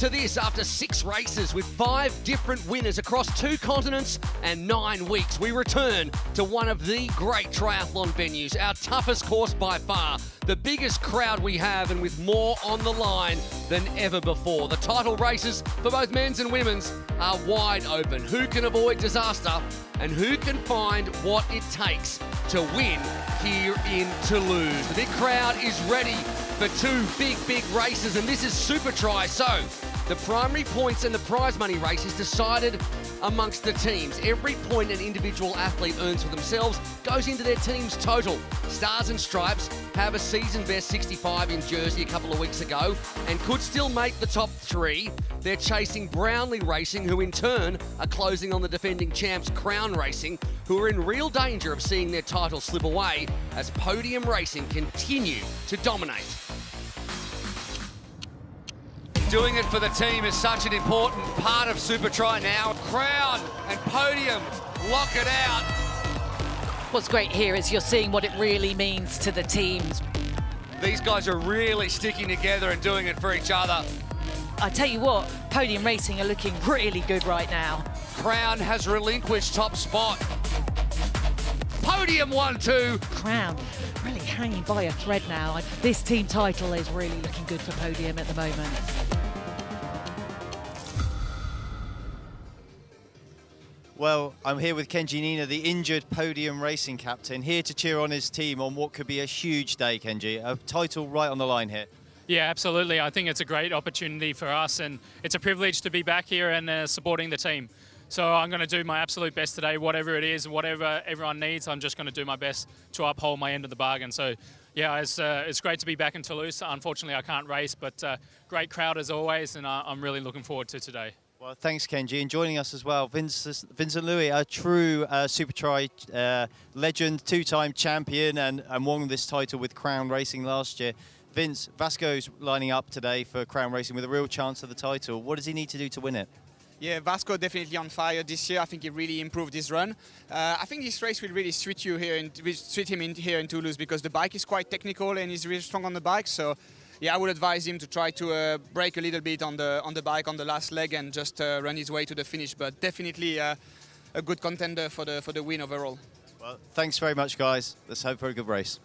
To this after 6 races with 5 different winners across 2 continents and 9 weeks. We return to one of the great triathlon venues, our toughest course by far, the biggest crowd we have and with more on the line than ever before. The title races for both men's and women's are wide open. Who can avoid disaster and who can find what it takes to win here in Toulouse? The big crowd is ready for 2 big races, and this is Supertri. So the primary points and the prize money race is decided amongst the teams. Every point an individual athlete earns for themselves goes into their team's total. Stars and Stripes have a season best 65 in Jersey a couple of weeks ago and could still make the top 3. They're chasing Brownlee Racing, who in turn are closing on the defending champs Crown Racing, who are in real danger of seeing their title slip away as Podium Racing continue to dominate. Doing it for the team is such an important part of Supertri now. Crown and Podium lock it out. What's great here is you're seeing what it really means to the teams. These guys are really sticking together and doing it for each other. I tell you what, Podium Racing are looking really good right now. Crown has relinquished top spot. Podium 1-2. Crown really hanging by a thread now. This team title is really looking good for Podium at the moment. Well, I'm here with Kenji Nina, the injured Podium Racing captain, here to cheer on his team on what could be a huge day, Kenji. A title right on the line here. Yeah, absolutely. I think it's a great opportunity for us, and it's a privilege to be back here and supporting the team. So I'm going to do my absolute best today, whatever it is, whatever everyone needs. I'm just going to do my best to uphold my end of the bargain. So, yeah, it's great to be back in Toulouse. Unfortunately, I can't race, but great crowd as always, and I'm really looking forward to today. Well, thanks, Kenji. And joining us as well, Vincent Louis, a true Supertri legend, 2-time champion, and won this title with Crown Racing last year. Vince, Vasco's lining up today for Crown Racing with a real chance of the title. What does he need to do to win it? Yeah, Vasco definitely on fire this year. I think he really improved his run. I think this race will really suit him here in Toulouse because the bike is quite technical and he's really strong on the bike. So, yeah, I would advise him to try to brake a little bit on the bike on the last leg and just run his way to the finish. But definitely a good contender for the win overall. Well, thanks very much, guys. Let's hope for a good race.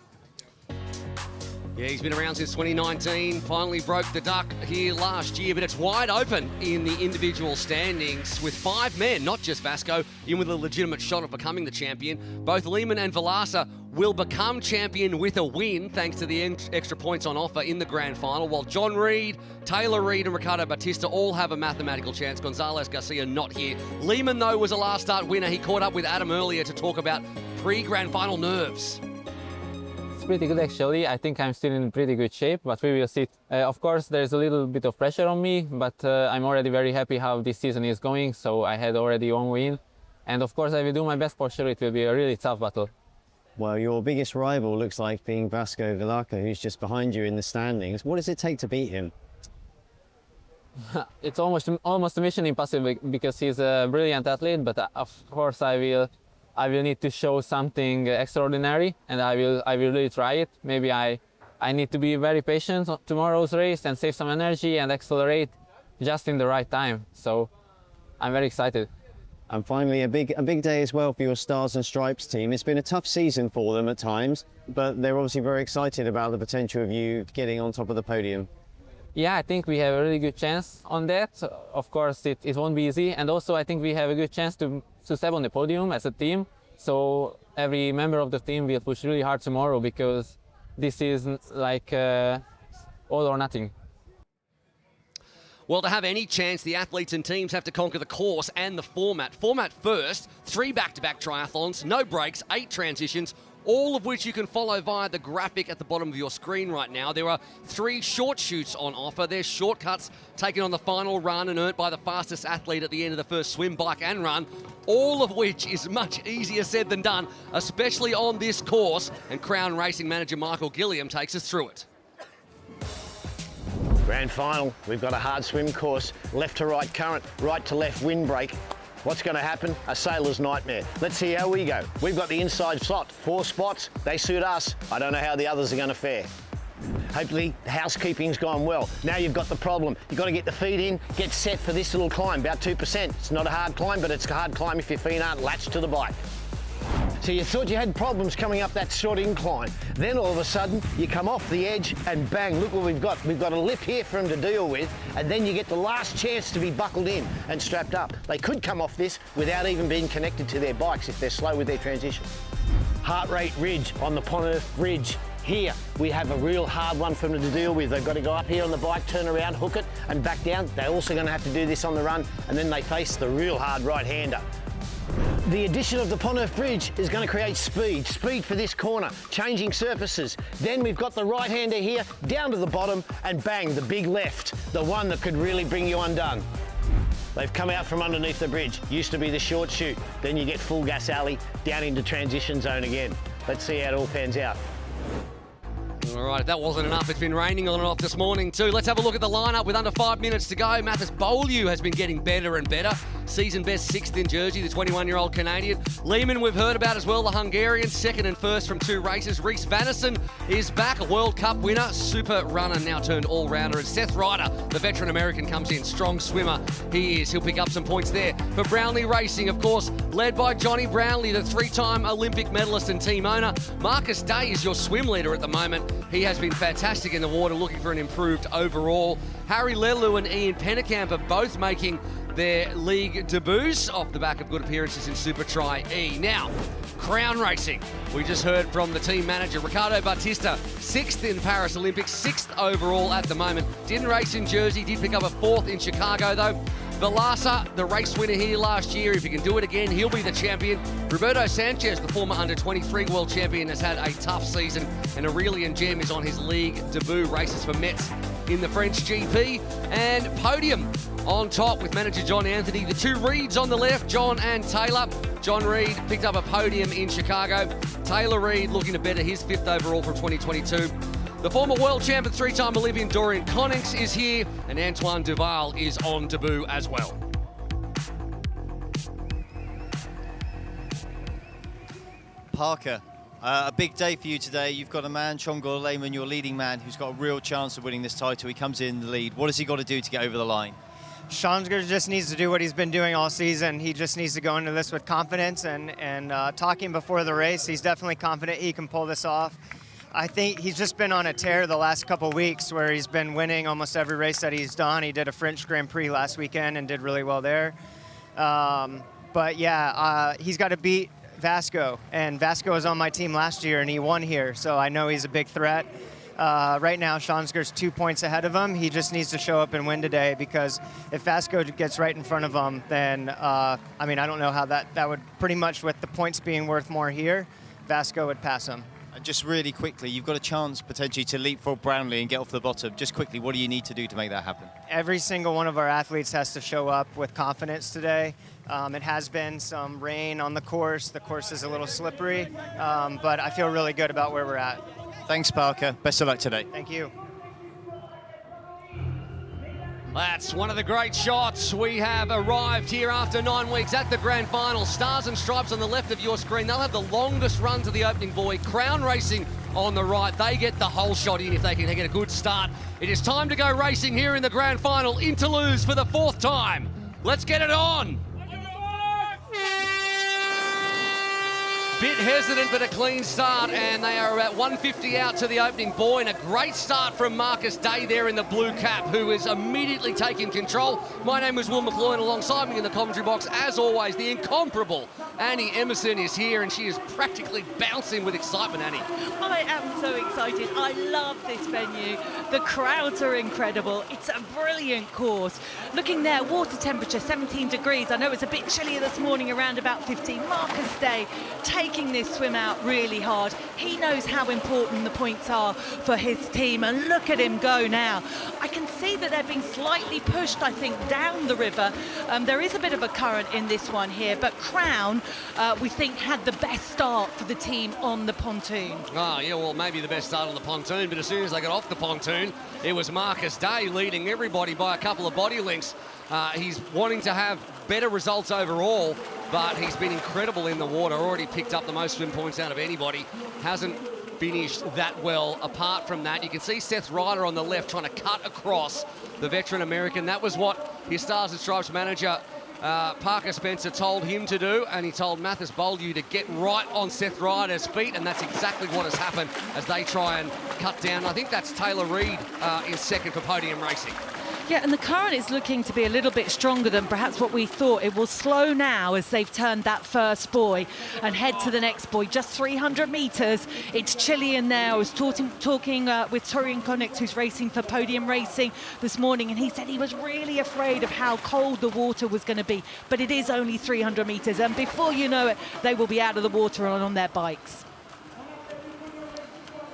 Yeah, he's been around since 2019, finally broke the duck here last year, but it's wide open in the individual standings with 5 men, not just Vasco, in with a legitimate shot of becoming the champion. Both Lehman and Vilaça will become champion with a win thanks to the extra points on offer in the grand final, while John Reed, Taylor Reed and Ricardo Batista all have a mathematical chance. Gonzalez Garcia not here. Lehman, though, was a last start winner. He caught up with Adam earlier to talk about pre-grand final nerves. Pretty good actually. I think I'm still in pretty good shape, but we will see. Of course, there's a little bit of pressure on me, but I'm already very happy how this season is going. So I had already 1 win, and of course I will do my best for sure. It will be a really tough battle. Well, your biggest rival looks like being Vasco Vilaça, who's just behind you in the standings. What does it take to beat him? It's almost a mission impossible because he's a brilliant athlete, but of course I will need to show something extraordinary, and I will really try it. Maybe I need to be very patient on tomorrow's race and save some energy and accelerate just in the right time. So I'm very excited. And finally, a big day as well for your Stars and Stripes team. It's been a tough season for them at times, but they're obviously very excited about the potential of you getting on top of the podium. Yeah, I think we have a really good chance on that. Of course, it won't be easy, and also I think we have a good chance to step on the podium as a team. So every member of the team will push really hard tomorrow because this is like all or nothing. Well, to have any chance, the athletes and teams have to conquer the course and the format. Format first, 3 back-to-back triathlons, no breaks, 8 transitions, all of which you can follow via the graphic at the bottom of your screen right now. There are 3 short shoots on offer. There's shortcuts taken on the final run and earned by the fastest athlete at the end of the first swim, bike and run, all of which is much easier said than done, especially on this course. And Crown Racing manager Michael Gilliam takes us through it. Grand final, we've got a hard swim course, left to right current, right to left windbreak. What's going to happen? A sailor's nightmare. Let's see how we go. We've got the inside slot, 4 spots. They suit us. I don't know how the others are going to fare. Hopefully the housekeeping's gone well. Now you've got the problem. You've got to get the feet in, get set for this little climb, about 2%. It's not a hard climb, but it's a hard climb if your feet aren't latched to the bike. So you thought you had problems coming up that short incline. Then all of a sudden, you come off the edge and bang, look what we've got. We've got a lip here for them to deal with, and then you get the last chance to be buckled in and strapped up. They could come off this without even being connected to their bikes if they're slow with their transition. Heart rate ridge on the Pont-Neuf Bridge. Here, we have a real hard one for them to deal with. They've got to go up here on the bike, turn around, hook it, and back down. They're also going to have to do this on the run, and then they face the real hard right-hander. The addition of the Pont-Neuf Bridge is going to create speed for this corner, changing surfaces. Then we've got the right-hander here, down to the bottom, and bang, the big left, the one that could really bring you undone. They've come out from underneath the bridge. Used to be the short chute. Then you get full gas alley, down into transition zone again. Let's see how it all pans out. All right, if that wasn't enough, it's been raining on and off this morning too. Let's have a look at the lineup with under 5 minutes to go. Mathis Beaulieu has been getting better and better. Season best 6th in Jersey, the 21-year-old Canadian. Lehman we've heard about as well, the Hungarian, 2nd and 1st from 2 races. Reese Vanassen is back, a World Cup winner, super runner, now turned all-rounder. And Seth Ryder, the veteran American, comes in, strong swimmer he is. He'll pick up some points there. For Brownlee Racing, of course, led by Jonny Brownlee, the 3-time Olympic medalist and team owner. Marcus Day is your swim leader at the moment. He has been fantastic in the water, looking for an improved overall. Harry Lelu and Ian Pennekamp are both making their league debuts off the back of good appearances in Supertri E. Now, Crown Racing. We just heard from the team manager, Ricardo Batista, 6th in Paris Olympics, 6th overall at the moment. Didn't race in Jersey, did pick up a 4th in Chicago though. Vilaça, the race winner here last year. If he can do it again, he'll be the champion. Roberto Sanchez, the former under-23 world champion, has had a tough season. And Aurelian Gem is on his league debut, races for Metz in the French GP. And Podium on top with manager John Anthony. The 2 Reeds on the left, John and Taylor. John Reed picked up a podium in Chicago. Taylor Reed looking to better his 5th overall from 2022. The former world champion, 3-time Olympian Dorian Connings is here, and Antoine Duval is on debut as well. Parker, a big day for you today. You've got a man, Chongor Lehman, your leading man, who's got a real chance of winning this title. He comes in the lead. What has he got to do to get over the line? Schansger just needs to do what he's been doing all season. He just needs to go into this with confidence, and talking before the race, he's definitely confident he can pull this off. I think he's just been on a tear the last couple weeks where he's been winning almost every race that he's done. He did a French Grand Prix last weekend and did really well there. But yeah, he's got to beat Vasco, and Vasco was on my team last year and he won here, so I know he's a big threat. Right now, Schansger's 2 points ahead of him. He just needs to show up and win today, because if Vasco gets right in front of him, then, I mean, I don't know how that would pretty much, with the points being worth more here, Vasco would pass him. And just really quickly, you've got a chance potentially to leapfrog Brownlee and get off the bottom. Just quickly, what do you need to do to make that happen? Every single one of our athletes has to show up with confidence today. It has been some rain on the course. The course is a little slippery, but I feel really good about where we're at. Thanks, Parker. Best of luck today. Thank you. That's one of the great shots. We have arrived here after 9 weeks at the grand final. Stars and Stripes on the left of your screen. They'll have the longest run to the opening buoy. Crown Racing on the right. They get the whole shot in if they can get a good start. It is time to go racing here in the grand final in Toulouse for the 4th time. Let's get it on. Bit hesitant, but a clean start, and they are about 150 out to the opening buoy, and a great start from Marcus Day there in the blue cap, who is immediately taking control. My name is Will McLoyne. Alongside me in the commentary box, as always, the incomparable Annie Emerson is here, and she is practically bouncing with excitement. Annie. I am so excited. I love this venue. The crowds are incredible. It's a brilliant course. Looking there, water temperature 17 degrees. I know it's a bit chillier this morning, around about 15. Marcus Day taking this swim out really hard. He knows how important the points are for his team, and look at him go now. I can see that they're being slightly pushed, I think, down the river. There is a bit of a current in this one here, but Crown, we think, had the best start for the team on the pontoon. Oh, yeah, well, maybe the best start on the pontoon, but as soon as they got off the pontoon, it was Marcus Day leading everybody by a couple of body lengths. He's wanting to have better results overall, but he's been incredible in the water. Already picked up the most swim points out of anybody. Hasn't finished that well. Apart from that, you can see Seth Ryder on the left trying to cut across the veteran American. That was what his Stars and Stripes manager, Parker Spencer, told him to do, and he told Mathis Beaugrand to get right on Seth Ryder's feet, and that's exactly what has happened as they try and cut down. I think that's Taylor Reid in second for podium racing. Yeah, and the current is looking to be a little bit stronger than perhaps what we thought. It will slow now as they've turned that first buoy and head to the next buoy. Just 300 metres. It's chilly in there. I was talking with Torian Konix, who's racing for podium racing this morning, and he said he was really afraid of how cold the water was going to be. But it is only 300 metres, and before you know it, they will be out of the water and on their bikes.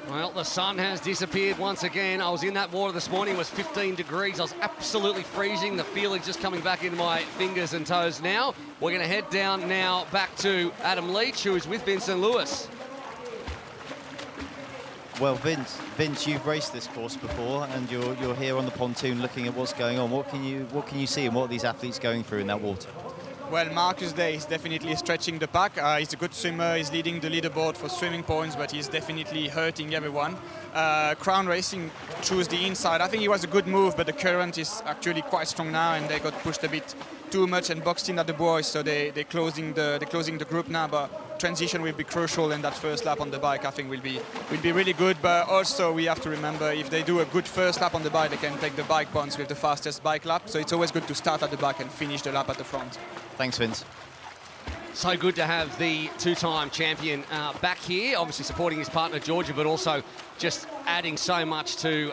Well, the sun has disappeared once again. I was in that water this morning. It was 15 degrees. I was absolutely freezing. The feeling just coming back into my fingers and toes now. We're going to head down now back to Adam Leach, who is with Vincent Lewis. Well, Vince, you've raced this course before, and you're here on the pontoon looking at what's going on. What can you see, and what are these athletes going through in that water? Well, Marcus Day is definitely stretching the pack. He's a good swimmer. He's leading the leaderboard for swimming points, but he's definitely hurting everyone. Crown Racing chose the inside. I think it was a good move, but the current is actually quite strong now, and they got pushed a bit too much and boxed in at the buoy, so they're closing the group now. But transition will be crucial, and that first lap on the bike I think will be really good. But also we have to remember, if they do a good first lap on the bike, they can take the bike points with the fastest bike lap. So it's always good to start at the back and finish the lap at the front. Thanks, Vince. So good to have the two-time champion back here, obviously supporting his partner Georgia, but also just adding so much to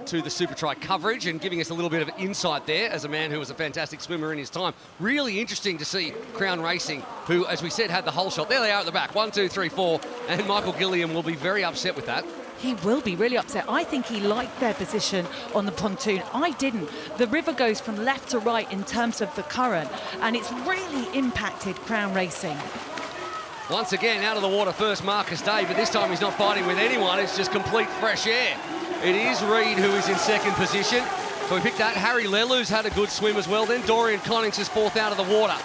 the Supertri coverage and giving us a little bit of insight there as a man who was a fantastic swimmer in his time. Really interesting to see Crown Racing, who, as we said, had the whole shot. There they are at the back, 1, 2, 3, 4, and Michael Gilliam will be very upset with that. He will be really upset. I think he liked their position on the pontoon. I didn't. The river goes from left to right in terms of the current, and it's really impacted Crown Racing. Once again, out of the water first, Marcus Day, but this time he's not fighting with anyone. It's just complete fresh air. It is Reid who is in second position. So we picked that. Harry Lelou's had a good swim as well. Then Dorian Konix is fourth out of the water.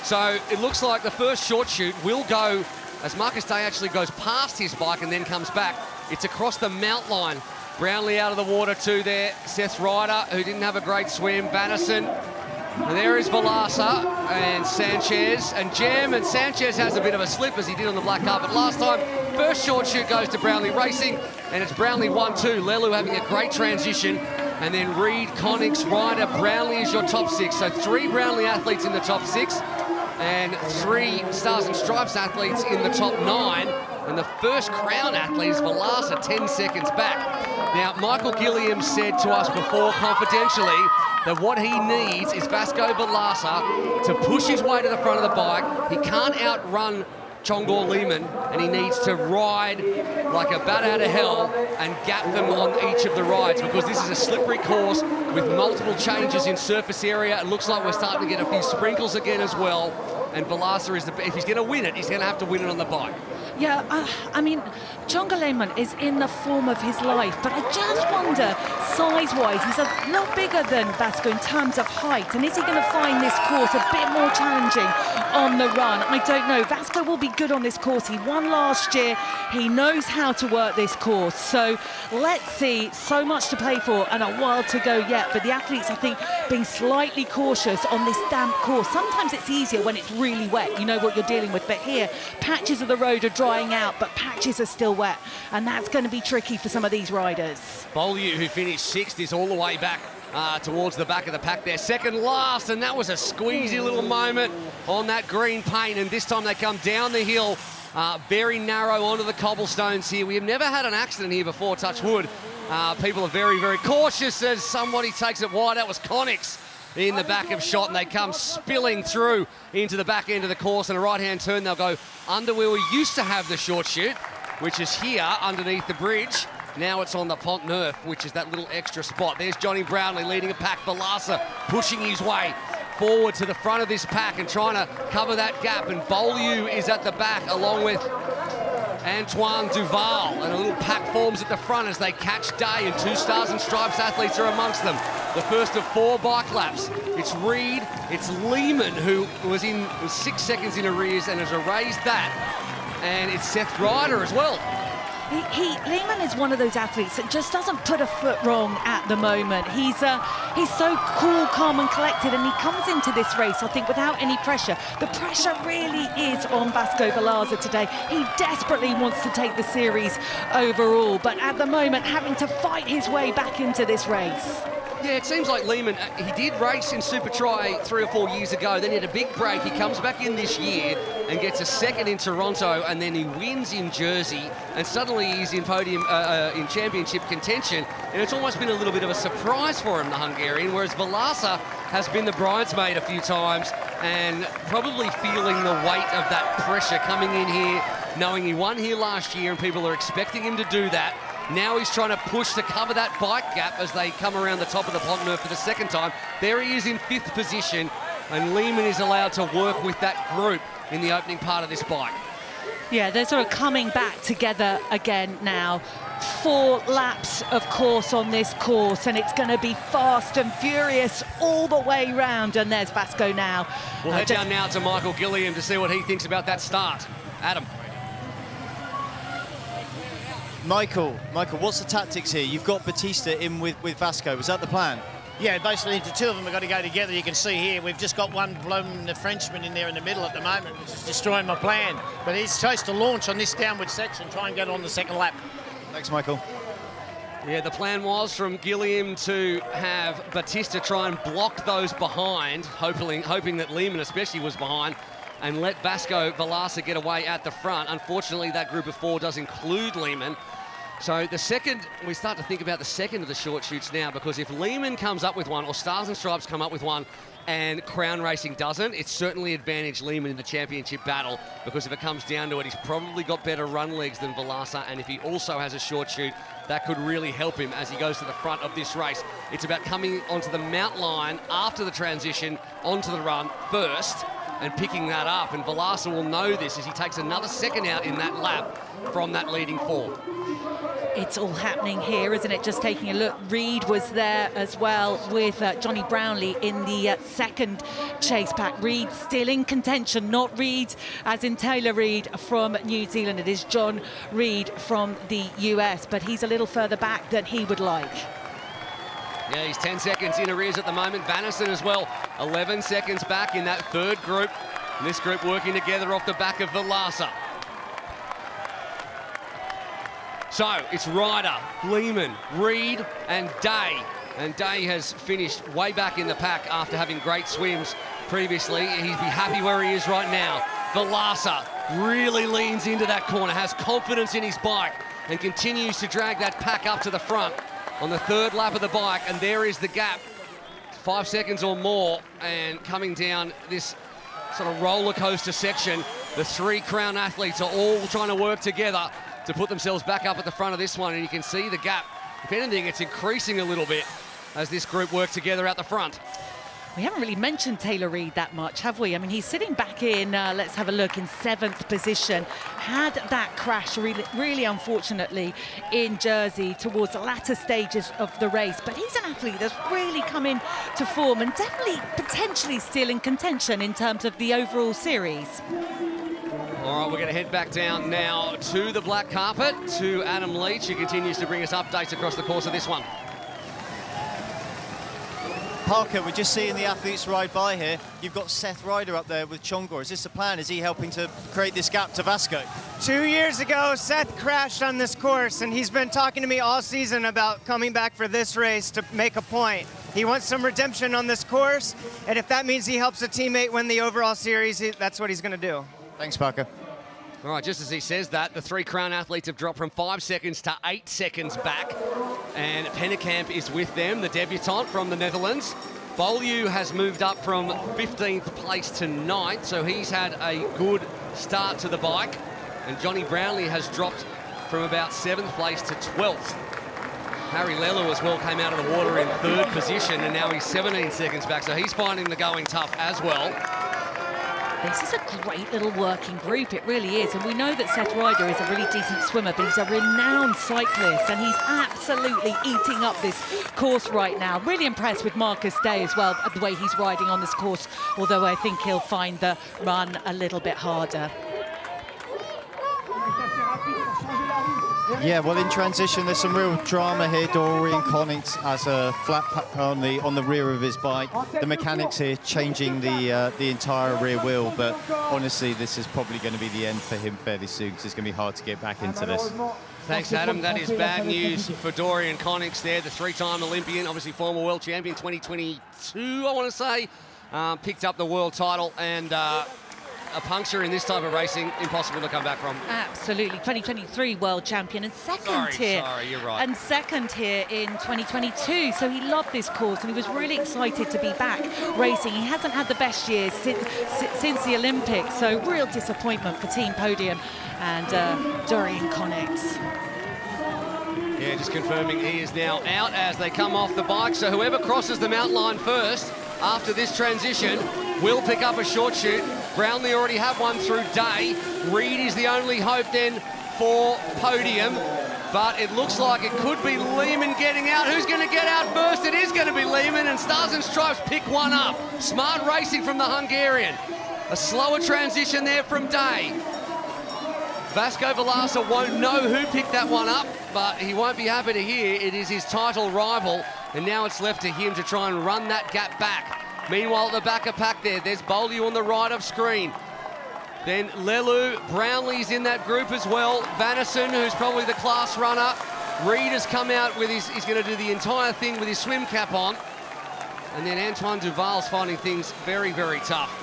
So it looks like the first short shoot will go as Marcus Day actually goes past his bike and then comes back. It's across the mount line. Brownlee out of the water too there. Seth Ryder, who didn't have a great swim. Bannerson. And there is Vilaça and Sanchez and Jem, and Sanchez has a bit of a slip as he did on the black carpet last time. First short shoot goes to Brownlee Racing, and it's Brownlee 1-2. Lelou having a great transition, and then Reid, Konix, Ryder, Brownlee is your top six. So 3 Brownlee athletes in the top 6 and 3 Stars and Stripes athletes in the top 9. And the first Crown athlete is Vilaça, 10 seconds back. Now, Michael Gilliam said to us before, confidentially, that what he needs is Vasco Vilaça to push his way to the front of the bike. He can't outrun Chongor Lehman, and he needs to ride like a bat out of hell and gap them on each of the rides, because this is a slippery course with multiple changes in surface area. It looks like we're starting to get a few sprinkles again as well. And Vilaça is if he's going to win it, he's going to have to win it on the bike. Yeah, I mean, Chongor Lehman is in the form of his life, but I just wonder, size-wise, he's a lot bigger than Vasco in terms of height, and is he going to find this course a bit more challenging on the run? I don't know. Vasco will be good on this course. He won last year. He knows how to work this course. So let's see. So much to play for and a while to go yet, but the athletes, I think, being slightly cautious on this damp course. Sometimes it's easier when it's really wet. You know what you're dealing with, but here, patches of the road are drying out, but patches are still wet, and that's going to be tricky for some of these riders. Beaulieu, who finished 6th, is all the way back towards the back of the pack there. Second last, and that was a squeezy little moment on that green paint, and this time they come down the hill, very narrow onto the cobblestones here. We have never had an accident here before, touch wood. People are very, very cautious as somebody takes it wide. That was Konix in the back of shot, and they come spilling through into the back end of the course. And a right-hand turn, they'll go under where we used to have the short chute, which is here underneath the bridge. Now it's on the Pont Neuf, which is that little extra spot. There's Jonny Brownlee leading a pack. Vilaça pushing his way forward to the front of this pack and trying to cover that gap. And Beaulieu is at the back along with Antoine Duval, and a little pack forms at the front as they catch Day, and 2 Stars and Stripes athletes are amongst them. The first of 4 bike laps. It's Reid, it's Lehman, who was 6 seconds in arrears and has erased that, and it's Seth Ryder as well. Lehman is one of those athletes that just doesn't put a foot wrong at the moment. He's so cool, calm and collected, and he comes into this race, I think, without any pressure. The pressure really is on Vasco Vilaça today. He desperately wants to take the series overall, but at the moment having to fight his way back into this race. Yeah, it seems like Lehman, he did race in Supertri 3 or 4 years ago, then he had a big break. He comes back in this year and gets a second in Toronto, and then he wins in Jersey, and suddenly he's in podium, in championship contention, and it's almost been a little bit of a surprise for him, the Hungarian, whereas Vilaça has been the bridesmaid a few times and probably feeling the weight of that pressure coming in here, knowing he won here last year and people are expecting him to do that. Now he's trying to push to cover that bike gap as they come around the top of the podium for the second time. There he is in 5th position, and Lehman is allowed to work with that group in the opening part of this bike. Yeah, they're sort of coming back together again now. 4 laps, of course, on this course, and it's going to be fast and furious all the way round. And there's Vasco now. We'll head down now to Michael Gilliam to see what he thinks about that start. Adam. Michael, what's the tactics here? You've got Batista in with Vasco. Was that the plan? Yeah, basically the two of them have got to go together. You can see here, we've just got one blown the Frenchman in there in the middle at the moment, which is destroying my plan. But he's supposed to launch on this downward section, try and get on the second lap. Thanks, Michael. Yeah, the plan was from Gilliam to have Batista try and block those behind, hoping that Lehman especially was behind, and let Vasco Vilaça get away at the front. Unfortunately, that group of 4 does include Lehman. So the second, we start to think about the second of the short shoots now, because if Lehman comes up with one, or Stars and Stripes come up with one, and Crown Racing doesn't, it's certainly advantaged Lehman in the championship battle, because if it comes down to it, he's probably got better run legs than Vilaça, and if he also has a short shoot, that could really help him as he goes to the front of this race. It's about coming onto the mount line after the transition, onto the run first, and picking that up, and Vilaça will know this as he takes another second out in that lap from that leading 4. It's all happening here, isn't it? Just taking a look. Reid was there as well with Jonny Brownlee in the second chase pack. Reid still in contention, not Reid as in Taylor Reid from New Zealand. It is John Reid from the US, but he's a little further back than he would like. Yeah, he's 10 seconds in arrears at the moment. Vanassen as well, 11 seconds back in that third group. And this group working together off the back of Vilaça. So it's Ryder, Lehman, Reid and Day. And Day has finished way back in the pack after having great swims previously. He'd be happy where he is right now. Vilaça really leans into that corner, has confidence in his bike and continues to drag that pack up to the front on the third lap of the bike. And there is the gap, 5 seconds or more, and coming down this sort of roller coaster section, the 3 Crown athletes are all trying to work together to put themselves back up at the front of this one, and you can see the gap. If anything, it's increasing a little bit as this group work together out the front. We haven't really mentioned Taylor Reid that much, have we? I mean, he's sitting back in, let's have a look, in 7th position. Had that crash really unfortunately in Jersey towards the latter stages of the race. But he's an athlete that's really come in to form and definitely potentially still in contention in terms of the overall series. All right, we're going to head back down now to the black carpet, to Adam Leach, who continues to bring us updates across the course of this one. Parker, we're just seeing the athletes ride by here. You've got Seth Ryder up there with Chongor. Is this the plan? Is he helping to create this gap to Vasco? 2 years ago, Seth crashed on this course, and he's been talking to me all season about coming back for this race to make a point. He wants some redemption on this course, and if that means he helps a teammate win the overall series, that's what he's going to do. Thanks, Parker. All right, just as he says that, the 3 Crown athletes have dropped from 5 seconds to 8 seconds back. And Pennekamp is with them, the debutant from the Netherlands. Beaulieu has moved up from 15th place to 9th, so he's had a good start to the bike. And Jonny Brownlee has dropped from about 7th place to 12th. Harry Lello as well came out of the water in 3rd position, and now he's 17 seconds back, so he's finding the going tough as well. This is a great little working group, it really is. And we know that Seth Ryder is a really decent swimmer, but he's a renowned cyclist, and he's absolutely eating up this course right now. Really impressed with Marcus Day as well, the way he's riding on this course, although I think he'll find the run a little bit harder. Yeah, well, in transition, there's some real drama here. Dorian Connings has a flat pack on the rear of his bike. The mechanics here changing the entire rear wheel, but honestly, this is probably going to be the end for him fairly soon, because it's going to be hard to get back into this. Thanks, Adam. That is bad news for Dorian Connings there, the three-time Olympian, obviously former world champion 2022, I want to say. Picked up the world title, and a puncture in this type of racing, impossible to come back from. Absolutely. 2023 world champion and second here. Sorry, you're right. And second here in 2022. So he loved this course and he was really excited to be back racing. He hasn't had the best years since the Olympics. So real disappointment for Team Podium and Dorian Connings. Yeah, just confirming he is now out as they come off the bike. So whoever crosses the mountain line first after this transition will pick up a short chute. Brownlee already have one through Day. Reed is the only hope then for Podium, but it looks like it could be Lehman getting out. Who's going to get out first? It is going to be Lehman, and Stars and Stripes pick one up. Smart racing from the Hungarian. A slower transition there from Day. Vasco Vilaça won't know who picked that one up, but he won't be happy to hear it is his title rival, and now it's left to him to try and run that gap back. Meanwhile, at the back of pack there's Beaulieu on the right of screen. Then Lelu, Brownlee's in that group as well. Vanison, who's probably the class runner. Reed has come out with he's going to do the entire thing with his swim cap on. And then Antoine Duval's finding things very, very tough.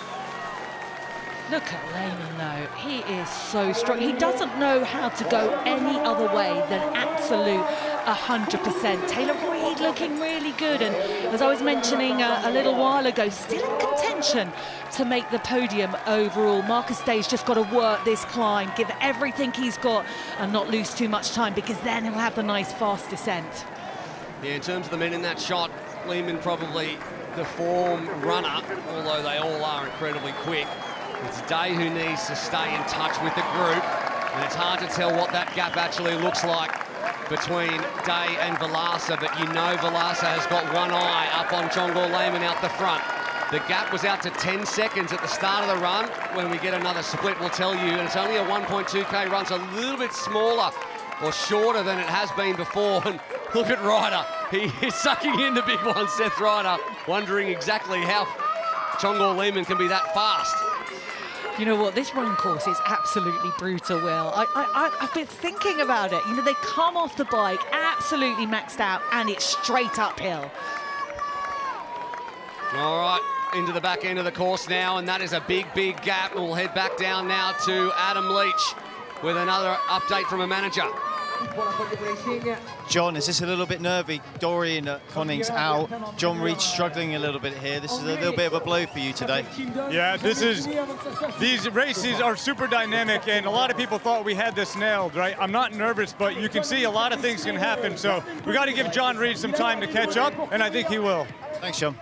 Look at Lehman though, he is so strong. He doesn't know how to go any other way than absolute 100%. Taylor Reed looking really good, and as I was mentioning a little while ago, still in contention to make the podium overall. Marcus Day's just got to work this climb, give everything he's got and not lose too much time, because then he'll have the nice fast descent. Yeah, in terms of the men in that shot, Lehman probably the form runner, although they all are incredibly quick. It's Day who needs to stay in touch with the group, and it's hard to tell what that gap actually looks like between Day and Vilaça, but you know Vilaça has got one eye up on Chongor Lehman out the front. The gap was out to 10 seconds at the start of the run. When we get another split, we'll tell you, and it's only a 1.2k run, so a little bit smaller or shorter than it has been before. And look at Ryder, he is sucking in the big one, Seth Ryder, wondering exactly how Chongor Lehman can be that fast. You know what, this run course is absolutely brutal, Will. I've been thinking about it. You know, they come off the bike absolutely maxed out, and it's straight uphill. All right, into the back end of the course now, and that is a big, big gap. We'll head back down now to Adam Leach with another update from a manager. John, is this a little bit nervy? Dorian Connings out. John Reed struggling a little bit here. This is a little bit of a blow for you today. Yeah, these races are super dynamic, and a lot of people thought we had this nailed, right? I'm not nervous, but you can see a lot of things can happen. So we got to give John Reed some time to catch up, and I think he will. Thanks, John.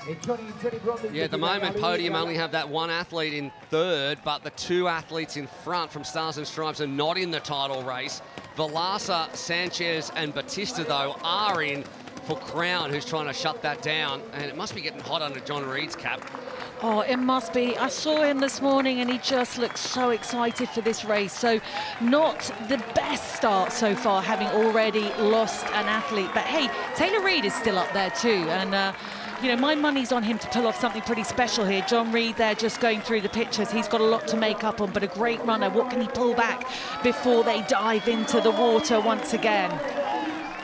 Yeah, at the moment, Podium only have that one athlete in third, but the two athletes in front from Stars and Stripes are not in the title race. Vilaça, Sanchez and Batista, though, are in for Crown, who's trying to shut that down. And it must be getting hot under John Reed's cap. Oh, it must be. I saw him this morning and he just looks so excited for this race. So not the best start so far, having already lost an athlete. But hey, Taylor Reed is still up there too. And you know, my money's on him to pull off something pretty special here. John Reed there just going through the pictures. He's got a lot to make up on, but a great runner. What can he pull back before they dive into the water once again?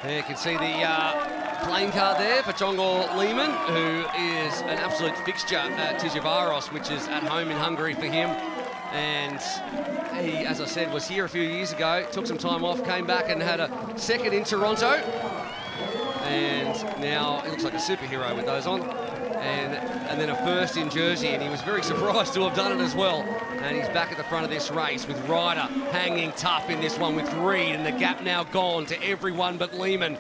There you can see the playing card there for Chongor Lehman, who is an absolute fixture at Tijivaros, which is at home in Hungary for him. And he, as I said, was here a few years ago, took some time off, came back and had a second in Toronto. And now he looks like a superhero with those on. And then a first in Jersey, and he was very surprised to have done it as well. And he's back at the front of this race with Ryder hanging tough in this one with Reed, and the gap now gone to everyone but Lehman.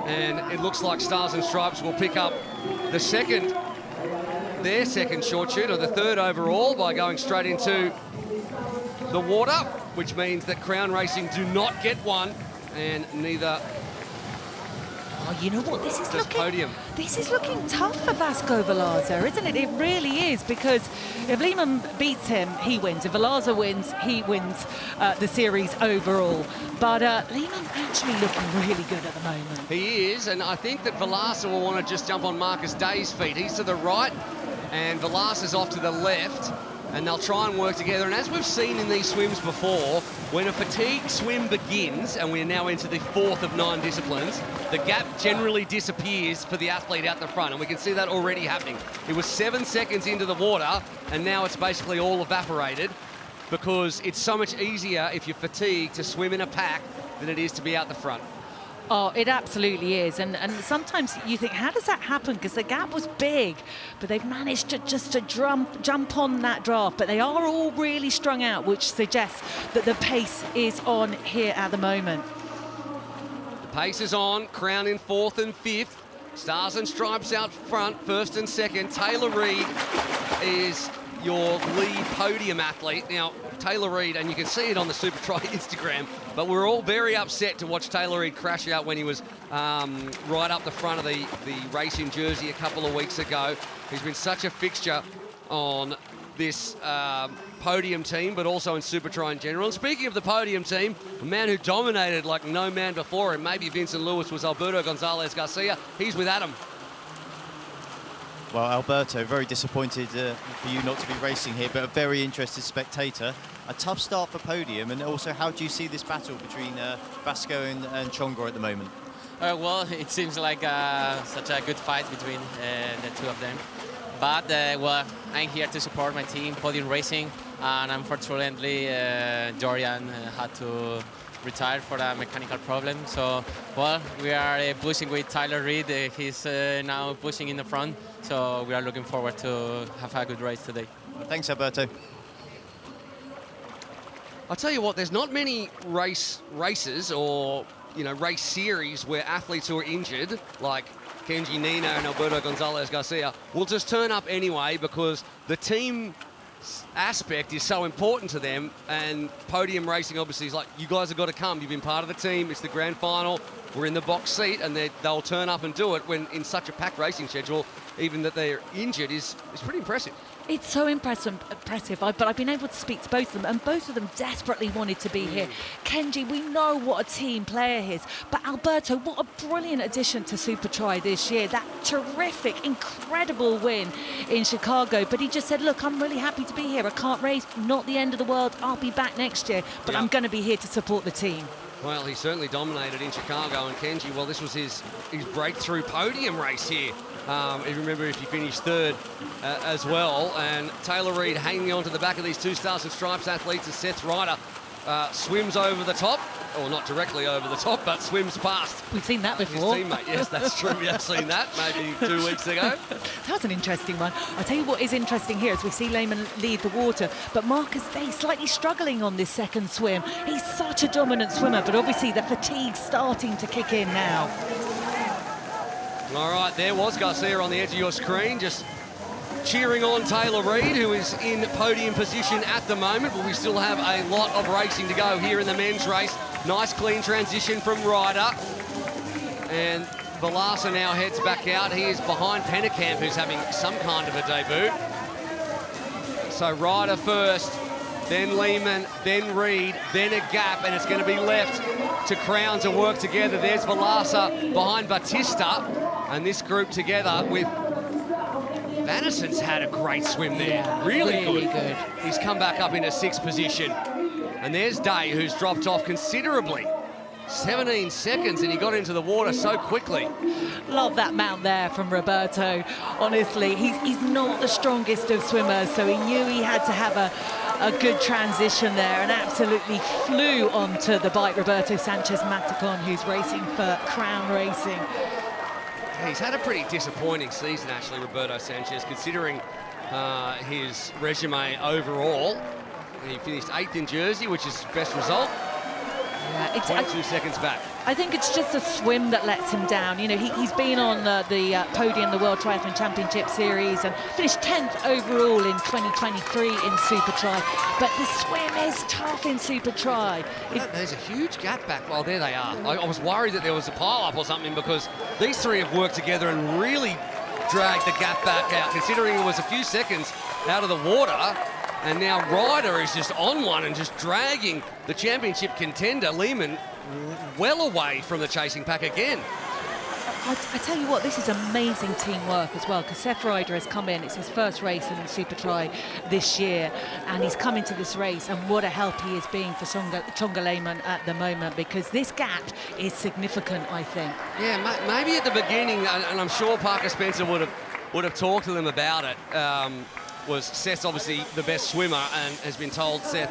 And it looks like Stars and Stripes will pick up their second short shoot, or the third overall, by going straight into the water, which means that Crown Racing do not get one, and neither... Oh, you know what? This is podium. This is looking tough for Vasco Vilaça, isn't it? It really is, because if Lehman beats him, he wins. If Vilaça wins, he wins the series overall. But Lehman actually looking really good at the moment. He is, and I think that Vilaça will want to just jump on Marcus Day's feet. He's to the right, and Vilaça's off to the left, and they'll try and work together. And as we've seen in these swims before, when a fatigue swim begins, and we're now into the 4th of 9 disciplines, the gap generally disappears for the athlete out the front, and we can see that already happening. It was 7 seconds into the water, and now it's basically all evaporated, because it's so much easier if you're fatigued to swim in a pack than it is to be out the front. Oh, it absolutely is. And sometimes you think, how does that happen? Because the gap was big, but they've managed to just jump on that draft. But they are all really strung out, which suggests that the pace is on here at the moment. The pace is on. Crown in 4th and 5th. Stars and Stripes out front, 1st and 2nd. Taylor Reid is your lead podium athlete. Now, Taylor Reid, and you can see it on the Supertri Instagram, but we're all very upset to watch Taylor Reid crash out when he was right up the front of the race in Jersey a couple of weeks ago. He's been such a fixture on this podium team, but also in Supertri in general. And speaking of the podium team, a man who dominated like no man before him, maybe Vincent Lewis, was Alberto Gonzalez Garcia. He's with Adam. Well, Alberto, very disappointed for you not to be racing here, but a very interested spectator. A tough start for podium, and also how do you see this battle between Vasco and Chongo at the moment? Well, it seems like such a good fight between the two of them. But, well, I'm here to support my team, Podium Racing, and unfortunately, Dorian had to retire for a mechanical problem. So, well, we are pushing with Tyler Reid. He's now pushing in the front. So we are looking forward to have a good race today. Thanks, Alberto. I'll tell you what, there's not many races or, you know, race series where athletes who are injured, like Kenji Nino and Alberto Gonzalez Garcia, will just turn up anyway, because the team aspect is so important to them, and podium racing obviously is like, you guys have got to come, you've been part of the team, it's the grand final, we're in the box seat, and they'll turn up and do it when in such a packed racing schedule. Even that they're injured is pretty impressive. It's so impressive, but I've been able to speak to both of them, and both of them desperately wanted to be here. Kenji, we know what a team player he is, but Alberto, what a brilliant addition to Supertri this year. That terrific, incredible win in Chicago, but he just said, look, I'm really happy to be here. I can't race, not the end of the world. I'll be back next year, but I'm going to be here to support the team. Well, he certainly dominated in Chicago, and Kenji, well, this was his breakthrough podium race here. If you remember, if he finished 3rd as well. And Taylor Reid hanging on to the back of these 2 Stars and Stripes athletes as Seth Ryder swims over the top. Or not directly over the top, but swims past. We've seen that before. His teammate. Yes, that's true. We have seen that maybe 2 weeks ago. That was an interesting one. I'll tell you what is interesting here as we see Lehman lead the water, but Marcus Day slightly struggling on this second swim. He's such a dominant swimmer, but obviously the fatigue's starting to kick in now. All right, there was Garcia on the edge of your screen, just cheering on Taylor Reid, who is in podium position at the moment, but we still have a lot of racing to go here in the men's race. Nice clean transition from Ryder. And Vilaça now heads back out. He is behind Pennekamp, who's having some kind of a debut. So Ryder first, then Lehman, then Reid, then a gap, and it's going to be left to Crown to work together. There's Vilaça behind Batista, and this group together with Vanesson's had a great swim there. Yeah, really good. He's come back up into 6th position. And there's Day, who's dropped off considerably. 17 seconds, and he got into the water so quickly. Love that mount there from Roberto. Honestly, he's not the strongest of swimmers, so he knew he had to have a good transition there, and absolutely flew onto the bike. Roberto Sanchez Matacon, who's racing for Crown Racing. He's had a pretty disappointing season, actually, Roberto Sanchez, considering his resume overall. He finished 8th in Jersey, which is his best result. Yeah, 22 seconds back. I think it's just a swim that lets him down. You know, he's been on the podium, the World Triathlon Championship Series, and finished 10th overall in 2023 in Supertri. But the swim is tough in Supertri. There's a huge gap back. Well, there they are. I was worried that there was a pile-up or something, because these three have worked together and really dragged the gap back out, considering it was a few seconds out of the water. And now Ryder is just on one and just dragging the championship contender, Lehman, well away from the chasing pack again. I tell you what, this is amazing teamwork as well, because Seth Ryder has come in. It's his first race in Supertri this year, and he's come into this race, and what a help he is being for Chonga Lehman at the moment, because this gap is significant, I think. Yeah, maybe at the beginning, and I'm sure Parker Spencer would have talked to them about it, was Seth's obviously the best swimmer and has been told Seth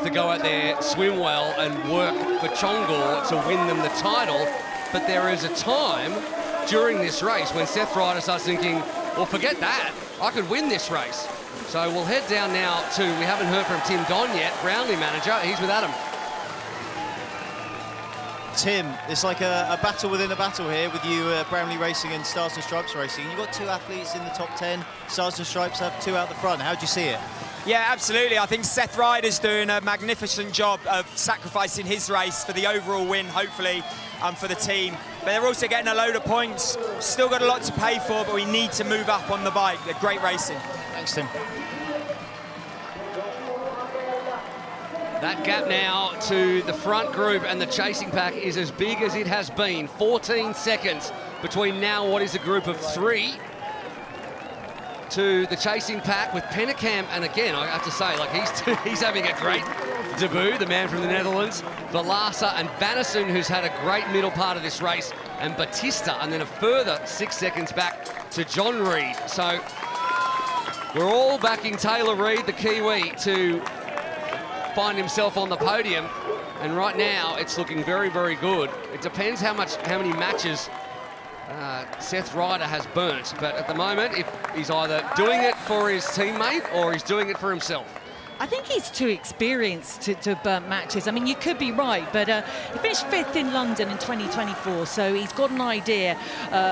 to go out there, swim well and work for Chonga to win them the title. But there is a time during this race when Seth Ryder starts thinking, well, forget that, I could win this race. So we'll head down now to, we haven't heard from Tim Don yet, Brownlee manager. He's with Adam. Tim, it's like a battle within a battle here with you, Brownlee Racing and Stars and Stripes Racing. You've got two athletes in the top 10. Stars and Stripes have two out the front. How do you see it? Yeah, absolutely. I think Seth Ryder's doing a magnificent job of sacrificing his race for the overall win, hopefully, for the team. But they're also getting a load of points. Still got a lot to pay for, but we need to move up on the bike. They're great racing. Thanks, Tim. That gap now to the front group and the chasing pack is as big as it has been. 14 seconds between now what is a group of three to the chasing pack with Pennekamp. And again, I have to say, like, he's having a great debut, the man from the Netherlands. Vilaça and Vanison, who's had a great middle part of this race, and Batista, and then a further 6 seconds back to John Reid. So we're all backing Taylor Reid, the Kiwi, to find himself on the podium, and right now it's looking very, very good. It depends how many matches Seth Ryder has burnt, but at the moment, if he's either doing it for his teammate or he's doing it for himself. I think he's too experienced to burn matches. I mean, you could be right, but he finished 5th in London in 2024, so he's got an idea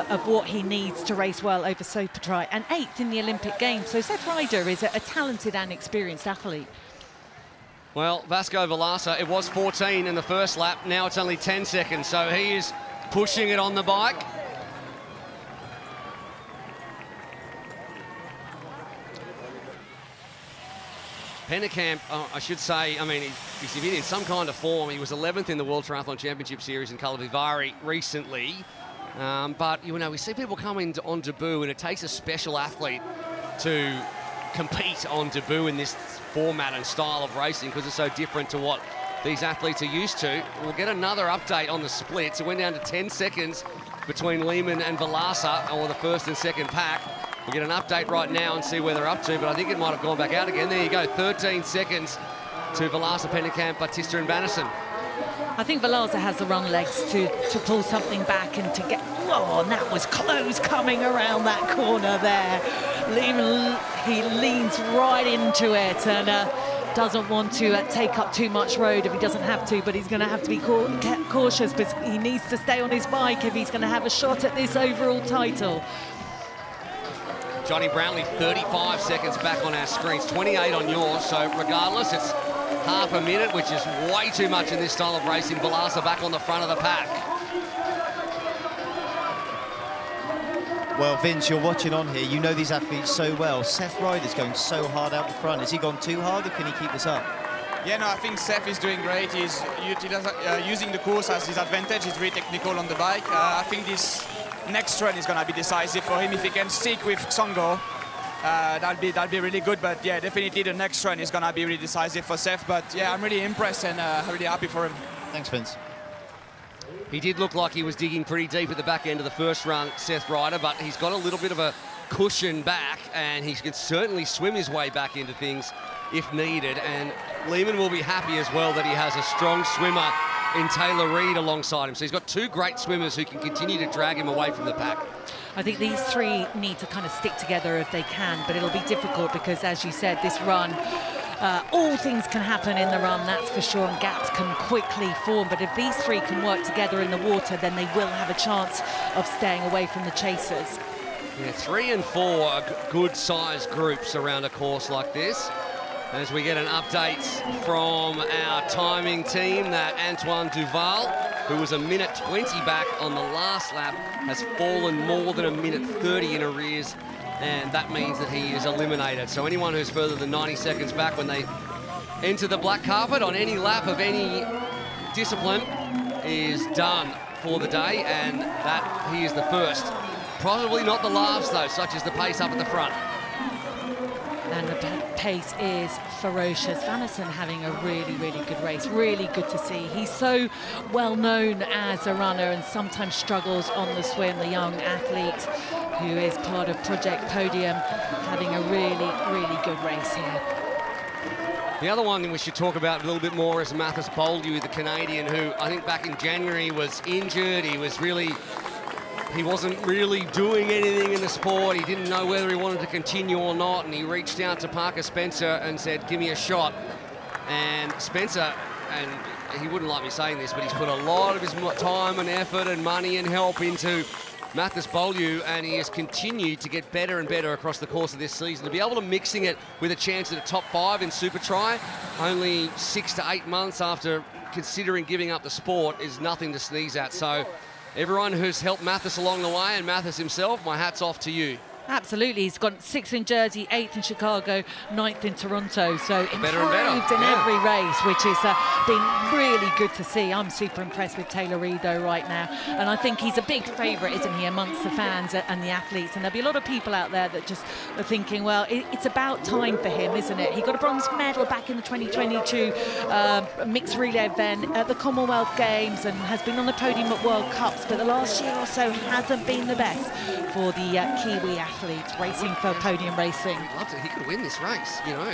of what he needs to race well over Supertri, and 8th in the Olympic Games. So Seth Ryder is a talented and experienced athlete. Well, Vasco Vilaça, it was 14 in the first lap. Now it's only 10 seconds, so he is pushing it on the bike. Pennekamp, I should say, I mean, he's been in some kind of form. He was 11th in the World Triathlon Championship Series in Kalavivari recently. But, you know, we see people coming on debut, and it takes a special athlete to compete on debut in this format and style of racing, because it's so different to what these athletes are used to. We'll get another update on the splits. It went down to 10 seconds between Lehman and Vilaça, or the first and second pack. We'll get an update right now and see where they're up to, but I think it might have gone back out again. There you go, 13 seconds to Vilaça, Pennekamp, Batista and Vanison. I think Vilaça has the wrong legs to pull something back and to get... Whoa, and that was close coming around that corner there. He leans right into it and doesn't want to take up too much road if he doesn't have to, but he's going to have to be cautious, because he needs to stay on his bike if he's going to have a shot at this overall title. Jonny Brownlee, 35 seconds back on our screens, 28 on yours, so regardless, it's half a minute, which is way too much in this style of racing. Vilaça back on the front of the pack. Well, Vince, you're watching on here. You know these athletes so well. Seth Ryder's going so hard out the front. Has he gone too hard, or can he keep this up? Yeah, no, I think Seth is doing great. He's using the course as his advantage. He's really technical on the bike. I think this next run is going to be decisive for him. If he can stick with Chonga, that'll be really good. But yeah, definitely the next run is going to be really decisive for Seth. But yeah, I'm really impressed and really happy for him. Thanks, Vince. He did look like he was digging pretty deep at the back end of the first run, Seth Ryder, but he's got a little bit of a cushion back, and he can certainly swim his way back into things if needed. And Lehman will be happy as well that he has a strong swimmer in Taylor Reid alongside him. So he's got two great swimmers who can continue to drag him away from the pack. I think these three need to kind of stick together if they can, but it'll be difficult because, as you said, this run All things can happen in the run, that's for sure, and gaps can quickly form. But if these three can work together in the water, then they will have a chance of staying away from the chasers. Yeah, 3 and 4 are good-sized groups around a course like this. As we get an update from our timing team that Antoine Duval, who was a minute 20 back on the last lap, has fallen more than a minute 30 in arrears, and that means that he is eliminated. So anyone who's further than 90 seconds back when they enter the black carpet on any lap of any discipline is done for the day, and that he is the first. Probably not the last, though, such as the pace up at the front. And the pace is ferocious. Vanison having a really, really good race. Really good to see. He's so well known as a runner and sometimes struggles on the swim. The young athlete who is part of Project Podium having a really, really good race here. The other one we should talk about a little bit more is Vasco Vilaça, the Canadian, who I think back in January was injured. He wasn't really doing anything in the sport. He didn't know whether he wanted to continue or not, and he reached out to Parker Spencer and said, give me a shot. And Spencer, and he wouldn't like me saying this, but he's put a lot of his time and effort and money and help into Vasco Vilaça, and he has continued to get better and better across the course of this season. To be able to mixing it with a chance at a top 5 in Supertri, only 6 to 8 months after considering giving up the sport, is nothing to sneeze at. So everyone who's helped Mathis along the way, and Mathis himself, my hat's off to you. Absolutely, he's got 6th in Jersey, 8th in Chicago, 9th in Toronto, so better and better. improved in every race, which has been really good to see. I'm super impressed with Taylor Reid though right now, and I think he's a big favourite, isn't he, amongst the fans and the athletes, and there'll be a lot of people out there that just are thinking, well, it's about time for him, isn't it? He got a bronze medal back in the 2022 mixed relay event at the Commonwealth Games and has been on the podium at World Cups, but the last year or so hasn't been the best for the Kiwi athletes racing for podium racing. He could win this race, you know.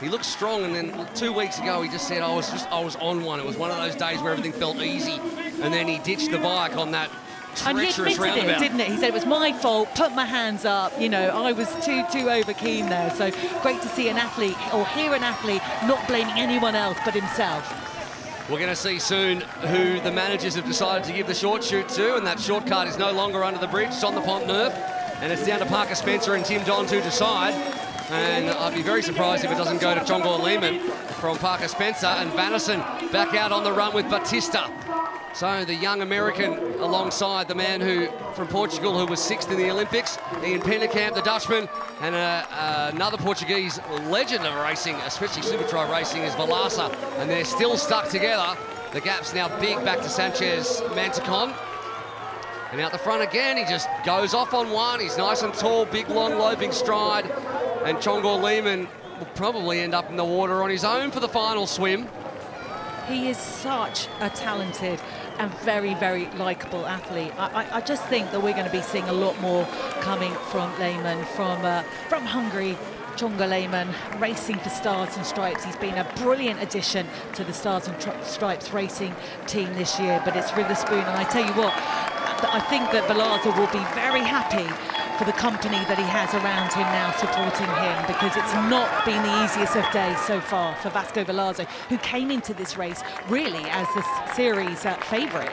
He looks strong, and then 2 weeks ago he just said, I was on one. It was one of those days where everything felt easy, and then he ditched the bike on that treacherous roundabout. And he admitted it, didn't it? He said it was my fault, put my hands up, you know, I was too over keen there. So great to see an athlete, or hear an athlete, not blaming anyone else but himself. We're going to see soon who the managers have decided to give the short shoot to, and that shortcut is no longer under the bridge, it's on the Pont Neuf, and it's down to Parker Spencer and Tim Don to decide. And I'd be very surprised if it doesn't go to Chongor Lehman from Parker Spencer, and Vanison back out on the run with Batista. So the young American alongside the man from Portugal who was 6th in the Olympics, Ian Pennekamp, the Dutchman, and another Portuguese legend of racing, especially Supertri racing, is Vilaça, and they're still stuck together. The gap's now big back to Sanchez Mantecon. And out the front again, he just goes off on one. He's nice and tall, big, long, loping stride. And Chongor Lehman will probably end up in the water on his own for the final swim. He is such a talented and very, very likeable athlete. I just think that we're going to be seeing a lot more coming from Lehman, from Hungary. Chongor Lehman racing for Stars and Stripes. He's been a brilliant addition to the Stars and Stripes racing team this year, but it's Witherspoon, and I tell you what, I think that Vilaça will be very happy for the company that he has around him now supporting him, because it's not been the easiest of days so far for Vasco Vilaça, who came into this race really as the series favourite.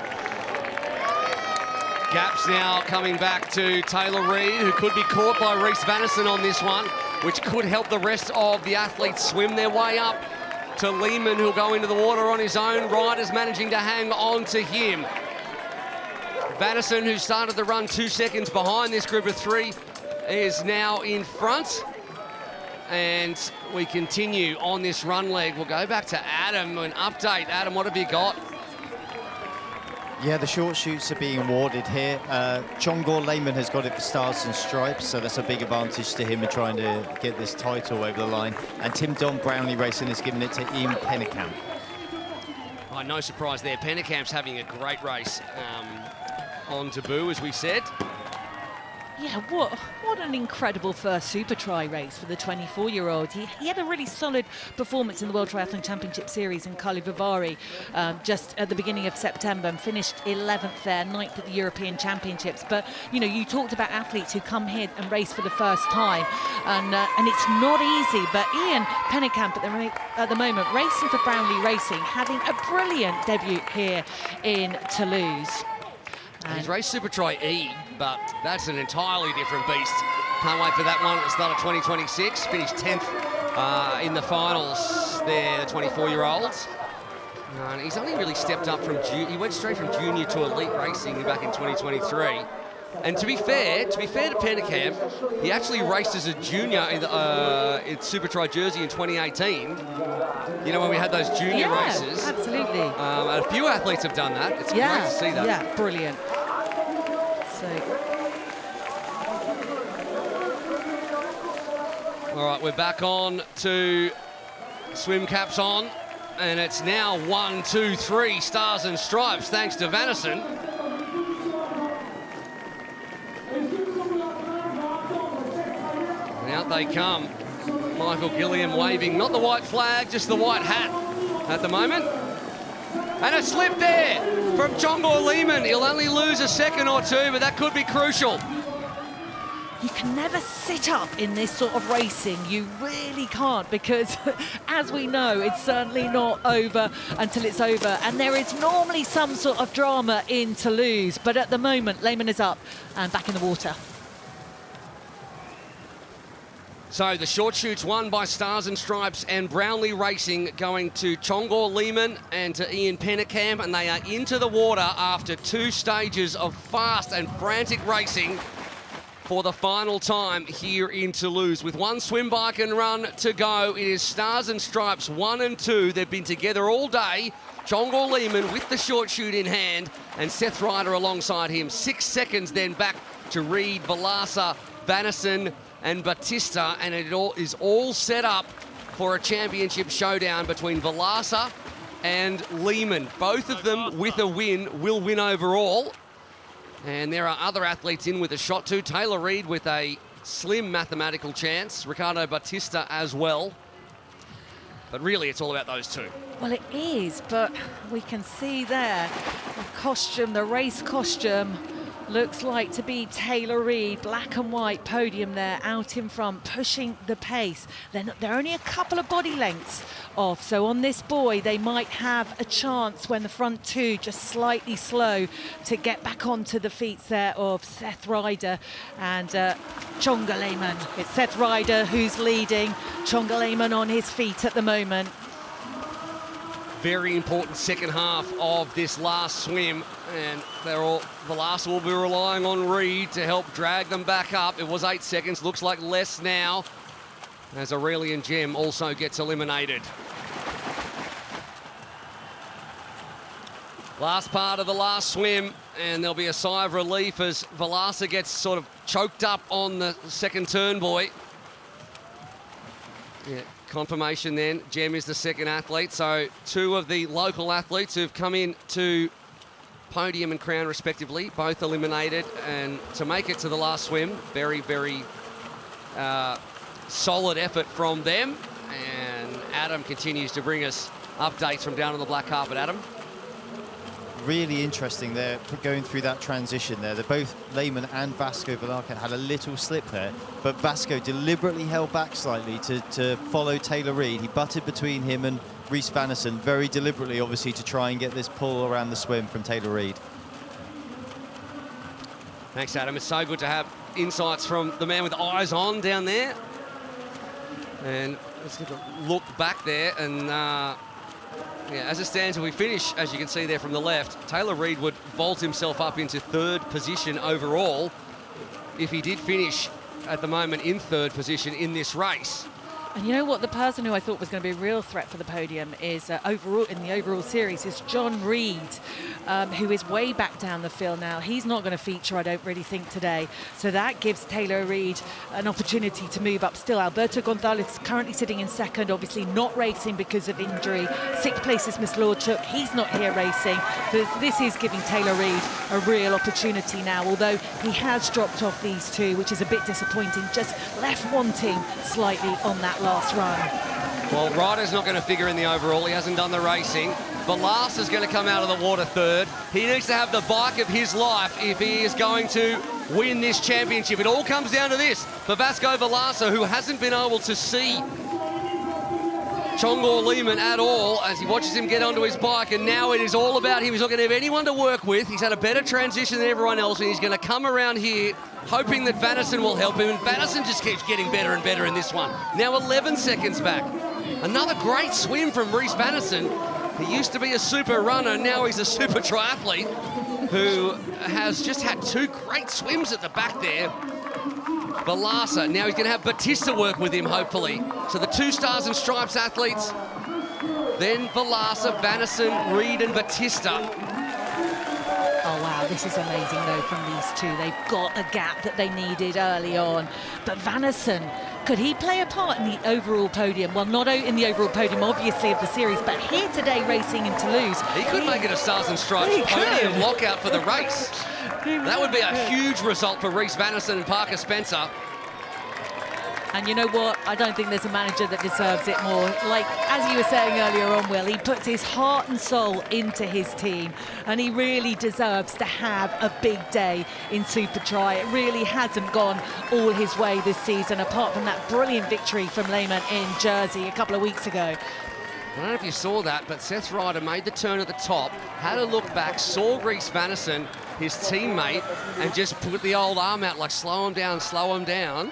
Gaps now coming back to Taylor Reid, who could be caught by Reese Vanison on this one, which could help the rest of the athletes swim their way up to Lehman, who'll go into the water on his own. Riders managing to hang on to him. Vanison, who started the run 2 seconds behind this group of 3, is now in front. And we continue on this run leg. We'll go back to Adam, an update. Adam, what have you got? Yeah, the short shoots are being awarded here. Chongor Lehman has got it for Stars and Stripes, so that's a big advantage to him in trying to get this title over the line. And Tim Don Brownlee Racing has given it to Ian Pennekamp. Oh, no surprise there. Pennecamp's having a great race on Taboo, as we said. Yeah, what an incredible first Supertri race for the 24-year-old. He had a really solid performance in the World Triathlon Championship Series in Karlovy just at the beginning of September and finished 11th there, 9th at the European Championships. But, you know, you talked about athletes who come here and race for the first time, and it's not easy. But Ian Pennekamp at the moment, racing for Brownlee Racing, having a brilliant debut here in Toulouse. He's raced Supertri E, but that's an entirely different beast. Can't wait for that one at the start of 2026. Finished 10th in the finals there, the 24-year-olds. And he's only really stepped up from he went straight from junior to elite racing back in 2023. And to be fair to Pennekamp, he actually raced as a junior in Supertri Jersey in 2018. You know, when we had those junior races. Absolutely. A few athletes have done that. It's great to see that. Yeah, brilliant. All right, we're back on to swim caps on, and it's now 1, 2, 3 stars and stripes thanks to Vanison. And out they come. Michael Gilliam waving, not the white flag, just the white hat at the moment. And a slip there from Chongor Lehman. He'll only lose a second or two, but that could be crucial. You can never sit up in this sort of racing. You really can't, because as we know, it's certainly not over until it's over. And there is normally some sort of drama in Toulouse, but at the moment, Lehman is up and back in the water. So the short shoots won by Stars and Stripes and Brownlee Racing, going to Chongor Lehman and to Ian Pennekamp, and they are into the water after 2 stages of fast and frantic racing for the final time here in Toulouse. With 1 swim, bike and run to go, it is Stars and Stripes 1 and 2. They've been together all day. Chongor Lehman with the short shoot in hand, and Seth Ryder alongside him. 6 seconds then back to Reed, Vilaça, Vanison and Batista, and it is all set up for a championship showdown between Vilaça and Lehman. Both of them with a win will win overall. And there are other athletes in with a shot too. Taylor Reed with a slim mathematical chance. Ricardo Batista as well. But really, it's all about those two. Well, it is, but we can see there the costume, the race costume, looks like to be Taylor Reed, black and white podium there, out in front, pushing the pace. They're only a couple of body lengths off, so on this buoy, they might have a chance when the front two just slightly slow to get back onto the feet there of Seth Ryder and Chongor Lehman. It's Seth Ryder who's leading, Chongor Lehman on his feet at the moment. Very important second half of this last swim, and Vilaça will be relying on Reed to help drag them back up. It was 8 seconds, looks like less now, as Aurelian Gem also gets eliminated. Last part of the last swim, and there'll be a sigh of relief as Vilaça gets sort of choked up on the second turn buoy. Yeah. Confirmation then, Gem is the second athlete, so 2 of the local athletes who've come in to podium and crown respectively, both eliminated, and to make it to the last swim, very, very solid effort from them. And Adam continues to bring us updates from down on the black carpet. Adam? Really interesting there, going through that transition there. They're both, Lehman and Vasco Vilaça, had a little slip there, but Vasco deliberately held back slightly to follow Taylor Reed. He butted between him and Rhys Vanison very deliberately, obviously, to try and get this pull around the swim from Taylor Reed. Thanks, Adam. It's so good to have insights from the man with eyes on down there. And let's get a look back there, and yeah, as it stands, if we finish, as you can see there from the left, Taylor Reed would vault himself up into 3rd position overall if he did finish at the moment in 3rd position in this race. And you know what? The person who I thought was going to be a real threat for the podium is overall in the overall series is John Reid, who is way back down the field now. He's not going to feature, I don't really think, today. So that gives Taylor Reid an opportunity to move up still. Alberto Gonzalez is currently sitting in second, obviously not racing because of injury. Sixth place is Miss Lordchuk. He's not here racing. So this is giving Taylor Reid a real opportunity now, although he has dropped off these two, which is a bit disappointing, just left wanting slightly on that last run. Well, Ryder's not going to figure in the overall. He hasn't done the racing. Vilaça's going to come out of the water third. He needs to have the bike of his life if he is going to win this championship. It all comes down to this. For Vasco Vilaça, who hasn't been able to see Chongor Lehman at all as he watches him get onto his bike, and now it is all about him. He's not going to have anyone to work with. He's had a better transition than everyone else, and he's going to come around here hoping that Vanassen will help him, and Vanassen just keeps getting better and better in this one. Now 11 seconds back. Another great swim from Rhys Vanassen. He used to be a super runner, now he's a super triathlete who has just had two great swims at the back there. Vilaça, now he's going to have Batista work with him, hopefully. So the 2 Stars and Stripes athletes, then Vilaça, Vanassen, Reid and Batista. Oh, wow, this is amazing, though, from these two. They've got a gap that they needed early on. But Vanassen, could he play a part in the overall podium? Well, not in the overall podium, obviously, of the series, but here today racing in Toulouse. He could make it a Stars and Stripes podium lockout for the race. That would be a huge result for Rhys Vanassen and Parker Spencer. And you know what? I don't think there's a manager that deserves it more. Like, as you were saying earlier on, Will, he puts his heart and soul into his team, and he really deserves to have a big day in Supertri. It really hasn't gone all his way this season, apart from that brilliant victory from Lehman in Jersey a couple of weeks ago. I don't know if you saw that, but Seth Ryder made the turn at the top, had a look back, saw Rhys Vanassen, his teammate, and just put the old arm out like slow him down,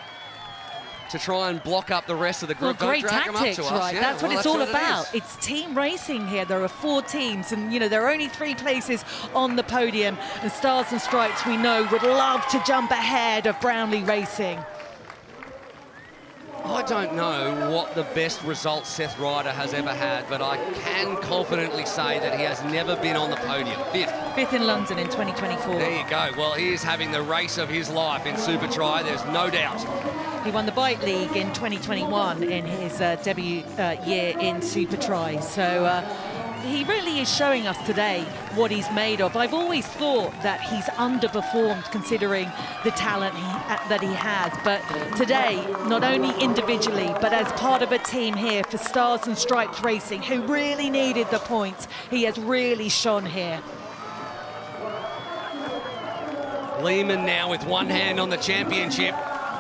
to try and block up the rest of the group. Well, great Don't drag tactics, them up to us. right? Yeah, that's what well, it's all about. It's team racing here. There are 4 teams, and you know there are only 3 places on the podium. And Stars and Stripes, we know, would love to jump ahead of Brownlee Racing. I don't know what the best result Seth Ryder has ever had, but I can confidently say that he has never been on the podium. 5th in London in 2024. There you go. Well, he is having the race of his life in Supertri, there's no doubt. He won the Bike League in 2021 in his debut year in Supertri. So he really is showing us today what he's made of. I've always thought that he's underperformed considering the talent that he has. But today, not only individually, but as part of a team here for Stars and Stripes Racing, who really needed the points, he has really shone here. Lehman now with one hand on the championship.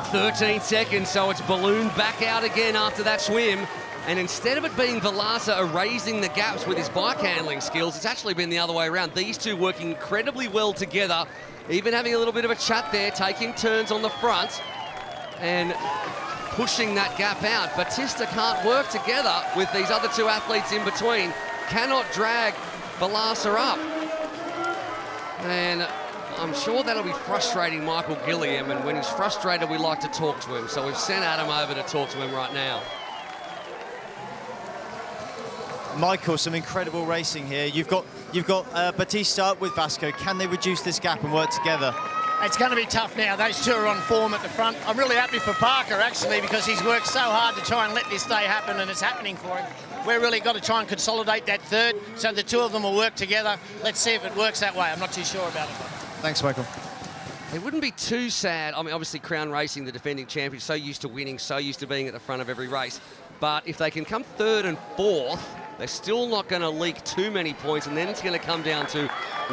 13 seconds, so it's ballooned back out again after that swim. And instead of it being Vilaça erasing the gaps with his bike handling skills, it's actually been the other way around. These two working incredibly well together, even having a little bit of a chat there, taking turns on the front and pushing that gap out. Batista can't work together with these other 2 athletes in between, cannot drag Vilaça up. And I'm sure that'll be frustrating Michael Gilliam, and when he's frustrated, we like to talk to him. So we've sent Adam over to talk to him right now. Michael, some incredible racing here. You've got Batista with Vasco. Can they reduce this gap and work together? It's going to be tough now. Those 2 are on form at the front. I'm really happy for Parker, actually, because he's worked so hard to try and let this day happen, and it's happening for him. We've really got to try and consolidate that 3rd, so the 2 of them will work together. Let's see if it works that way. I'm not too sure about it. Thanks, Michael. It wouldn't be too sad. I mean, obviously, Crown Racing, the defending champion, so used to winning, so used to being at the front of every race. But if they can come 3rd and 4th, they're still not going to leak too many points, and then it's going to come down to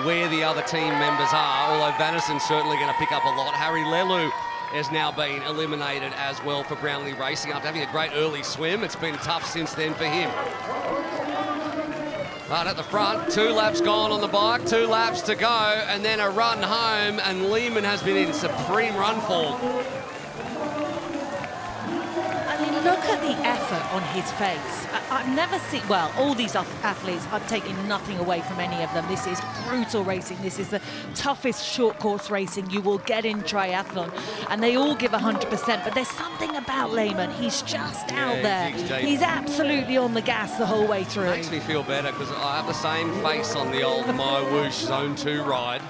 where the other team members are, although Vanassen's certainly going to pick up a lot. Harry Lelu has now been eliminated as well for Brownlee Racing after having a great early swim. It's been tough since then for him. But at the front, 2 laps gone on the bike, 2 laps to go, and then a run home, and Lehman has been in supreme run form. I mean, look at the effort on his face. I've never seen, well, all these athletes are taking nothing away from any of them. This is brutal racing. This is the toughest short course racing you will get in triathlon. And they all give 100%, but there's something about Lehman. He's just out there. He's absolutely on the gas the whole way through. It makes me feel better because I have the same face on the old My Whoosh Zone 2 ride.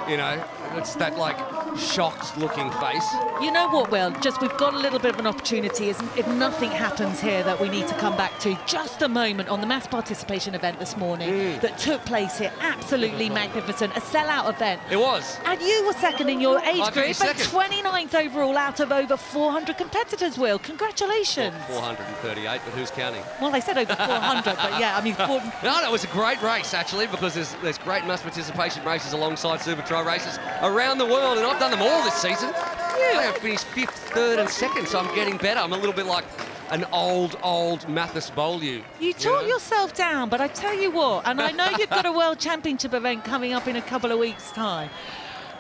You know, it's that like shocked looking face. You know what, Will? Just we've got a little bit of an opportunity. If nothing happens here that we need to come back to, just a moment on the mass participation event this morning that took place here. Absolutely magnificent. A sellout event. It was. And you were second in your age group, and second. 29th overall out of over 400 competitors, Will. Congratulations. Well, 438, but who's counting? Well, they said over 400, but yeah, I mean... No, it was a great race, actually, because there's great mass participation races alongside Supertri races around the world, and I've done them all this season. I have finished 5th, 3rd and 2nd, so I'm getting better. I'm a little bit like an old Mathis Beaulieu. You tore yourself down, but I tell you what, and I know you've got a World Championship event coming up in a couple of weeks' time.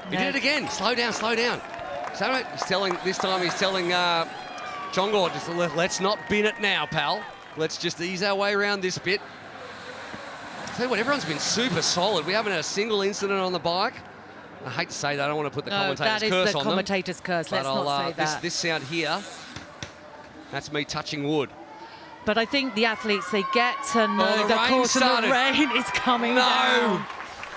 He did it again. Slow down, slow down. So he's telling, this time he's telling John Gord, just let's not bin it now, pal. Let's just ease our way around this bit. I tell you what, everyone's been super solid. We haven't had a single incident on the bike. I hate to say that. I don't want to put the commentator's curse on them. that is the commentator's curse. Let's not say that. This sound here, that's me touching wood. But I think the athletes, they get to know the course and the rain is coming down.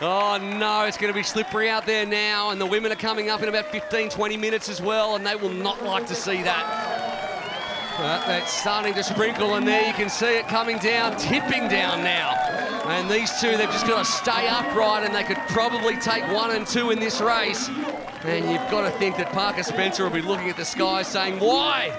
Oh, no, it's going to be slippery out there now, and the women are coming up in about 15, 20 minutes as well, and they will not like to see that. That's starting to sprinkle, and there you can see it coming down, tipping down now. And these two, they've just got to stay upright, and they could probably take 1 and 2 in this race. And you've got to think that Parker Spencer will be looking at the sky saying, why?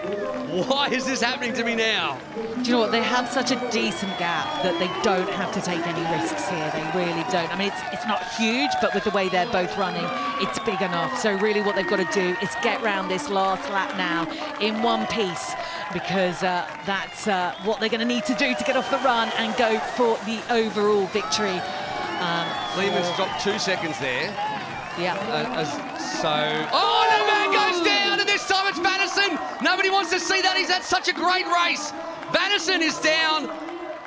Why is this happening to me now? Do you know what? They have such a decent gap that they don't have to take any risks here. They really don't. I mean, it's not huge, but with the way they're both running, it's big enough. So really what they've got to do is get round this last lap now in one piece, because that's what they're going to need to do to get off the run and go for the overall victory. Lehman's dropped 2 seconds there. Yeah. Oh, no, man goes down, and this time it's Vanison. Nobody wants to see that. He's had such a great race. Vanison is down.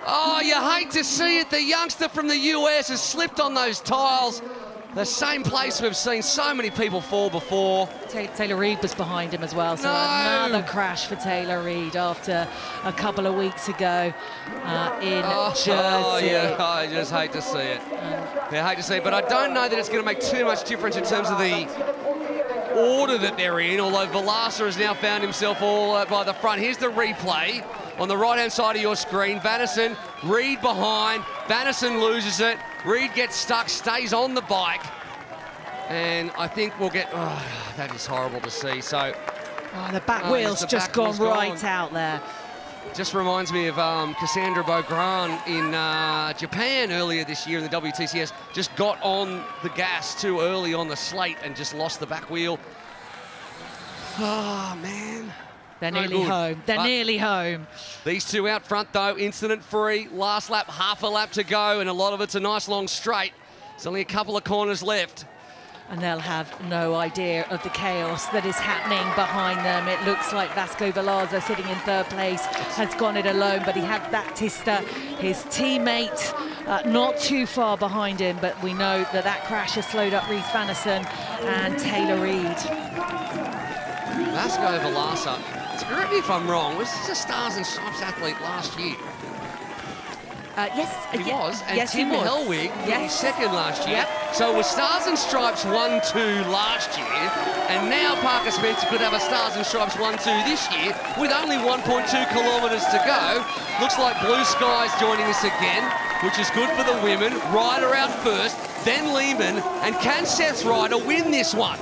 Oh, you hate to see it. The youngster from the US has slipped on those tiles. The same place we've seen so many people fall before. Taylor Reid was behind him as well, so another crash for Taylor Reid after a couple of weeks ago in Jersey. Oh, yeah, I just hate to see it. I hate to see it, but I don't know that it's going to make too much difference in terms of the order that they're in, although Vilaça has now found himself all by the front. Here's the replay on the right-hand side of your screen. Vanison, Reid behind. Vanison loses it. Reid gets stuck, stays on the bike. And I think we'll get... Oh, that is horrible to see. So... Oh, the back wheel's just gone right out there. Just reminds me of Cassandre Beaugrand in Japan earlier this year in the WTCS. Just got on the gas too early on the slate and just lost the back wheel. Oh, man. They're nearly home. They're nearly home. These two out front, though, incident-free. Last lap, half a lap to go, and a lot of it's a nice long straight. There's only a couple of corners left. And they'll have no idea of the chaos that is happening behind them. It looks like Vasco Vilaça, sitting in 3rd place, has gone it alone, but he had Baptista, his teammate, not too far behind him, but we know that that crash has slowed up Reece Vanison and Taylor Reid. Vasco Vilaça, correct me if I'm wrong, was he a Stars and Stripes athlete last year? Yes. He was, and yes, Tim he was. Hellwig finished 2nd last year. Yep. So it was Stars and Stripes 1-2 last year, and now Parker Spencer could have a Stars and Stripes 1-2 this year with only 1.2 kilometres to go. Looks like Blue Sky's joining us again, which is good for the women. Ryder out first, then Lehman, and can Seth Ryder win this one?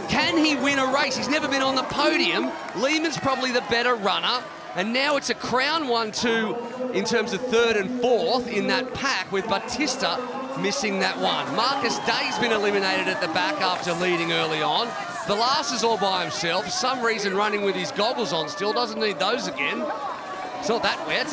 Can he win a race? He's never been on the podium. Lehman's probably the better runner. And now it's a crown 1-2 in terms of 3rd and 4th in that pack, with Baptista missing that one. Marcus Day's been eliminated at the back after leading early on. Vilaça's all by himself. For some reason running with his goggles on still. Doesn't need those again. It's not that wet.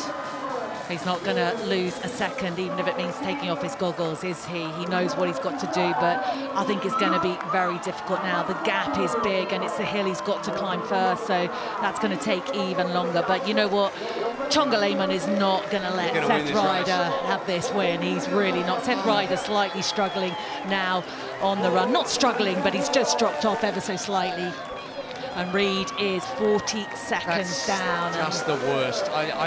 He's not going to lose a second, even if it means taking off his goggles, is he? He knows what he's got to do, but I think it's going to be very difficult now. The gap is big, and it's the hill he's got to climb first, so that's going to take even longer. But you know what? Chonga Lehman is not going to let Seth Ryder have this win. He's really not. Seth Ryder slightly struggling now on the run. Not struggling, but he's just dropped off ever so slightly. And Reed is 40 seconds down. Just the worst. I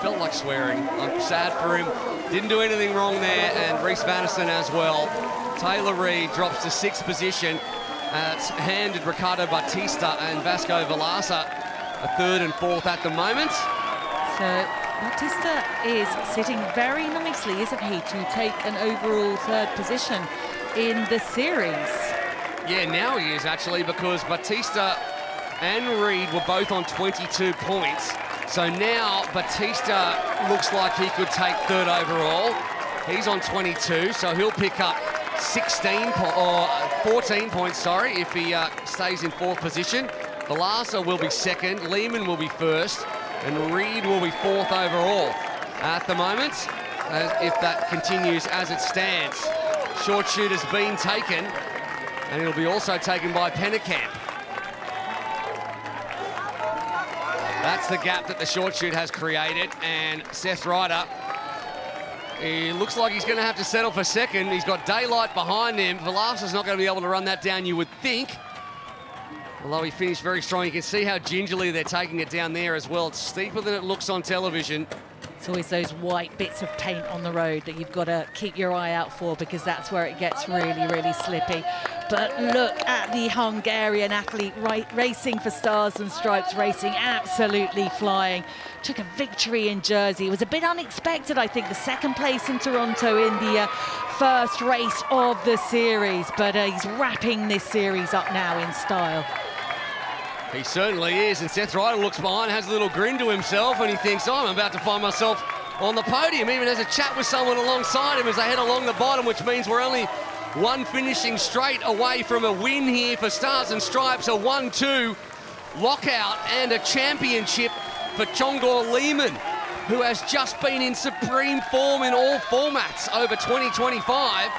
felt like swearing. I'm sad for him. Didn't do anything wrong there, and Rhys Vanassen as well. Taylor Reed drops to 6th position. It's handed Ricardo Batista and Vasco Vilaça a 3rd and 4th at the moment. So Batista is sitting very nicely, isn't he, to take an overall 3rd position in the series. Yeah, now he is actually, because Batista and Reed were both on 22 points. So now Batista looks like he could take 3rd overall. He's on 22, so he'll pick up 14 points, sorry, if he stays in 4th position. Vilaça will be 2nd, Lehman will be 1st, and Reed will be 4th overall at the moment, if that continues as it stands. Short shoot has been taken, and it'll be also taken by Pennekamp. That's the gap that the short shoot has created, and Seth Ryder, he looks like he's going to have to settle for 2nd. He's got daylight behind him. Vilaça's not going to be able to run that down, you would think. Although he finished very strong. You can see how gingerly they're taking it down there as well. It's steeper than it looks on television. It's always those white bits of paint on the road that you've got to keep your eye out for, because that's where it gets really, really slippy. But look at the Hungarian athlete racing for Stars and Stripes Racing, absolutely flying. Took a victory in Jersey. It was a bit unexpected, I think, the 2nd place in Toronto in the first race of the series. But he's wrapping this series up now in style. He certainly is, and Seth Ryder looks behind, has a little grin to himself, and he thinks, oh, I'm about to find myself on the podium. Even has a chat with someone alongside him as they head along the bottom, which means we're only one finishing straight away from a win here for Stars and Stripes, a 1-2 lockout and a championship for Chonga Lehman, who has just been in supreme form in all formats over 2025.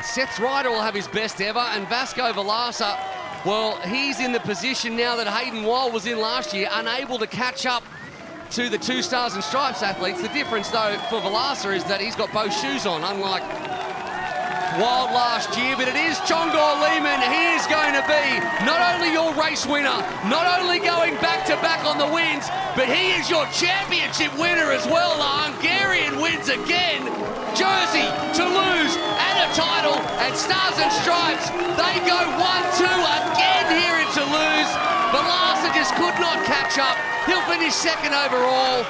Seth Ryder will have his best ever, and Vasco Vilaça, well, he's in the position now that Hayden Wild was in last year, unable to catch up to the 2 Stars and Stripes athletes. The difference, though, for Vilaça is that he's got both shoes on, unlike Wild last year. But it is Chonga Lehman. He is going to be not only your race winner, not only going back-to-back on the wins, but he is your championship winner as well. The Hungarian wins again. Jersey, Toulouse, and a title, and Stars and Stripes, they go 1-2 again here in Toulouse. Vilaça just could not catch up. He'll finish 2nd overall.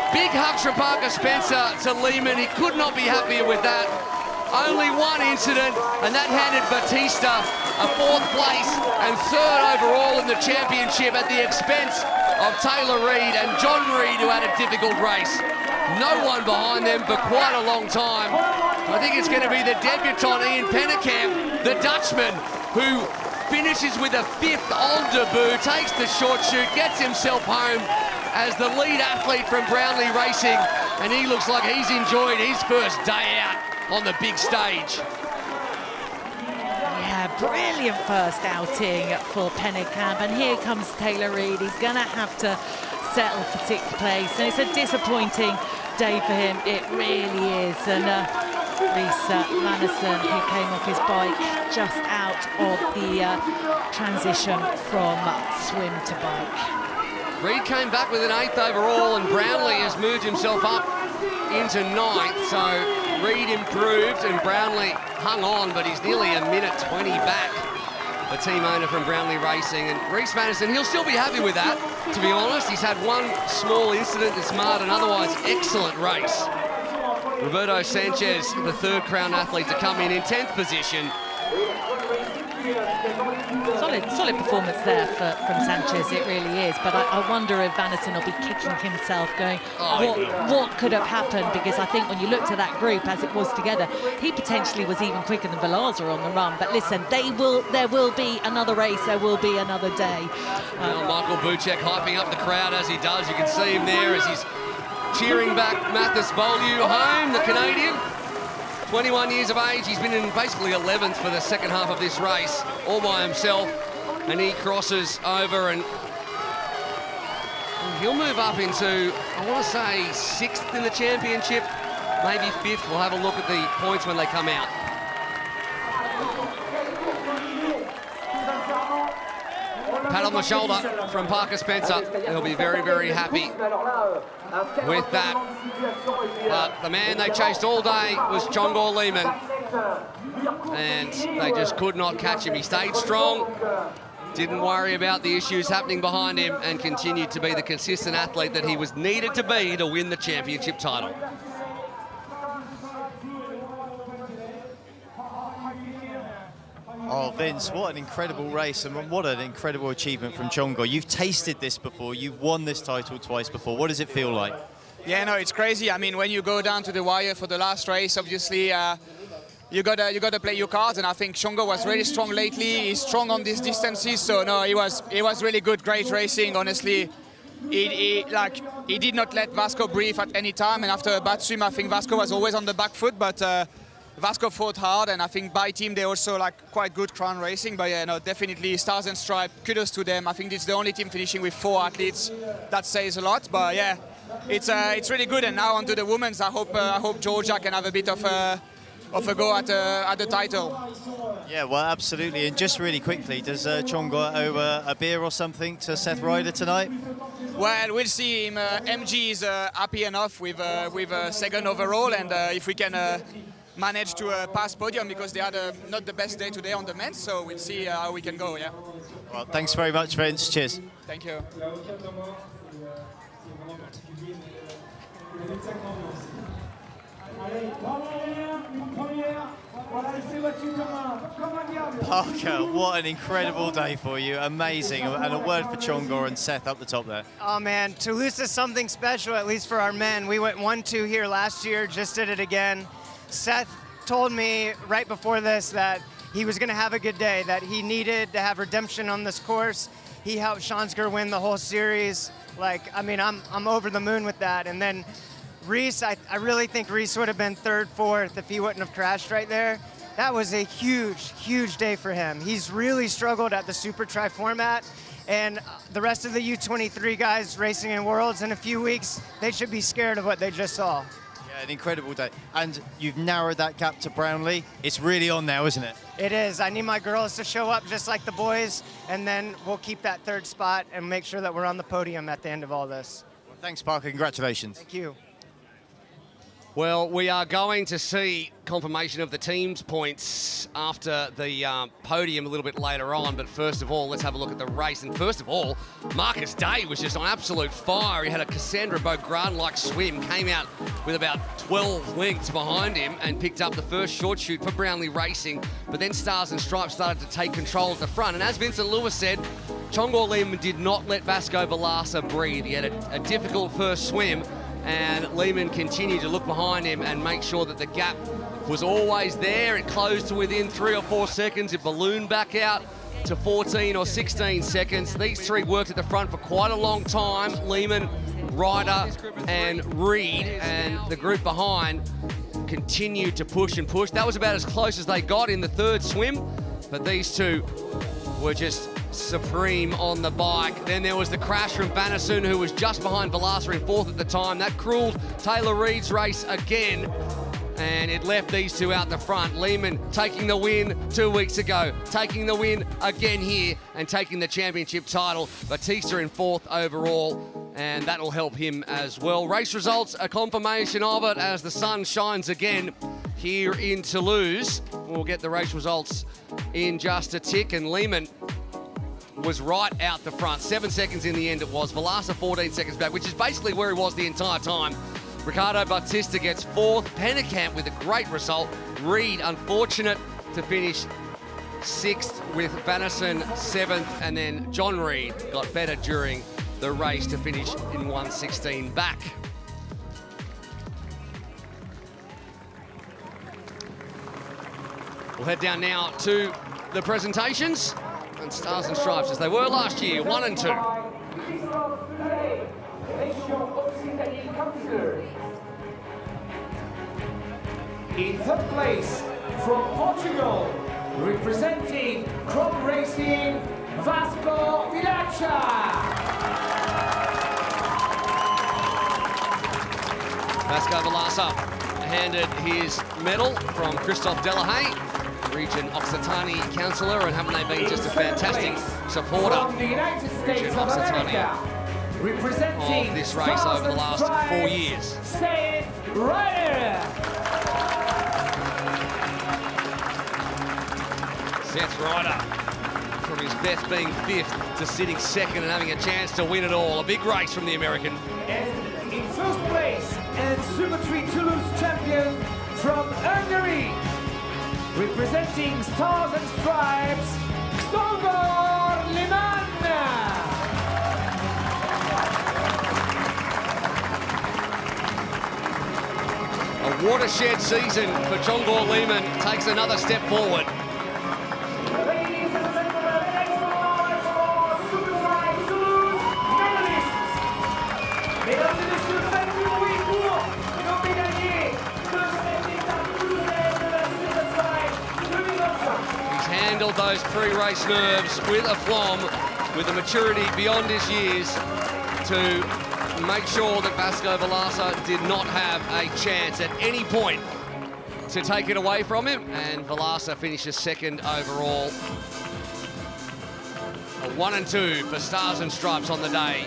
Big hugs from Parker Spencer to Lehman. He could not be happier with that. Only one incident, and that handed Batista a 4th place and 3rd overall in the championship at the expense of Taylor Reed and John Reed, who had a difficult race. No one behind them for quite a long time. I think it's going to be the debutant Ian Pennekamp, the Dutchman, who finishes with a 5th on debut, takes the short shoot, gets himself home as the lead athlete from Brownlee Racing, and he looks like he's enjoyed his first day out on the big stage. Yeah, brilliant first outing for Pennekamp, and here comes Taylor Reed. He's going to have to settle for 6th place, and it's a disappointing day for him, it really is. And Rhys Vanassen, who came off his bike just out of the transition from swim to bike. Reed came back with an 8th overall, and Brownlee has moved himself up into 9th, so Reed improved and Brownlee hung on, but he's nearly a minute 20 back. The team owner from Brownlee Racing, and Rhys Vanassen, he'll still be happy with that, to be honest. He's had one small incident that's marred an otherwise excellent race. Roberto Sanchez, the 3rd Crown athlete to come in 10th position. Solid performance there from Sanchez, it really is. But I wonder if Vanassen will be kicking himself, going, what could have happened? Because I think when you looked at that group as it was together, he potentially was even quicker than Vilaça on the run. But listen, there will be another race, there will be another day. Michael Buchek hyping up the crowd as he does. You can see him there as he's cheering back Mathis Beaulieu home, the Canadian. 21 years of age, he's been in basically 11th for the second half of this race, all by himself, and he crosses over and he'll move up into, I want to say, 6th in the championship, maybe 5th. We'll have a look at the points when they come out. Pat on the shoulder from Parker Spencer. He'll be very, very happy with that. But the man they chased all day was Chongor Lehman, and they just could not catch him. He stayed strong, didn't worry about the issues happening behind him, and continued to be the consistent athlete that he was needed to be to win the championship title. Oh, Vince, what an incredible race and what an incredible achievement from Chongor. You've tasted this before, you've won this title twice before. What does it feel like? Yeah, no, it's crazy. I mean, when you go down to the wire for the last race, obviously you gotta play your cards, and I think Chongor was really strong lately. He's strong on these distances, so no, he was really good, great racing. Honestly, he did not let Vasco breathe at any time, and after a bad swim, I think Vasco was always on the back foot, but Vasco fought hard, and I think by team they also quite good crown racing. But yeah, no, definitely Stars and Stripes, kudos to them. I think it's the only team finishing with 4 athletes. That says a lot. But yeah, it's really good. And now onto the women's. I hope Georgia can have a bit of a go at the title. Yeah, well, absolutely. And just really quickly, does Chongor owe a beer or something to Seth Ryder tonight? Well, we'll see him. MG is happy enough with second overall, and if we can manage to pass podium, because they had not the best day today on the men's, so we'll see how we can go. Yeah. Well, thanks very much, Vince. Cheers. Thank you. Parker, what an incredible day for you. Amazing. And a word for Chongor and Seth up the top there. Oh man, Toulouse is something special, at least for our men. We went 1-2 here last year, just did it again. Seth told me right before this that he was going to have a good day, that he needed to have redemption on this course. He helped Shansker win the whole series. I mean, I'm over the moon with that. And then Reese, I really think Reese would have been 3rd, 4th if he wouldn't have crashed right there. That was a huge, huge day for him. He's really struggled at the Supertri format, and the rest of the U23 guys racing in Worlds in a few weeks, they should be scared of what they just saw. Yeah, an incredible day. And you've narrowed that gap to Brownlee. It's really on now, isn't it? It is. I need my girls to show up just like the boys, and then we'll keep that 3rd spot and make sure that we're on the podium at the end of all this. Well, thanks, Parker. Congratulations. Thank you. Well, we are going to see confirmation of the team's points after the podium a little bit later on. But first of all, let's have a look at the race. And first of all, Marcus Day was just on absolute fire. He had a Cassandre Beaugrand-like swim, came out with about 12 lengths behind him and picked up the first short shoot for Brownlee Racing. But then Stars and Stripes started to take control at the front. And as Vincent Lewis said, Chongor Lehman did not let Vasco Vilaça breathe. He had a difficult first swim, and Lehman continued to look behind him and make sure that the gap was always there. It closed to within 3 or 4 seconds. It ballooned back out to 14 or 16 seconds. These three worked at the front for quite a long time. Lehman, Ryder and Reed, and the group behind continued to push and push. That was about as close as they got in the 3rd swim, but these two were just supreme on the bike. Then there was the crash from Bannerson, who was just behind Vilaça in 4th at the time. That cruelled Taylor Reid's race again, and it left these two out the front. Lehman taking the win 2 weeks ago, taking the win again here, and taking the championship title. Batista in 4th overall, and that'll help him as well. Race results, a confirmation of it as the sun shines again here in Toulouse. We'll get the race results in just a tick, and Lehman was right out the front. 7 seconds in the end it was. Vilaça 14 seconds back, which is basically where he was the entire time. Ricardo Batista gets 4th. Pennekamp with a great result. Reed, unfortunate to finish 6th, with Bannerson 7th, and then John Reed got better during the race to finish in 1:16 back. We'll head down now to the presentations, and Stars and Stripes as they were last year, 1 and 2. In third place, from Portugal, representing crop racing, Vasco Vilaça. Vasco Vilaça handed his medal from Christophe Delahaye, Region Occitanie councillor, and haven't they been just a fantastic supporter from the United States of America, representing of this race over the last 4 years. Seth Ryder. Seth Ryder, from his best being 5th to sitting 2nd and having a chance to win it all. A big race from the American. And in first place, and Supertri Toulouse champion from Hungary, representing Stars and Stripes, Cassandre Beaugrand. A watershed season for Jonny Lehmann takes another step forward. Ladies and gentlemen, next for Supertri Toulouse medallists. Mesdames et messieurs, faites du bruit pour nos médaillés de cette étape toulousaine de la Supertri 2025. He's handled those pre-race nerves with aplomb, with a maturity beyond his years to make sure that Vasco Vilaça did not have a chance at any point to take it away from him, and Vilaça finishes 2nd overall. A 1 and 2 for Stars and Stripes on the day.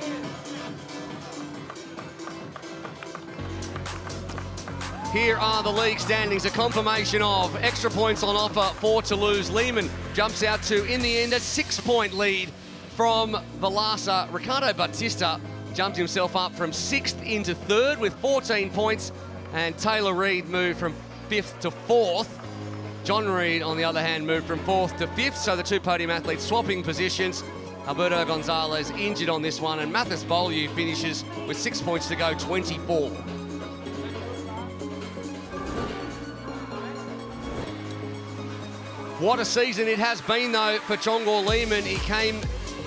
Here are the league standings, a confirmation of extra points on offer for Toulouse. Lehmann jumps out to, in the end, a 6-point lead from Vilaça. Ricardo Batista jumped himself up from 6th into 3rd with 14 points, and Taylor Reid moved from 5th to 4th. John Reid, on the other hand, moved from 4th to 5th, so the two podium athletes swapping positions. Alberto Gonzalez injured on this one, and Mathis Beaulieu finishes with 6 points to go, 24. What a season it has been, though, for Jonny Lehmann. He came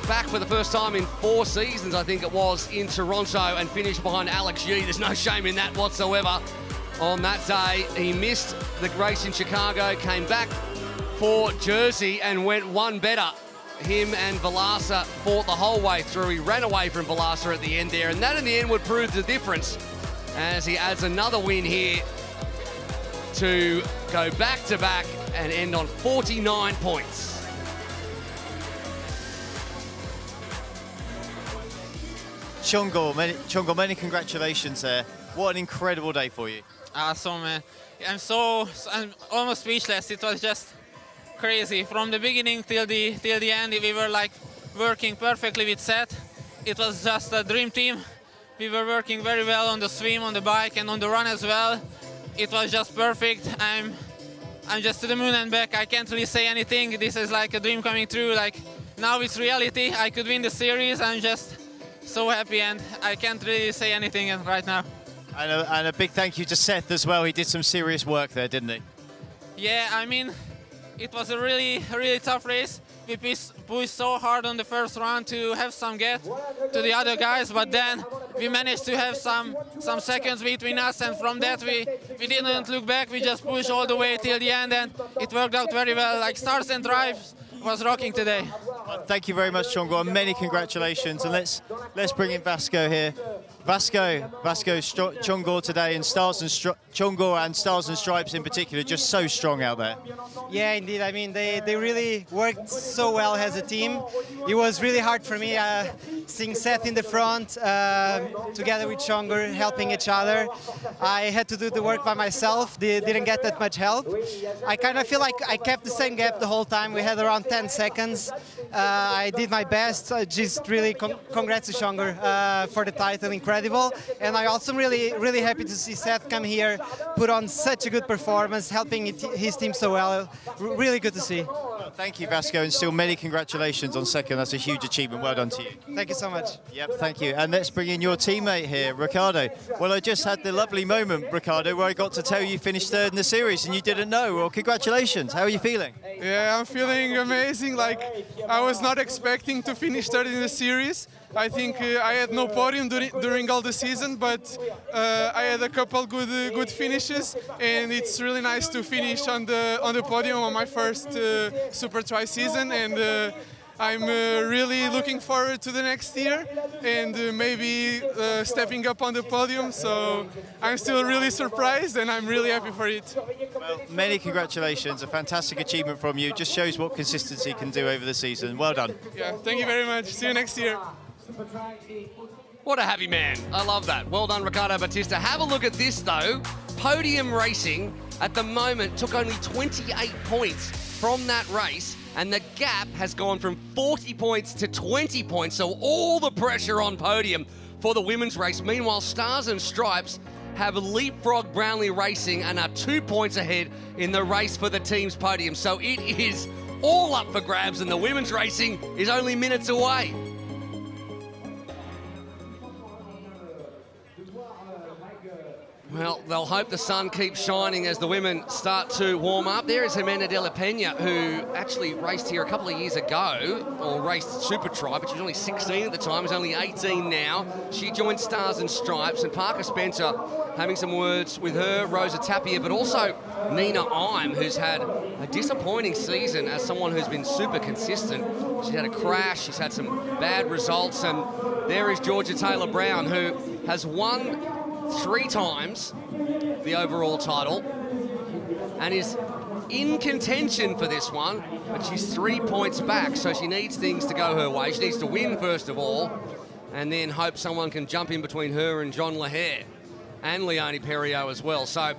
back for the first time in 4 seasons, I think it was, in Toronto, and finished behind Alex Yee. There's no shame in that whatsoever. On that day, he missed the race in Chicago, came back for Jersey and went one better. Him and Vilaça fought the whole way through. He ran away from Vilaça at the end there, and that in the end would prove the difference as he adds another win here to go back-to-back and end on 49 points. Jonny, many congratulations there. What an incredible day for you. Awesome, man. I'm almost speechless. It was just crazy. From the beginning till the end, we were like working perfectly with Seth. It was just a dream team. We were working very well on the swim, on the bike, and on the run as well. It was just perfect. I'm just to the moon and back. I can't really say anything. This is like a dream coming true. Like now it's reality. I could win the series. I'm just so happy, and I can't really say anything right now. And a big thank you to Seth as well. He did some serious work there, didn't he? Yeah, I mean, it was a really tough race. We pushed so hard on the first round to have some gap to the other guys, but then we managed to have some seconds between us, and from that we didn't look back. We just pushed all the way till the end, and it worked out very well. Like Stars and Drives was rocking today. Thank you very much, Jonny, and many congratulations. And let's bring in Vasco here. Jonny today, and Jonny and Stars and Stripes in particular, just so strong out there. Yeah, indeed. I mean, they really worked so well as a team. It was really hard for me seeing Seth in the front, together with Jonny, helping each other. I had to do the work by myself. Didn't get that much help. I kind of feel like I kept the same gap the whole time. We had around 10 seconds. I did my best. Just really congrats to Jonny for the title. Incredible. And I'm also really happy to see Seth come here, put on such a good performance, helping his team so well. Really good to see. Well, thank you, Vasco, and still many congratulations on second. That's a huge achievement. Well done to you. Thank you so much. Yep, thank you. And let's bring in your teammate here, Ricardo. Well, I just had the lovely moment, Ricardo, where I got to tell you finished third in the series and you didn't know. Well, congratulations. How are you feeling? Yeah, I'm feeling amazing. Like, I was not expecting to finish third in the series. I think I had no podium during all the season, but I had a couple good finishes, and it's really nice to finish on the podium on my first Supertri season, and I'm really looking forward to the next year and maybe stepping up on the podium. So I'm still really surprised and I'm really happy for it. Well, many congratulations. A fantastic achievement from you. Just shows what consistency can do over the season. Well done. Yeah, thank you very much. See you next year. What a happy man. I love that. Well done, Ricardo Batista. Have a look at this, though. Podium racing at the moment took only 28 points from that race, and the gap has gone from 40 points to 20 points, so all the pressure on podium for the women's race. Meanwhile, Stars and Stripes have leapfrogged Brownlee Racing and are 2 points ahead in the race for the team's podium. So it is all up for grabs, and the women's racing is only minutes away. Well, they'll hope the sun keeps shining as the women start to warm up. There is Jimena de la Peña, who actually raced here a couple of years ago, or raced Supertri, but she was only 16 at the time. She's only 18 now. She joined Stars and Stripes, and Parker Spencer having some words with her, Rosa Tapia, but also Nina Ime, who's had a disappointing season as someone who's been super consistent. She's had a crash, she's had some bad results, and there is Georgia Taylor-Brown, who has won 3 times the overall title and is in contention for this one, but she's 3 points back, so she needs things to go her way. She needs to win first of all, and then hope someone can jump in between her and John Lahair and Leonie Perriot as well. So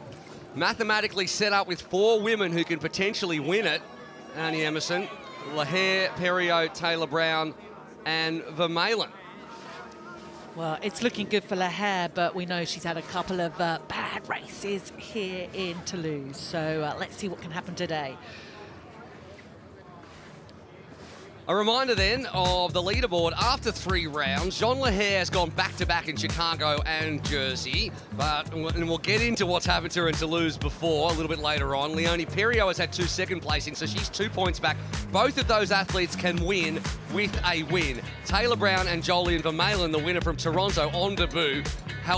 mathematically set up with 4 women who can potentially win it. Annie Emerson, Lahair, Perriot, Taylor-Brown and Vermeulen. Well, it's looking good for Lahair, but we know she's had a couple of bad races here in Toulouse. So let's see what can happen today. A reminder then of the leaderboard after 3 rounds. John Lahair has gone back-to-back in Chicago and Jersey, and we'll get into what's happened to her in Toulouse before, a little bit later on. Leonie Perriot has had 2 second placings, so she's 2 points back. Both of those athletes can win with a win. Taylor-Brown and Jolien Vermeulen, the winner from Toronto on debut,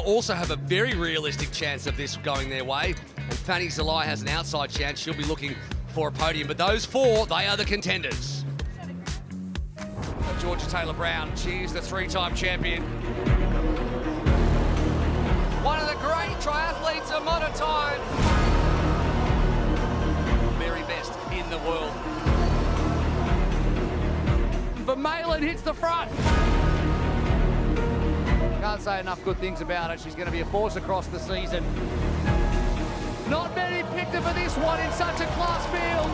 also have a very realistic chance of this going their way. And Fanny Zalai has an outside chance. She'll be looking for a podium. But those 4, they are the contenders. Georgia Taylor-Brown, she's the 3-time champion. One of the great triathletes of modern time. Very best in the world. Vermeulen hits the front. Can't say enough good things about it. She's going to be a force across the season. Not many picked her for this one in such a class field.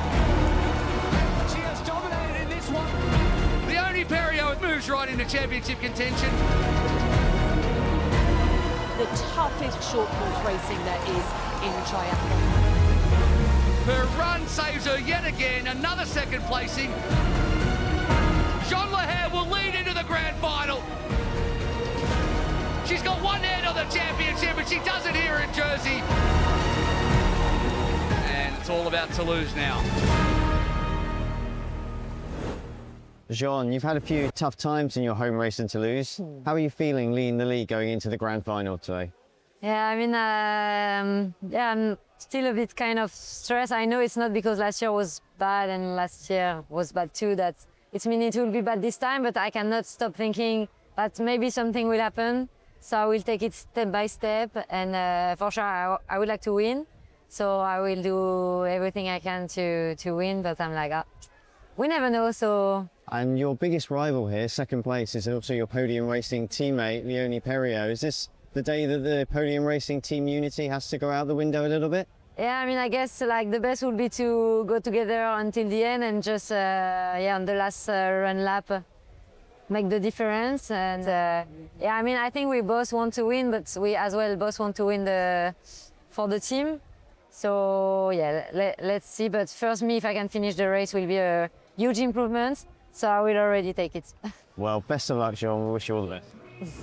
She has dominated in this one. Leonie Perriot moves right into championship contention. The toughest short course racing there is in triathlon. Her run saves her yet again, another second placing. John Lahair will lead into the grand final. She's got one head on the championship, and she does it here in Jersey. And it's all about Toulouse now. Jean, you've had a few tough times in your home race in Toulouse. How are you feeling leading the lead going into the grand final today? Yeah, I mean, I'm still a bit kind of stressed. I know it's not because last year was bad and last year was bad too, that it means it will be bad this time, but I cannot stop thinking that maybe something will happen. So I will take it step by step, and for sure I would like to win. So I will do everything I can to win, but I'm like, we never know, so... And your biggest rival here, second place, is also your podium racing teammate, Leonie Perriot. Is this the day that the podium racing team unity has to go out the window a little bit? Yeah, I mean, I guess like the best would be to go together until the end and just, on the last run lap, make the difference. And yeah, I mean, I think we both want to win, but we as well both want to win for the team. So yeah, let's see. But first, me, if I can finish the race, will be a huge improvement. So I will already take it. Well, best of luck, Jean. We wish you all the best.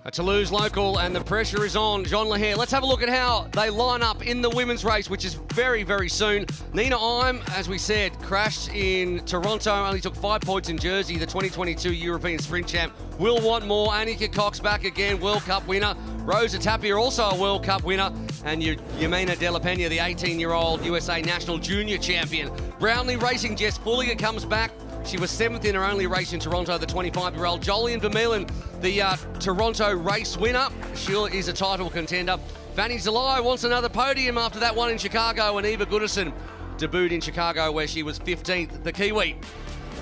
A Toulouse local, and the pressure is on John Lahair. Let's have a look at how they line up in the women's race, which is very, very soon. Nina Ime, as we said, crashed in Toronto, only took 5 points in Jersey, the 2022 European Sprint champ, will want more. Annika Cox back again, World Cup winner. Rosa Tapia, also a World Cup winner. And Yamina De La Pena, the 18-year-old USA National Junior Champion. Brownlee Racing, Jess Fulliger comes back. She was 7th in her only race in Toronto, the 25-year-old. Jolyon Vermeulen, the Toronto race winner. She is a title contender. Fanny Zelai wants another podium after that one in Chicago, and Eva Goodison debuted in Chicago where she was 15th, the Kiwi.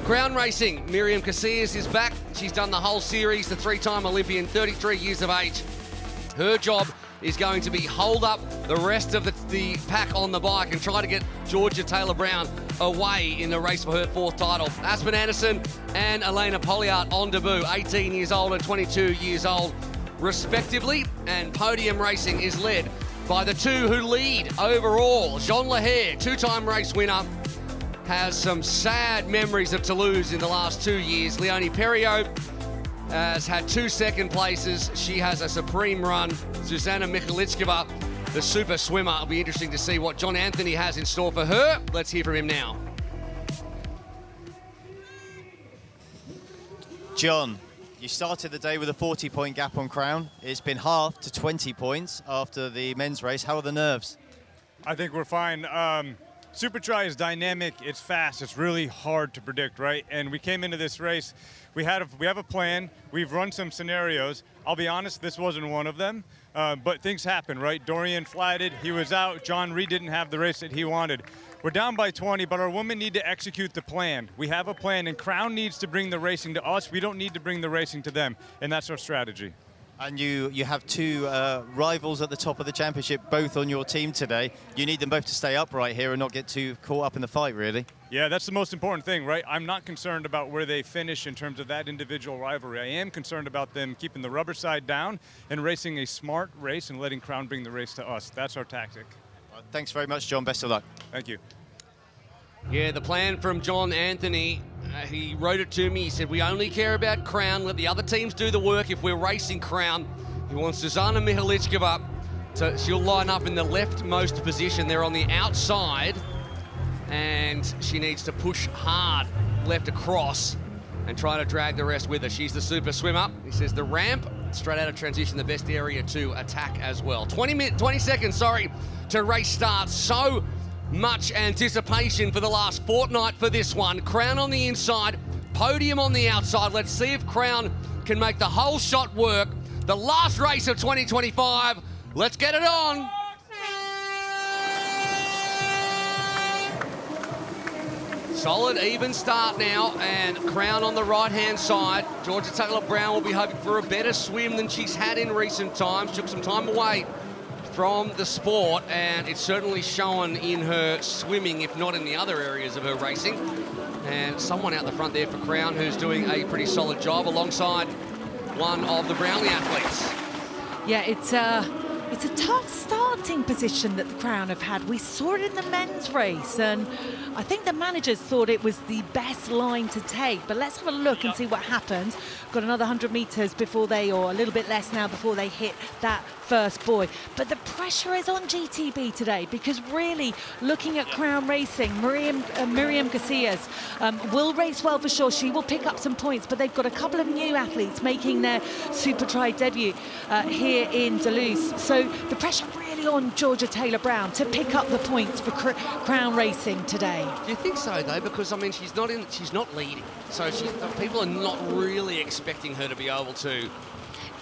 Crown Racing, Miriam Casillas is back. She's done the whole series, the 3-time Olympian, 33 years of age. Her job is going to be hold up the rest of the pack on the bike and try to get Georgia Taylor-Brown away in the race for her 4th title. Aspen Anderson and Elena Poliart on debut, 18 years old and 22 years old respectively. And podium racing is led by the two who lead overall. Jean Lahair, 2-time race winner, has some sad memories of Toulouse in the last 2 years. Leonie Perriot has had 2 second places. She has a supreme run. Zuzana Mikhalichkova, the super swimmer. It'll be interesting to see what John Anthony has in store for her. Let's hear from him now. John, you started the day with a 40-point gap on Crown. It's been halved to 20 points after the men's race. How are the nerves? I think we're fine. Supertri is dynamic, it's fast, it's really hard to predict, right? And we came into this race, we have a plan, we've run some scenarios. I'll be honest, this wasn't one of them, but things happen, right? Dorian flatted, he was out, John Reed didn't have the race that he wanted. We're down by 20, but our women need to execute the plan. We have a plan, and Crown needs to bring the racing to us. We don't need to bring the racing to them, and that's our strategy. And you have 2 rivals at the top of the championship, both on your team today. You need them both to stay upright here and not get too caught up in the fight, really. Yeah, that's the most important thing, right? I'm not concerned about where they finish in terms of that individual rivalry. I am concerned about them keeping the rubber side down and racing a smart race and letting Crown bring the race to us. That's our tactic. Thanks very much, John. Best of luck. Thank you. Yeah, the plan from John Anthony, he wrote it to me. He said, we only care about Crown. Let the other teams do the work if we're racing Crown. He wants Zuzana Mikhalichkova, so she'll line up in the leftmost position. They're on the outside, and she needs to push hard left across and try to drag the rest with her. She's the super swimmer. He says the ramp, straight out of transition, the best area to attack as well. 20 seconds, to race start. So much anticipation for the last fortnight for this one. Crown on the inside, podium on the outside. Let's see if Crown can make the whole shot work. The last race of 2025. Let's get it on. Solid, even start now, and Crown on the right-hand side. Georgia Taylor-Brown will be hoping for a better swim than she's had in recent times. Took some time away from the sport, and it's certainly shown in her swimming, if not in the other areas of her racing. And someone out the front there for Crown who's doing a pretty solid job alongside one of the Brownlee athletes. Yeah, it's a tough starting position that the Crown have had. We saw it in the men's race, and I think the managers thought it was the best line to take. But let's have a look and see what happens. Got another 100 metres before or a little bit less now before they hit that first buoy. But the pressure is on GTB today, because really looking at Crown Racing, Miriam Casillas will race well for sure. She will pick up some points, but they've got a couple of new athletes making their Supertri debut here in Toulouse. So the pressure really on Georgia Taylor-Brown to pick up the points for Crown Racing today. Do you think so, though? Because, I mean, she's not leading. So people are not really expecting her to be able to.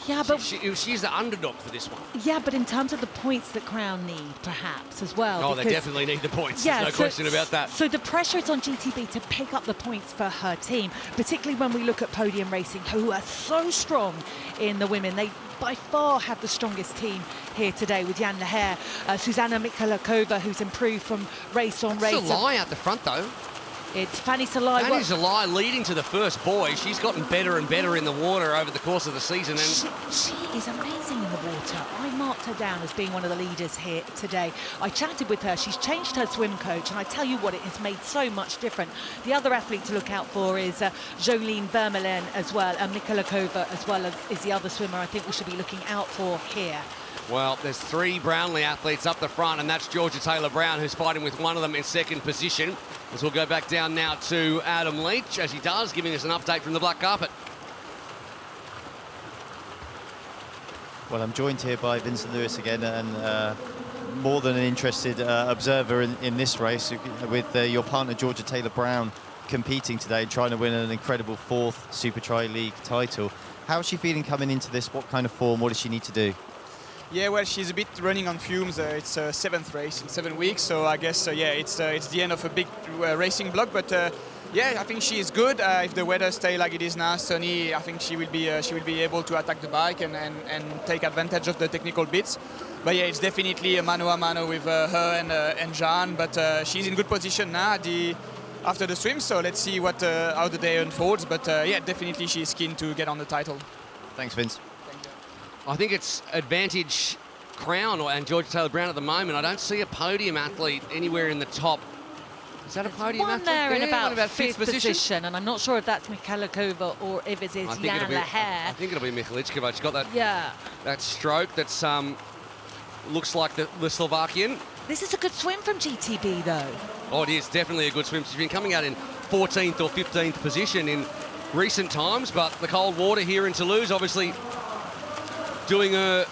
Yeah, but she's the underdog for this one. Yeah, but in terms of the points that Crown need, perhaps, as well. Oh, they definitely need the points. Yeah, there's no question about that. So the pressure is on GTB to pick up the points for her team, particularly when we look at podium racing, who are so strong in the women. They by far have the strongest team here today with Jan Lahair, Zuzana Mikhalichkova, who's improved from race on race. It's a lie out the front, though. It's Fanny Zelai. Fanny Zelai leading to the first buoy. She's gotten better and better in the water over the course of the season. And she is amazing in the water. I marked her down as being one of the leaders here today. I chatted with her. She's changed her swim coach, and I tell you what, it has made so much different. The other athlete to look out for is Jolyon Vermeulen as well, and Mikhalichkova as well as the other swimmer I think we should be looking out for here. Well, there's 3 Brownlee athletes up the front, and that's Georgia Taylor-Brown, who's fighting with one of them in second position. As we'll go back down now to Adam Leach, as he does, giving us an update from the black carpet. Well, I'm joined here by Vincent Lewis again, and more than an interested observer in this race, with your partner Georgia Taylor-Brown competing today, trying to win an incredible 4th Supertri League title. How is she feeling coming into this? What kind of form? What does she need to do? Yeah, well, she's a bit running on fumes. It's a 7th race in 7 weeks, so I guess yeah, it's the end of a big racing block. But yeah, I think she is good. If the weather stays like it is now, sunny, I think she will be able to attack the bike and take advantage of the technical bits. But yeah, it's definitely a mano a mano with her and Jean. But she's in good position now after the swim. So let's see how the day unfolds. But yeah, definitely she's keen to get on the title. Thanks, Vince. I think it's advantage Crown and Georgia Taylor-Brown at the moment. I don't see a podium athlete anywhere in the top. Is that a podium One athlete? there in about fifth position, and I'm not sure if that's Michalikova or if it is Jan Leher. I think it'll be Michalikova. She's got that that stroke that's looks like the Slovakian. This is a good swim from GTB though. Oh, it is definitely a good swim. She's been coming out in 14th or 15th position in recent times, but the cold water here in Toulouse obviously doing her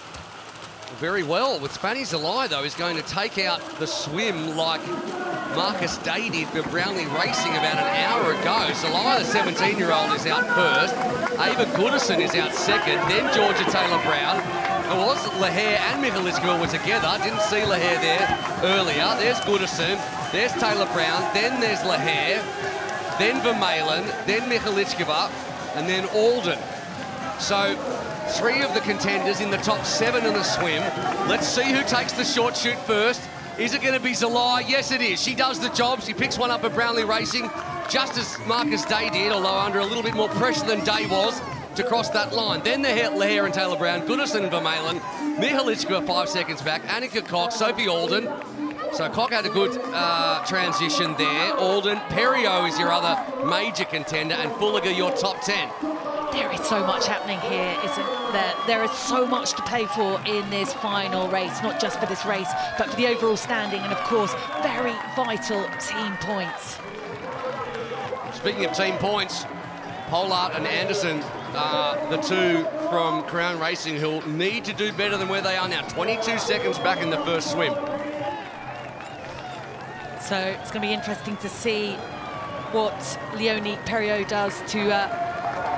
very well. With Fanny Zalai, though, is going to take out the swim like Marcus Day did for Brownlee Racing about an hour ago. Zalai, the 17-year-old, is out first. Ava Goodison is out second. Then Georgia Taylor-Brown. It was Leher and Michalikova were together. Didn't see Leher there earlier. There's Goodison. There's Taylor-Brown. Then there's Leher. Then Vermeulen. Then Michalikova. And then Alden. So 3 of the contenders in the top 7 in the swim. Let's see who takes the short shoot first. Is it going to be Zalai? Yes, it is. She does the job. She picks one up at Brownlee Racing, just as Marcus Day did, although under a little bit more pressure than Day was to cross that line. Then Leher and Taylor-Brown, Goodison and Vermeulen, Michalikova 5 seconds back, Annika Koch, Sophie Alden. So Koch had a good transition there. Alden, Perriot is your other major contender, and Fulliger your top 10. There is so much happening here, isn't there? There is so much to play for in this final race, not just for this race, but for the overall standing, and of course, very vital team points. Speaking of team points, Pollard and Anderson are the 2 from Crown Racing who'll need to do better than where they are now. 22 seconds back in the first swim. So it's going to be interesting to see what Leonie Perriot does to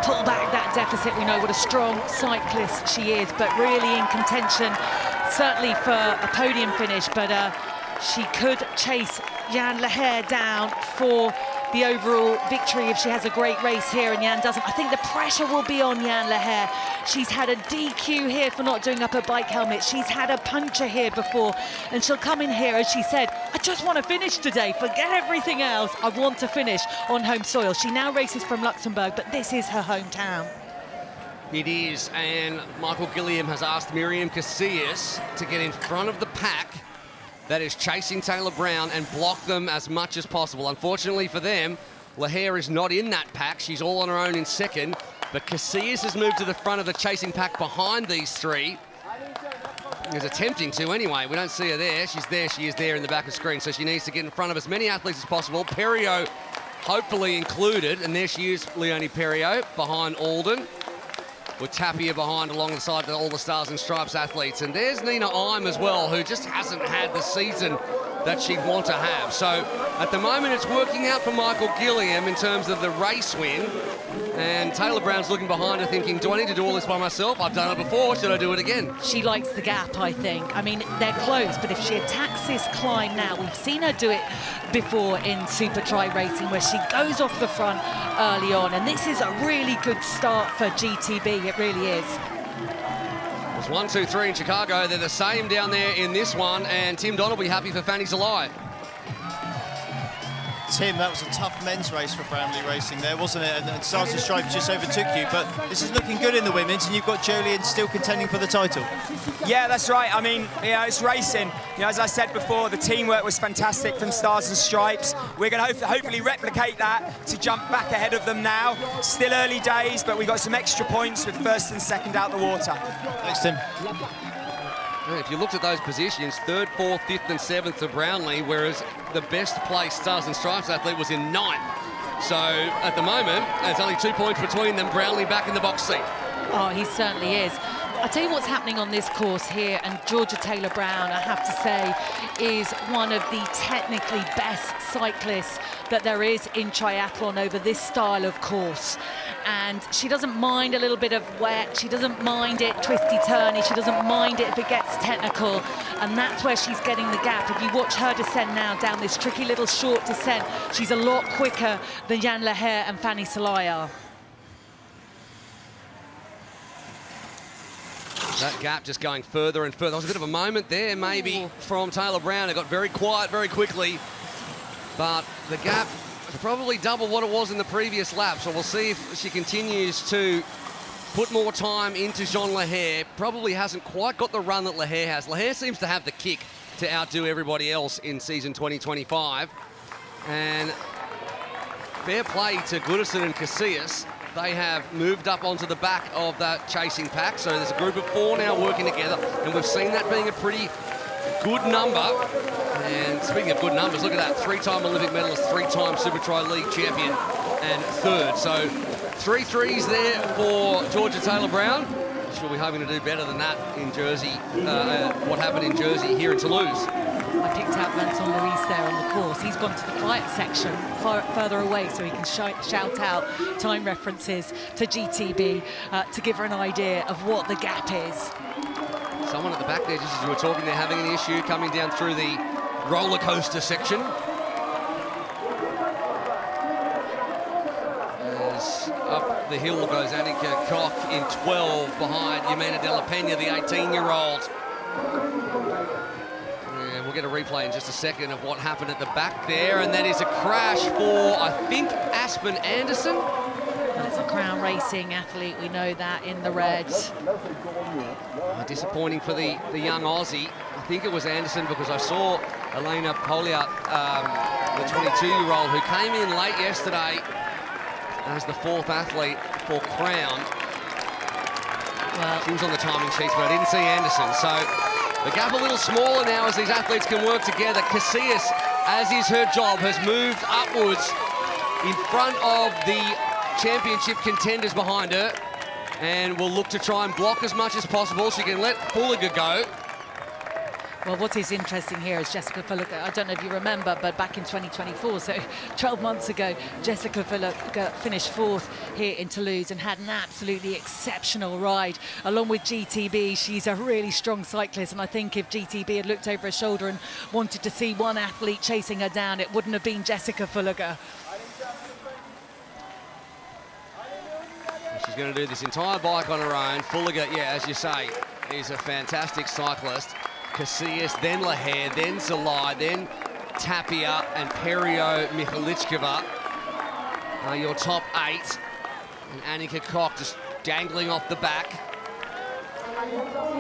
pull back that deficit. We know what a strong cyclist she is, but really in contention, certainly for a podium finish, but she could chase Jan Leher down for the overall victory if she has a great race here and Jan doesn't. I think the pressure will be on Jan Leher. She's had a DQ here for not doing up her bike helmet. She's had a puncture here before, and she'll come in here, as she said, I just want to finish today, forget everything else, I want to finish on home soil. She now races from Luxembourg, but this is her hometown. It is, and Michael Gilliam has asked Miriam Casillas to get in front of the pack that is chasing Taylor-Brown and block them as much as possible. Unfortunately for them, Leher is not in that pack. She's all on her own in second, but Casillas has moved to the front of the chasing pack behind these 3. Is attempting to anyway. We don't see her there. She's there. She is there in the back of the screen, so she needs to get in front of as many athletes as possible. Perriot hopefully included, and there she is, Leonie Perriot, behind Alden, with Tapia behind alongside all the Stars and Stripes athletes. And there's Nina Ime as well, who just hasn't had the season that she'd want to have. So at the moment, it's working out for Michael Gilliam in terms of the race win. And Taylor-Brown's looking behind her thinking, do I need to do all this by myself? I've done it before, should I do it again? She likes the gap, I think. I mean, they're close, but if she attacks this climb now, we've seen her do it before in Supertri Racing, where she goes off the front early on, and this is a really good start for GTB, it really is. It was 1, 2, 3 in Chicago. They're the same down there in this one, and Tim Don will be happy for Fanny Zalai. Tim, that was a tough men's race for Brownlee Racing there, wasn't it? And Stars and Stripes just overtook you, but this is looking good in the women's, and you've got Jolien still contending for the title. Yeah, that's right. I mean, it's racing. As I said before, the teamwork was fantastic from Stars and Stripes. We're going to hopefully replicate that to jump back ahead of them now. Still early days, but we've got some extra points with first and second out the water. Thanks, Tim. If you looked at those positions, 3rd, 4th, 5th and 7th for Brownlee, whereas the best placed Stars and Stripes athlete was in 9th. So at the moment, there's only 2 points between them. Brownlee back in the box seat. Oh, he certainly is. I'll tell you what's happening on this course here, and Georgia Taylor-Brown, I have to say, is one of the technically best cyclists that there is in triathlon over this style of course. And she doesn't mind a little bit of wet, she doesn't mind it twisty-turny, she doesn't mind it if it gets technical, and that's where she's getting the gap. If you watch her descend now down this tricky little short descent, she's a lot quicker than Jan Leher and Fanny Salaya. That gap just going further and further. There was a bit of a moment there, maybe, from Taylor-Brown. It got very quiet very quickly, but the gap is probably double what it was in the previous lap, so we'll see if she continues to put more time into Jean Leher. Probably hasn't quite got the run that Leher has. Leher seems to have the kick to outdo everybody else in season 2025, and fair play to Goodison and Casillas. They have moved up onto the back of that chasing pack, so there's a group of 4 now working together, and we've seen that being a pretty good number. And speaking of good numbers, look at that, 3-time Olympic medalist, 3-time Supertri League champion, and 3rd. So 3 threes there for Georgia Taylor-Brown. She'll be hoping to do better than that in Jersey, what happened in Jersey here in Toulouse. I picked out Vincent Louis there on the course. He's gone to the quiet section further away so he can shout out time references to GTB to give her an idea of what the gap is. Someone at the back there, just as you were talking, they're having an issue coming down through the roller coaster section. As up the hill goes Annika Koch in 12 behind Jimena de la Pena, the 18-year-old. We'll get a replay in just a second of what happened at the back there, and that is a crash for, I think, Aspen Anderson. That's a Crown Racing athlete, we know that, in the red. Disappointing for the young Aussie. I think it was Anderson, because I saw Elena Poliat, the 22-year-old, who came in late yesterday as the 4th athlete for Crown. Well, she was on the timing sheets, but I didn't see Anderson, so the gap a little smaller now as these athletes can work together. Casillas, as is her job, has moved upwards in front of the championship contenders behind her, and will look to try and block as much as possible. She can let Fulliger go. Well, what is interesting here is Jessica Fulliger. I don't know if you remember, but back in 2024, so 12 months ago, Jessica Fulliger finished 4th here in Toulouse and had an absolutely exceptional ride. Along with GTB, she's a really strong cyclist, and I think if GTB had looked over her shoulder and wanted to see one athlete chasing her down, it wouldn't have been Jessica Fulliger. She's going to do this entire bike on her own. Fulliger, yeah, as you say, is a fantastic cyclist. Casillas, then Leher, then Zalai, then Tapia and Perio Michalichkova are your top 8. And Annika Koch just dangling off the back.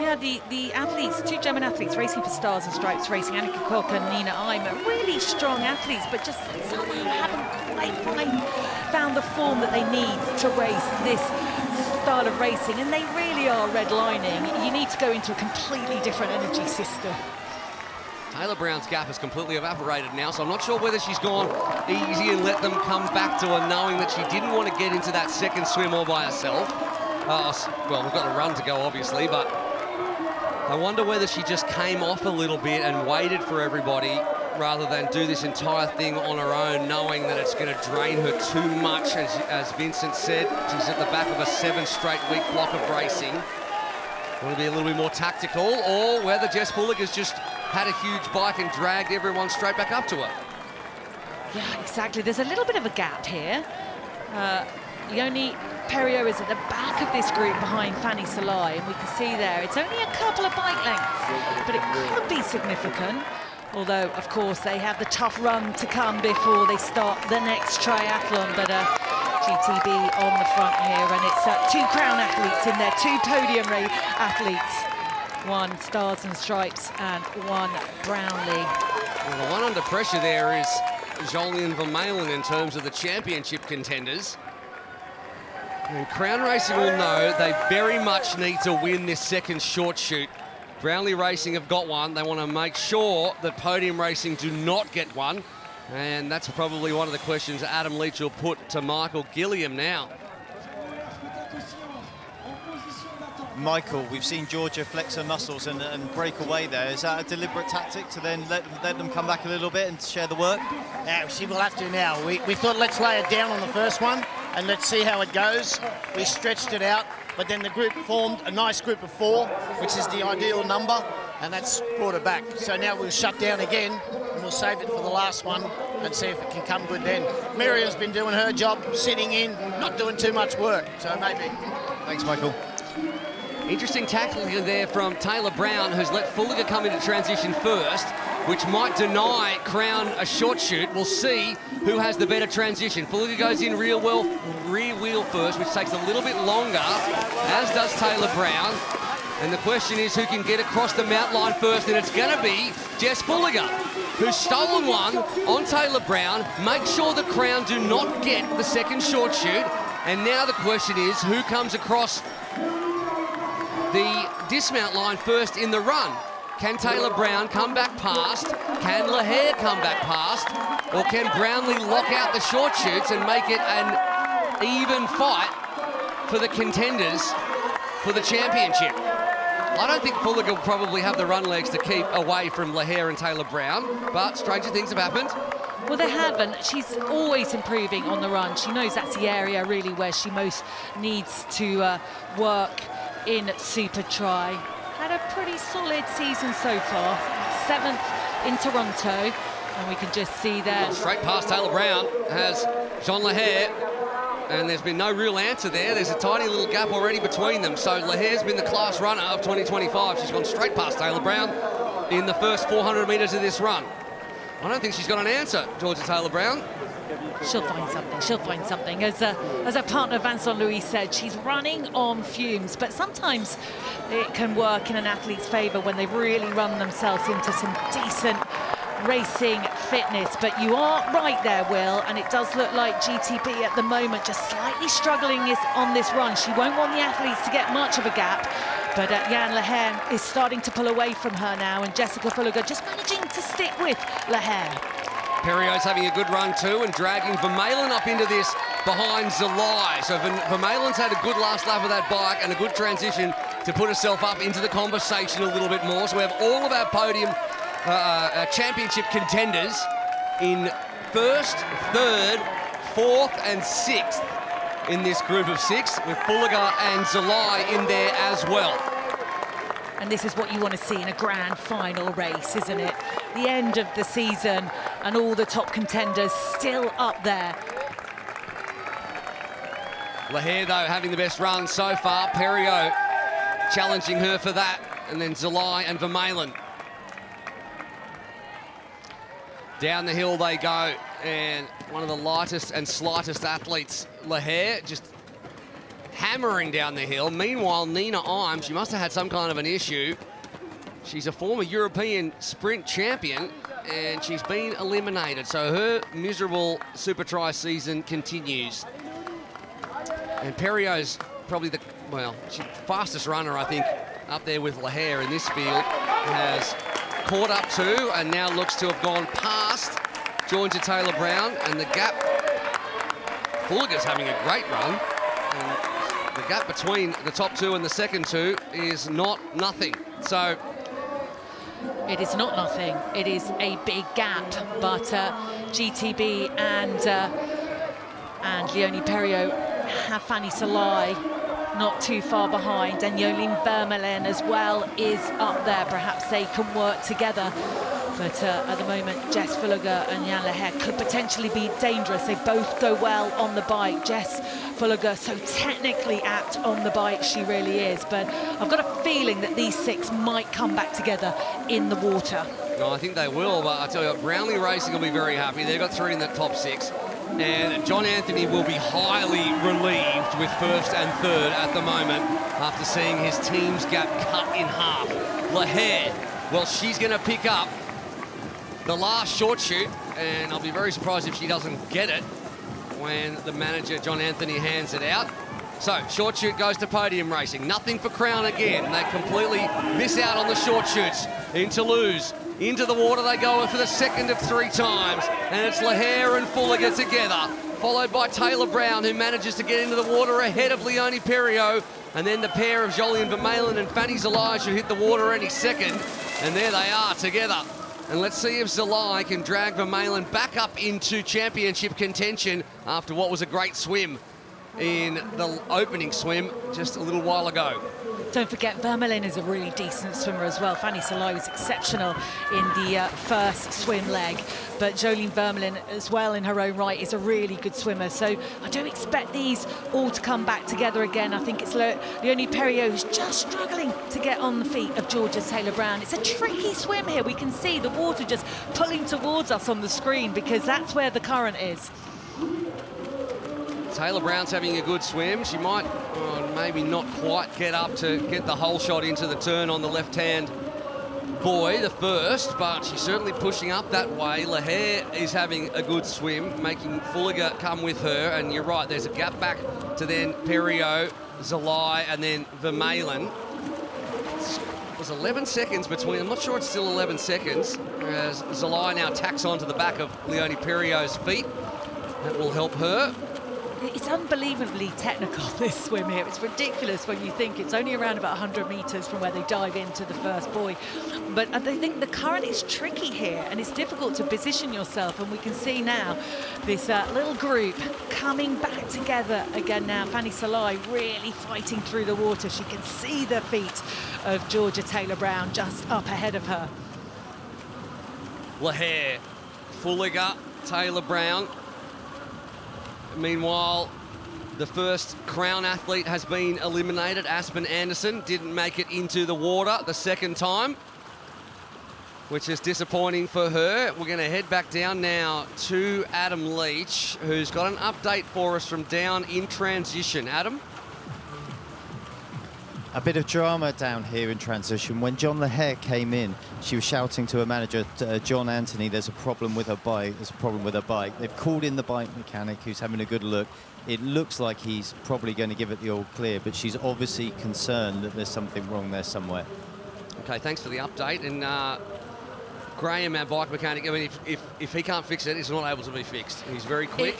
Yeah, the athletes, 2 German athletes racing for Stars and Stripes Racing, Annika Koch and Nina Eim, are really strong athletes, but just somehow haven't quite found the form that they need to race this style of racing, and they really are redlining. You need to go into a completely different energy system. Taylor-Brown's gap has completely evaporated now, so I'm not sure whether she's gone easy and let them come back to her, knowing that she didn't want to get into that second swim all by herself. Well, we've got a run to go, obviously, but I wonder whether she just came off a little bit and waited for everybody rather than do this entire thing on her own, knowing that it's going to drain her too much. As Vincent said, she's at the back of a 7-straight-week block of racing. Want to be a little bit more tactical, or whether Jess Fulliger's just had a huge bike and dragged everyone straight back up to her. Yeah, exactly. There's a little bit of a gap here. Leonie Perio is at the back of this group behind Fanny Salai, and we can see there it's only a couple of bike lengths, but it could be significant. Although, of course, they have the tough run to come before they start the next triathlon. But GTB on the front here, and it's 2 Crown athletes in there, 2 podium athletes. 1 Stars and Stripes and 1 Brownlee. Well, the one under pressure there is Jolien Vermeulen in terms of the championship contenders. And Crown Racing will know they very much need to win this second short shoot. Brownlee Racing have got one. They want to make sure that Podium Racing do not get one. And that's probably one of the questions Adam Leach will put to Michael Gilliam now. Michael, we've seen Georgia flex her muscles and break away there. Is that a deliberate tactic to then let them come back a little bit and share the work? Yeah, she will have to now. We thought let's lay it down on the first one and let's see how it goes. We stretched it out, but then the group formed a nice group of 4, which is the ideal number, and that's brought it back. So now we'll shut down again and we'll save it for the last one and see if it can come good then. Miriam's been doing her job, sitting in, not doing too much work, so maybe. Thanks, Michael. Interesting tackling there from Taylor Brown, who's let Fulliger come into transition first, which might deny Crown a short shoot. We'll see who has the better transition. Fulliger goes in rear wheel first, which takes a little bit longer, as does Taylor Brown. And the question is who can get across the mount line first, and it's going to be Jess Fulliger, who's stolen one on Taylor Brown. Make sure the Crown do not get the second short shoot. And now the question is who comes across the dismount line first in the run. Can Taylor Brown come back past? Can Lahair come back past? Or can Brownlee lock out the short shoots and make it an even fight for the contenders for the championship? I don't think Fulliger will probably have the run legs to keep away from Lahair and Taylor Brown, but stranger things have happened. Well, they haven't. She's always improving on the run. She knows that's the area really where she most needs to work in Supertri. Had a pretty solid season so far. 7th in Toronto, and we can just see there. Straight past Taylor Brown has Jean Lahair, and there's been no real answer there. There's a tiny little gap already between them. So Lahair's been the class runner of 2025. She's gone straight past Taylor Brown in the first 400 metres of this run. I don't think she's got an answer, Georgia Taylor Brown. She'll find something. She'll find something. As her partner Vincent Louis said, she's running on fumes. But sometimes it can work in an athlete's favour when they've really run themselves into some decent racing fitness. But you are right there, Will, and it does look like GTB at the moment just slightly struggling on this run. She won't want the athletes to get much of a gap. But Jan Lahair is starting to pull away from her now, and Jessica Fulliger just managing to stick with Lahair. Perriot's having a good run too and dragging Vermeulen up into this behind Zalai. So Vermeulen's had a good last lap of that bike and a good transition to put herself up into the conversation a little bit more. So we have all of our podium championship contenders in 1st, 3rd, 4th and 6th in this group of 6, with Fulliger and Zalai in there as well. And this is what you want to see in a grand final race, isn't it? The end of the season and all the top contenders still up there. Lahair, though, having the best run so far. Perriot challenging her for that. And then Zalai and Vermeulen. Down the hill they go. And one of the lightest and slightest athletes, Lahair, just hammering down the hill. Meanwhile, Nina Imes, she must have had some kind of an issue. She's a former European sprint champion, and she's been eliminated. So her miserable Supertri season continues. And Perriot's probably she's the fastest runner, I think, up there with Lahair in this field. Has caught up to, and now looks to have gone past Georgia Taylor Brown, and the gap, Fulliger's having a great run. And the gap between the top 2 and the second 2 is not nothing. So it is not nothing. It is a big gap, but GTB and Leonie Perriot have Fanny Salai not too far behind, and Jolien Vermeulen as well is up there. Perhaps they can work together. But at the moment, Jess Fulliger and Jan Lahair could potentially be dangerous. They both go well on the bike. Jess Fulliger, so technically apt on the bike, she really is. But I've got a feeling that these 6 might come back together in the water. No, I think they will, but I tell you what, Brownlee Racing will be very happy. They've got 3 in the top 6. And John Anthony will be highly relieved with 1st and 3rd at the moment after seeing his team's gap cut in half. Lahair, well, she's going to pick up the last short shoot, and I'll be very surprised if she doesn't get it when the manager, John Anthony, hands it out. So, short shoot goes to podium racing. Nothing for Crown again. They completely miss out on the short shoots. In Toulouse, into the water they go for the second of 3 times. And it's Lahair and Fulliger together, followed by Taylor Brown, who manages to get into the water ahead of Leonie Perriot. And then the pair of Jolien Vermeulen and Fanny Zalai should hit the water any second. And there they are together. And let's see if Zalai can drag Vermeulen back up into championship contention after what was a great swim in the opening swim just a little while ago. Don't forget, Vermeulen is a really decent swimmer as well. Fanny Zalai was exceptional in the first swim leg, but Jolien Vermeulen as well in her own right is a really good swimmer. So I don't expect these all to come back together again. I think it's Leonie Perriot who's just struggling to get on the feet of Georgia Taylor Brown. It's a tricky swim here. We can see the water just pulling towards us on the screen because that's where the current is. Taylor Brown's having a good swim. She might maybe not quite get up to get the whole shot into the turn on the left-hand buoy, the first, but she's certainly pushing up that way. Lahair is having a good swim, making Fulliger come with her, and you're right, there's a gap back to then Perriot, Zalai, and then Vermeulen. It was 11 seconds between, I'm not sure it's still 11 seconds, as Zalai now tacks onto the back of Leonie Perriot's feet. That will help her. It's unbelievably technical, this swim here. It's ridiculous when you think it's only around about 100 metres from where they dive into the first buoy. But I think the current is tricky here, and it's difficult to position yourself. And we can see now this little group coming back together again now. Fanny Zalai really fighting through the water. She can see the feet of Georgia Taylor Brown just up ahead of her. Lahair, Fulliger, Taylor Brown. Meanwhile, the first Crown athlete has been eliminated. Aspen Anderson didn't make it into the water the second time, which is disappointing for her. We're going to head back down now to Adam Leach, who's got an update for us from down in transition. Adam? A bit of drama down here in transition. When John Lahair came in, she was shouting to her manager, John Anthony, there's a problem with her bike, there's a problem with her bike. They've called in the bike mechanic who's having a good look. It looks like he's probably going to give it the all clear, but she's obviously concerned that there's something wrong there somewhere. Okay, thanks for the update. And Graham, our bike mechanic, I mean, if he can't fix it, it's not able to be fixed. He's very quick.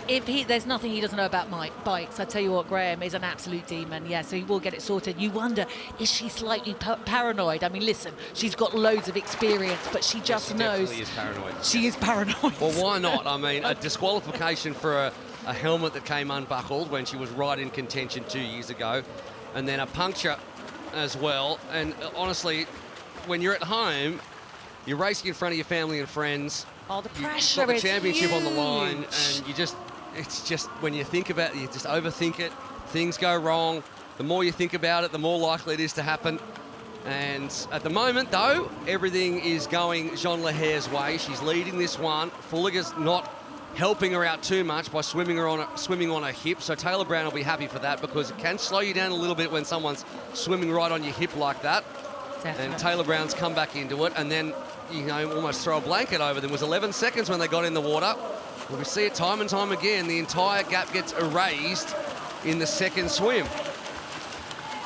There's nothing he doesn't know about bikes. I tell you what, Graham is an absolute demon. Yeah, so he will get it sorted. You wonder, is she slightly paranoid? I mean, listen, she's got loads of experience, but she just knows. She definitely is paranoid. She is paranoid. Well, why not? I mean, a disqualification for a helmet that came unbuckled when she was right in contention 2 years ago, and then a puncture as well. And honestly, when you're at home, you're racing in front of your family and friends. Oh, the pressure! You've got the championship huge on the line, and it's just when you think about it, you just overthink it. Things go wrong. The more you think about it, the more likely it is to happen. And at the moment, though, everything is going Jean Lahair's way. She's leading this one. Fulliger's not helping her out too much by swimming on her hip. So Taylor Brown will be happy for that, because it can slow you down a little bit when someone's swimming right on your hip like that. Definitely. And Taylor Brown's come back into it, and then, you know, almost throw a blanket over them. It was 11 seconds when they got in the water. Well, we see it time and time again. The entire gap gets erased in the second swim.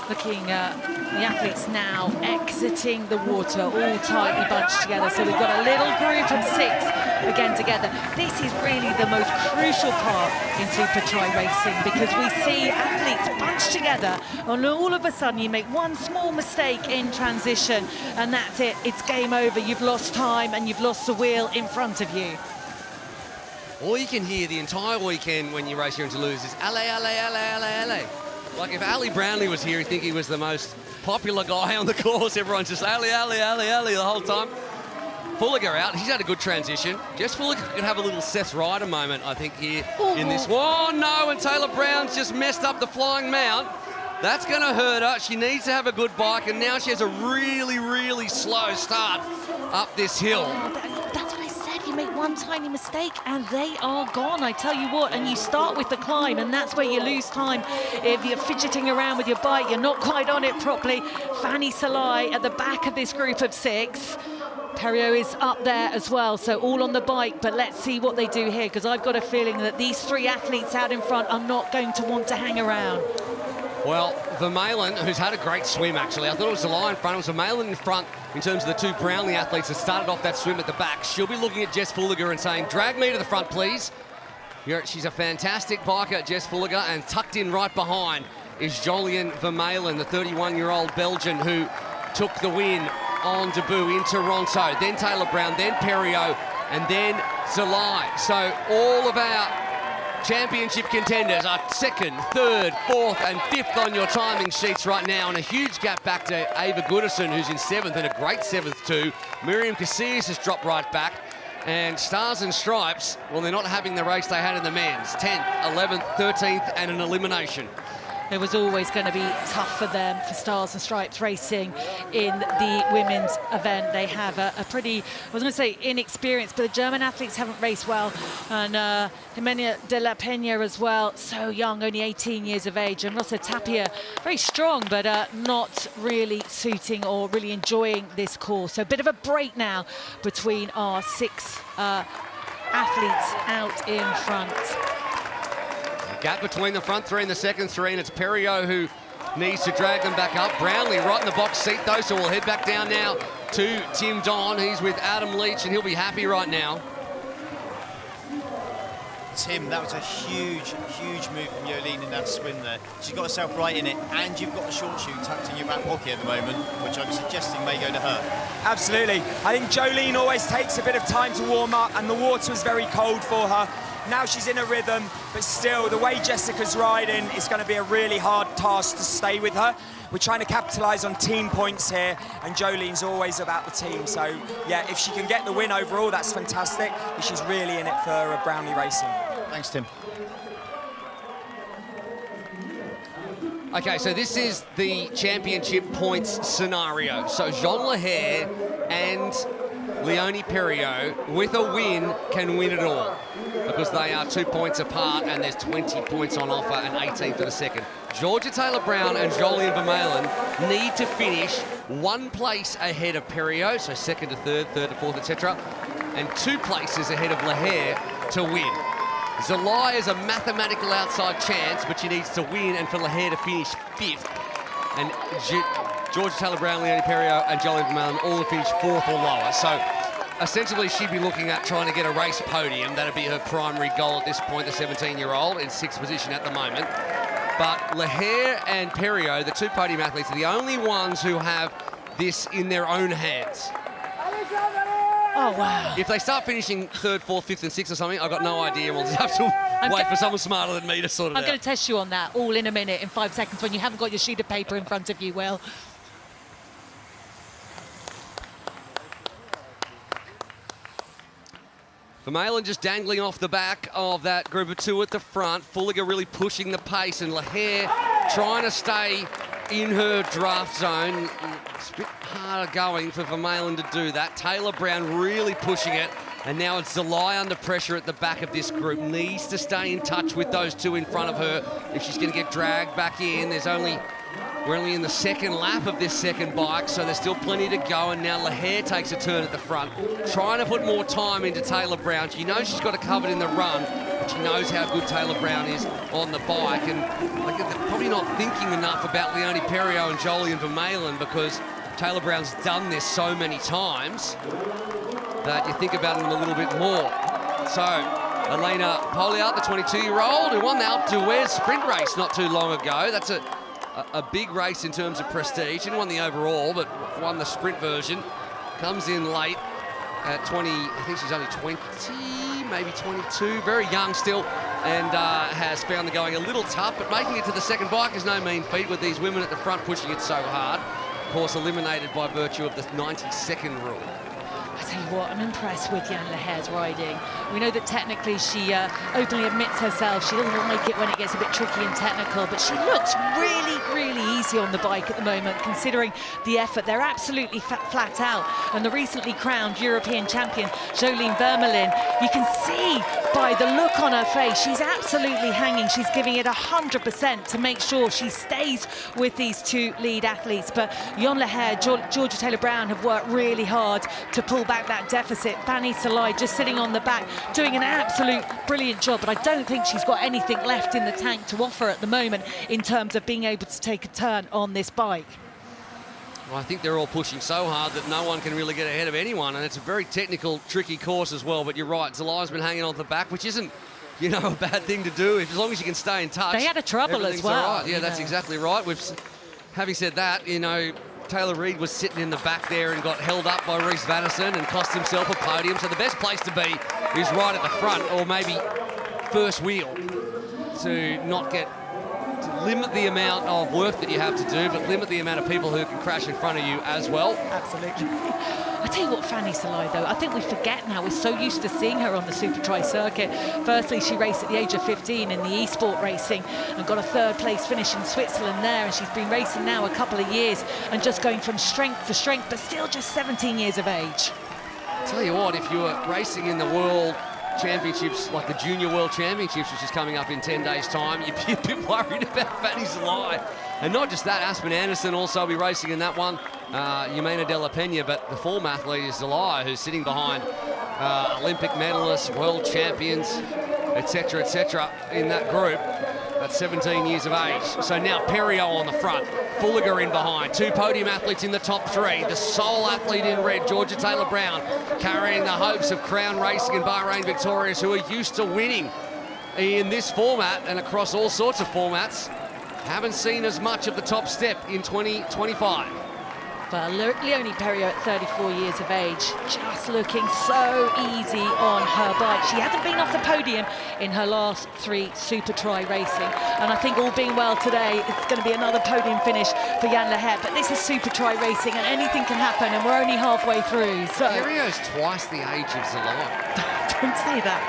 Looking at the athletes now exiting the water, all tightly bunched together. So we've got a little group of 6 again together. This is really the most crucial part in Supertri racing, because we see athletes bunched together, and all of a sudden you make one small mistake in transition, and that's it. It's game over. You've lost time, and you've lost the wheel in front of you. All you can hear the entire weekend when you race here in Toulouse is allez, allez, allez, allez, allez. Like if Ali Brownlee was here, he'd think he was the most popular guy on the course. Everyone's just alley, alley, alley, alley the whole time. Fulliger out. He's had a good transition. Jess Fulliger could have a little Seth Ryder moment, I think, here in this. Oh, no, and Taylor Brown's just messed up the flying mount. That's going to hurt her. She needs to have a good bike, and now she has a really, really slow start up this hill. That's what I said. You make one tiny mistake and they are gone, I tell you what. And you start with the climb, and that's where you lose time. If you're fidgeting around with your bike, you're not quite on it properly. Fanny Zalai at the back of this group of 6. Perriot is up there as well, so all on the bike, but let's see what they do here, because I've got a feeling that these 3 athletes out in front are not going to want to hang around. Well, Vermeulen, who's had a great swim, actually. I thought it was Zalai in front. It was Vermeulen in front in terms of the two Brownlee athletes that started off that swim at the back. She'll be looking at Jess Fulliger and saying, drag me to the front, please. She's a fantastic biker, Jess Fulliger, and tucked in right behind is Jolien Vermeulen, the 31-year-old Belgian who took the win on debut in Toronto. Then Taylor Brown, then Perriot, and then Zalai. So all of our championship contenders are 2nd, 3rd, 4th and 5th on your timing sheets right now, and a huge gap back to Ava Goodison, who's in 7th, and a great 7th too. Miriam Casillas has dropped right back, and Stars and Stripes, well, they're not having the race they had in the men's. 10th, 11th, 13th and an elimination. It was always going to be tough for them, for Stars and Stripes Racing in the women's event. They have a pretty, I was going to say inexperienced, but the German athletes haven't raced well. And Jimena de la Peña as well, so young, only 18 years of age. And Rosa Tapia, very strong, but not really suiting or really enjoying this course. So a bit of a break now between our 6 athletes out in front. Gap between the front 3 and the second 3, and it's Perriot who needs to drag them back up. Brownlee right in the box seat though, so we'll head back down now to Tim Don. He's with Adam Leach, and he'll be happy right now. Tim, that was a huge, huge move from Jolien in that swim there. She's got herself right in it, and you've got the short shoe tucked in your back pocket at the moment, which I'm suggesting may go to her. Absolutely. I think Jolien always takes a bit of time to warm up, and the water was very cold for her. Now she's in a rhythm, but still, the way Jessica's riding is going to be a really hard task to stay with her. We're trying to capitalise on team points here, and Jolene's always about the team. So, yeah, if she can get the win overall, that's fantastic. But she's really in it for Brownlee Racing. Thanks, Tim. Okay, so this is the championship points scenario. So Jean Lahair and Leonie Perriot, with a win, can win it all, because they are 2 points apart and there's 20 points on offer and 18 for the second. Georgia Taylor-Brown and Jolien Vermeulen need to finish 1 place ahead of Perriot, so 2nd to 3rd, 3rd to 4th, etc., and 2 places ahead of Lahair to win. Zalai is a mathematical outside chance, but she needs to win and for Lahair to finish 5th. And Georgia Taylor-Brown, Leonie Perriot and Jolien Vermeulen all to finish 4th or lower. So ostensibly she'd be looking at trying to get a race podium. That'd be her primary goal at this point, the 17-year-old, in 6th position at the moment. But Lahair and Perriot, the 2 podium athletes, are the only ones who have this in their own hands. Oh, wow. If they start finishing 3rd, 4th, 5th and 6th or something, I've got no idea. We'll just have to wait for someone smarter than me to sort it out. I'm going to test you on that all in a minute, in 5 seconds, when you haven't got your sheet of paper in front of you, Will. Vermeulen just dangling off the back of that group of 2 at the front. Fulliger really pushing the pace, and Lahair trying to stay in her draft zone. It's a bit harder going for Vermeulen to do that. Taylor Brown really pushing it, and now it's Zalai under pressure at the back of this group. Needs to stay in touch with those 2 in front of her if she's going to get dragged back in. We're only in the 2nd lap of this second bike, so there's still plenty to go, and now Lahair takes a turn at the front, trying to put more time into Taylor Brown. She knows she's got it covered in the run, but she knows how good Taylor Brown is on the bike, and they're probably not thinking enough about Leonie Perriot and Jolien Vermeulen, because Taylor Brown's done this so many times that you think about them a little bit more. So, Elena Poliart, the 22-year-old, who won the Alpe d'Huez sprint race not too long ago. That's a big race in terms of prestige. Didn't win the overall, but won the sprint version. Comes in late at 20, I think she's only 20, maybe 22, very young still, and has found the going a little tough, but making it to the second bike is no mean feat with these women at the front pushing it so hard. Of course, eliminated by virtue of the 90-second rule. I tell you what, I'm impressed with Jan Lahair's riding. We know that technically she openly admits herself she doesn't make it when it gets a bit tricky and technical, but she looks really, really easy on the bike at the moment, considering the effort. They're absolutely flat out. And the recently crowned European champion, Jolien Vermeulen, you can see by the look on her face, she's absolutely hanging. She's giving it 100% to make sure she stays with these 2 lead athletes. But Jan Lahair, Georgia Taylor-Brown have worked really hard to pull claw back that deficit. Fanny Salai just sitting on the back, doing an absolute brilliant job, but I don't think she's got anything left in the tank to offer at the moment in terms of being able to take a turn on this bike. Well, I think they're all pushing so hard that no one can really get ahead of anyone, and it's a very technical, tricky course as well, but you're right, Zalai's been hanging on the back, which isn't, you know, a bad thing to do, as long as you can stay in touch. They had a trouble as well. All right. Yeah, that's exactly right. Having said that, you know, Taylor Reid was sitting in the back there and got held up by Reese Vanderson and cost himself a podium, so the best place to be is right at the front, or maybe first wheel, to not get... to limit the amount of work that you have to do, but limit the amount of people who can crash in front of you as well. Absolutely. I tell you what, Fanny Salai, though, I think we forget now. We're so used to seeing her on the Supertri circuit. Firstly, she raced at the age of 15 in the e-sport racing and got a third place finish in Switzerland there, and she's been racing now a couple of years and just going from strength to strength, but still just 17 years of age. I'll tell you what, if you were racing in the World Championships, like the Junior World Championships, which is coming up in 10 days' time, you'd be a bit worried about Fanny Salai. And not just that, Aspen Anderson also will be racing in that one, Yamina De La Pena, but the form athlete is Salai, who's sitting behind Olympic medalists, world champions, etc., in that group at 17 years of age. So now Perriot on the front, Fulliger in behind, two podium athletes in the top three, the sole athlete in red, Georgia Taylor Brown, carrying the hopes of Crown Racing and Bahrain Victorious, who are used to winning in this format and across all sorts of formats. Haven't seen as much of the top step in 2025. Well, Leonie Perriot at 34 years of age, just looking so easy on her bike. She hasn't been off the podium in her last 3 Supertri racing, and I think all being well today, it's going to be another podium finish for Jan Leher. But this is Supertri racing, and anything can happen, and we're only halfway through. So Perriot's twice the age of Zalai. Don't say that.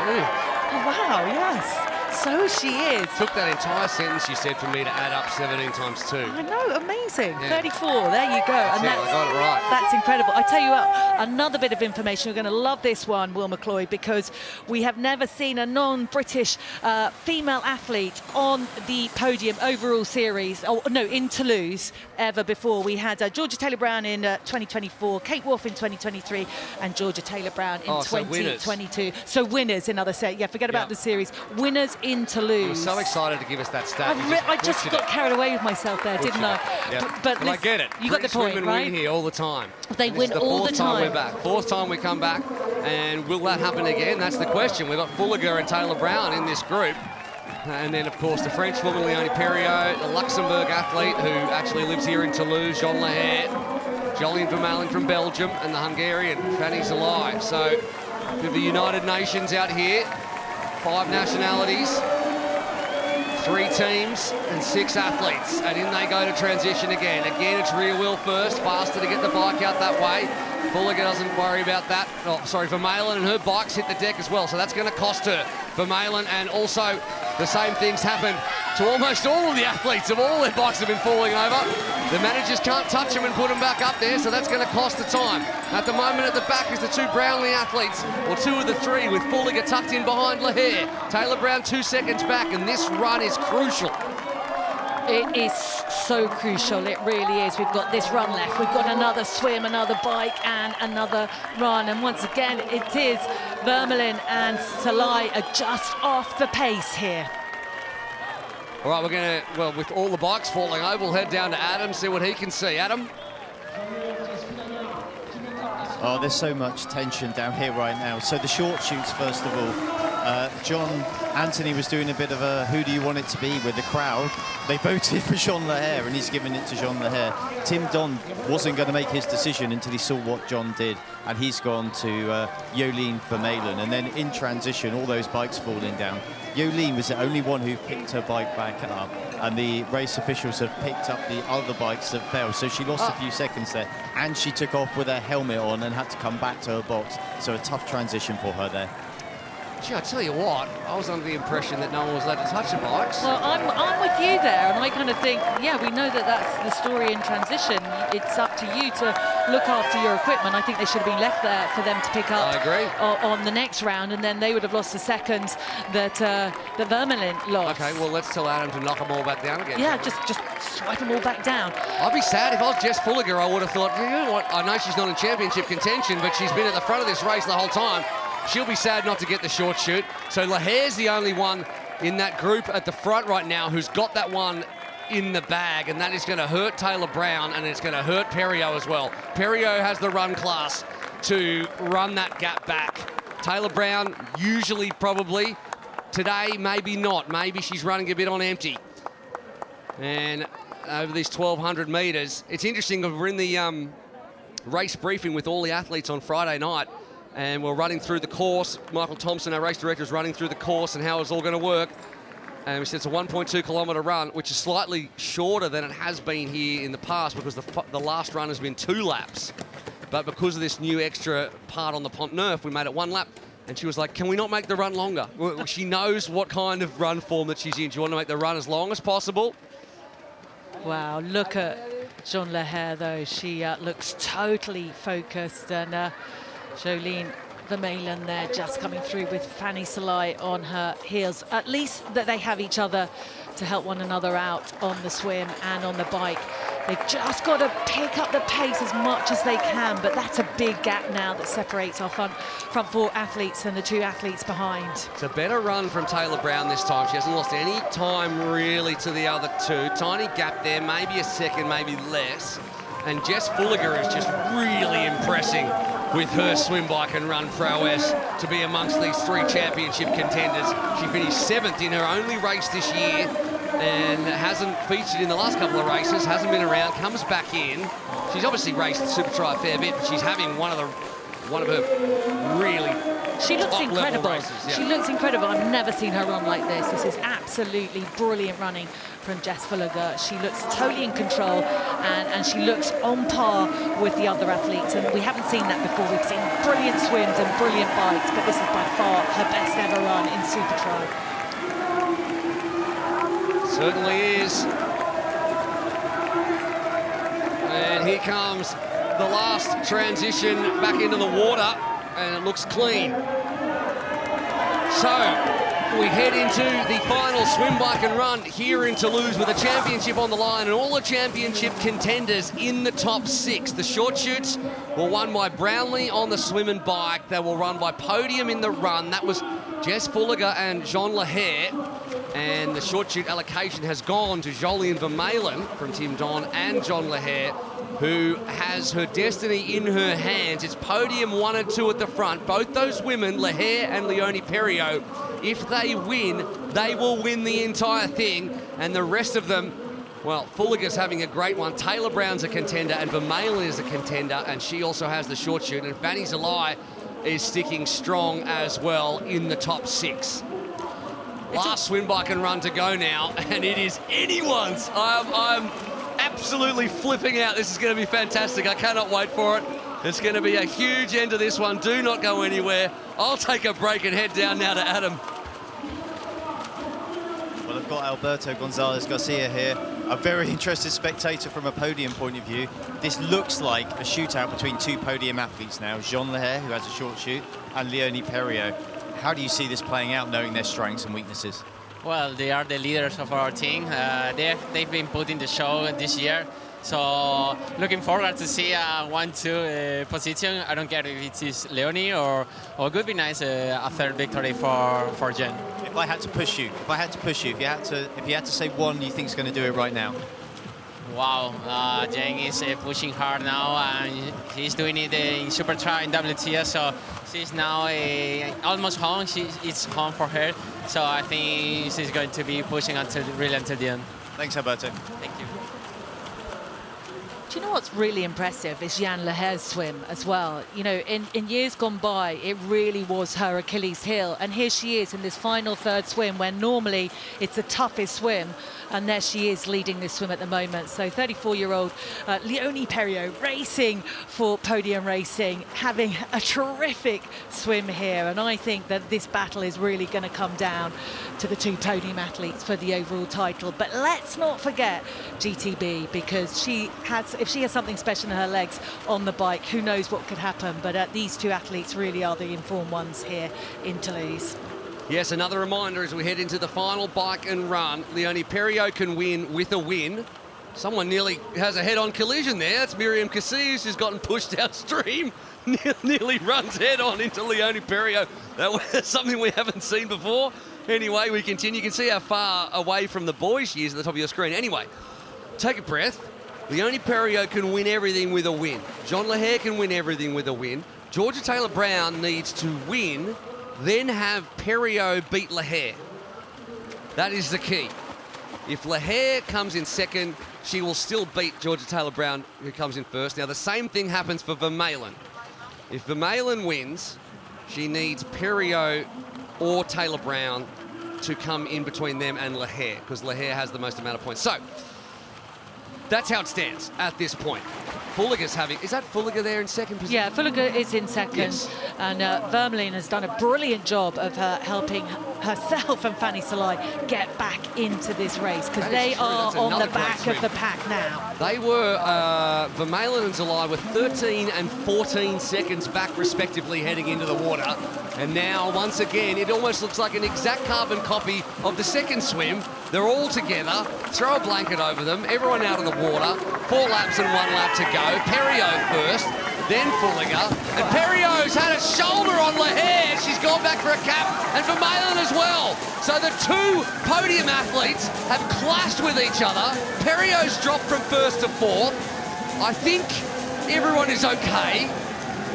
Oh, wow, yes. So she is. Took that entire sentence you said for me to add up 17 times 2. I know, amazing. Yeah. 34, there you go. I got it right. That's incredible. I tell you what, another bit of information, you're going to love this one, Will McCloy, because we have never seen a non-British female athlete on the podium overall series, in Toulouse ever before. We had Georgia Taylor Brown in 2024, Kate Wolf in 2023, and Georgia Taylor Brown in 2022. So winners, another set. Yeah, forget about the series. Winners in Toulouse. I was so excited to give us that stat. I just got carried away with myself there, didn't I? Yeah. But I get it. You got the point, women right? win here all the time. They win all the time. Fourth time we're back. Fourth time we come back. And will that happen again? That's the question. We've got Fulliger and Taylor Brown in this group. And then, of course, the French woman, Leonie Perriot, the Luxembourg athlete who actually lives here in Toulouse, Jean Leher, Jolien Vermeulen from Belgium, and the Hungarian, Fanny Salai. So, with the United Nations out here, 5 nationalities, 3 teams and 6 athletes, and in they go to transition again. Again, it's rear wheel first, faster to get the bike out that way. Fulliger doesn't worry about that. Oh, sorry, Vermeulen, and her bikes hit the deck as well, so that's going to cost her. Vermeulen, and also the same things happen to almost all of the athletes. Of all their bikes have been falling over. The managers can't touch them and put them back up there, so that's going to cost the time. At the moment at the back is the 2 Brownlee athletes, or 2 of the 3, with Fulliger tucked in behind Leher. Taylor Brown 2 seconds back, and this run is crucial. It is so crucial, it really is. We've got this run left, we've got another swim, another bike, and another run. And once again, it is Vermeulen and Salai are just off the pace here. All right, we're going to, well, with all the bikes falling over, we'll head down to Adam, see what he can see. Adam? Oh, there's so much tension down here right now. So the short shoots, first of all. John Anthony was doing a bit of a who do you want it to be with the crowd. They voted for Jean Leher, and he's given it to Jean Leher. Tim Don wasn't going to make his decision until he saw what John did, and he's gone to Jolien Vermeulen. And then in transition, all those bikes falling down. Jolien was the only one who picked her bike back up, and the race officials have picked up the other bikes that fell. So she lost a few seconds there, and she took off with her helmet on and had to come back to her box. So a tough transition for her there. Gee, I tell you what, I was under the impression that no one was allowed to touch the bikes. Well, I'm with you there, and I kind of think, yeah, we know that that's the story in transition. It's up to you to look after your equipment. I think they should have been left there for them to pick up. I agree. On the next round, and then they would have lost the seconds that Vermeulen lost. Okay, well, let's tell Adam to knock them all back down again. Yeah, just swipe them all back down. I'd be sad if I was Jess Fulliger. I would have thought, you know what, I know she's not in championship contention, but she's been at the front of this race the whole time. She'll be sad not to get the short shoot. So Lahare's the only one in that group at the front right now who's got that one in the bag, and that is going to hurt Taylor Brown, and it's going to hurt Perriot as well. Perriot has the run class to run that gap back. Taylor Brown, usually probably. Today, maybe not. Maybe she's running a bit on empty. And over these 1,200 metres, it's interesting, we're in the race briefing with all the athletes on Friday night, and we're running through the course. Michael Thompson, our race director, is running through the course and how it's all going to work. And we said it's a 1.2 kilometre run, which is slightly shorter than it has been here in the past because the last run has been 2 laps. But because of this new extra part on the Pont Neuf, we made it 1 lap. And she was like, can we not make the run longer? She knows what kind of run form that she's in. Do you want to make the run as long as possible? Wow, look at Jean Lahare, though. She looks totally focused. And Jolene Vermeulen there just coming through with Fanny Salai on her heels. At least that they have each other to help one another out on the swim and on the bike. They've just got to pick up the pace as much as they can, but that's a big gap now that separates our front 4 athletes and the 2 athletes behind. It's a better run from Taylor Brown this time. She hasn't lost any time really to the other 2. Tiny gap there, maybe a second, maybe less. And Jess Fulliger is just really impressing with her swim, bike and run prowess to be amongst these 3 championship contenders. She finished 7th in her only race this year and hasn't featured in the last couple of races, hasn't been around, comes back in. She's obviously raced Supertri a fair bit, but she's having one of her really She looks incredible. Races, yeah. She looks incredible. I've never seen her run like this. This is absolutely brilliant running from Jess Fulliger. She looks totally in control and she looks on par with the other athletes. And we haven't seen that before. We've seen brilliant swims and brilliant bikes, but this is by far her best ever run in Supertri. Certainly is. And here comes the last transition back into the water, and it looks clean. So we head into the final swim, bike and run here in Toulouse with a championship on the line and all the championship contenders in the top 6. The short shoots were won by Brownlee on the swim and bike. They will run by Podium in the run. That was Jess Fulliger and Jean Lahare. And the short shoot allocation has gone to Jolene Vermeulen from Tim Don and Jean Lahare, who has her destiny in her hands. It's Podium 1 and 2 at the front. Both those women, Lahare and Leonie Perriot, if they win, they will win the entire thing. And the rest of them, well, Fulliger's having a great one. Taylor Brown's a contender and Vermeulen is a contender, and she also has the short shoot. And Fanny Salai is sticking strong as well in the top 6. Last swim, bike and run to go now, and it is anyone's. I'm absolutely flipping out. This is going to be fantastic. I cannot wait for it. It's going to be a huge end to this one. Do not go anywhere. I'll take a break and head down now to Adam. Well, I've got Alberto Gonzalez Garcia here, a very interested spectator from a podium point of view. This looks like a shootout between 2 podium athletes now, Jean Lahare, who has a short shoot, and Leonie Perriot. How do you see this playing out, knowing their strengths and weaknesses? Well, they are the leaders of our team. They've been putting the show this year. So looking forward to see a 1-2 position. I don't care if it is Leonie or it would be nice a third victory for Jen. If I had to push you, if you had to say one you think is going to do it right now. Wow, Jen is pushing hard now, and she's doing it in Supertri in WTS, so she's now almost home. It's home for her, so I think she's going to be pushing until the end. Thanks, Alberto. Thank you. Do you know what's really impressive is Jean Lahare's swim as well. You know, in years gone by, it really was her Achilles heel. And here she is in this final third swim where normally it's the toughest swim. And there she is leading this swim at the moment. So 34-year-old Leonie Perriot racing for Podium Racing, having a terrific swim here. And I think that this battle is really going to come down to the 2 podium athletes for the overall title. But let's not forget GTB, because she has if she has something special in her legs on the bike, who knows what could happen. But these two athletes really are the informed ones here in Toulouse. Yes, another reminder as we head into the final bike and run, Leonie Perriot can win with a win. Someone nearly has a head-on collision there. That's Myriam Casillas, who's gotten pushed downstream. Nearly runs head-on into Leonie Perriot. That was something we haven't seen before. Anyway, we continue. You can see how far away from the boy she is at the top of your screen. Anyway, take a breath. Leonie Perriot can win everything with a win. Jean Lahair can win everything with a win. Georgia Taylor-Brown needs to win, then have Perriot beat Lahair. That is the key. If Lahair comes in second, she will still beat Georgia Taylor-Brown, who comes in first. Now, the same thing happens for Vermeulen. If Vermeulen wins, she needs Perriot or Taylor-Brown to come in between them and Lahair, because Lahair has the most amount of points. So, that's how it stands at this point. Fulliger's having... Is that Fulliger there in second position? Yeah, Fulliger is in second. Yes. And Vermeulen has done a brilliant job of helping herself and Fanny Salai get back into this race, because they are on the back of the pack now. They were, Vermeulen and Salai were 13 and 14 seconds back respectively heading into the water. And now, once again, it almost looks like an exact carbon copy of the second swim. They're all together. Throw a blanket over them. Everyone out of the water. 4 laps and 1 lap to go. Perriot first, then Fulliger. And Perriot's had a shoulder on Lahair. She's gone back for a cap. And Vermeulen as well. So the two podium athletes have clashed with each other. Perriot's dropped from first to fourth. I think everyone is okay.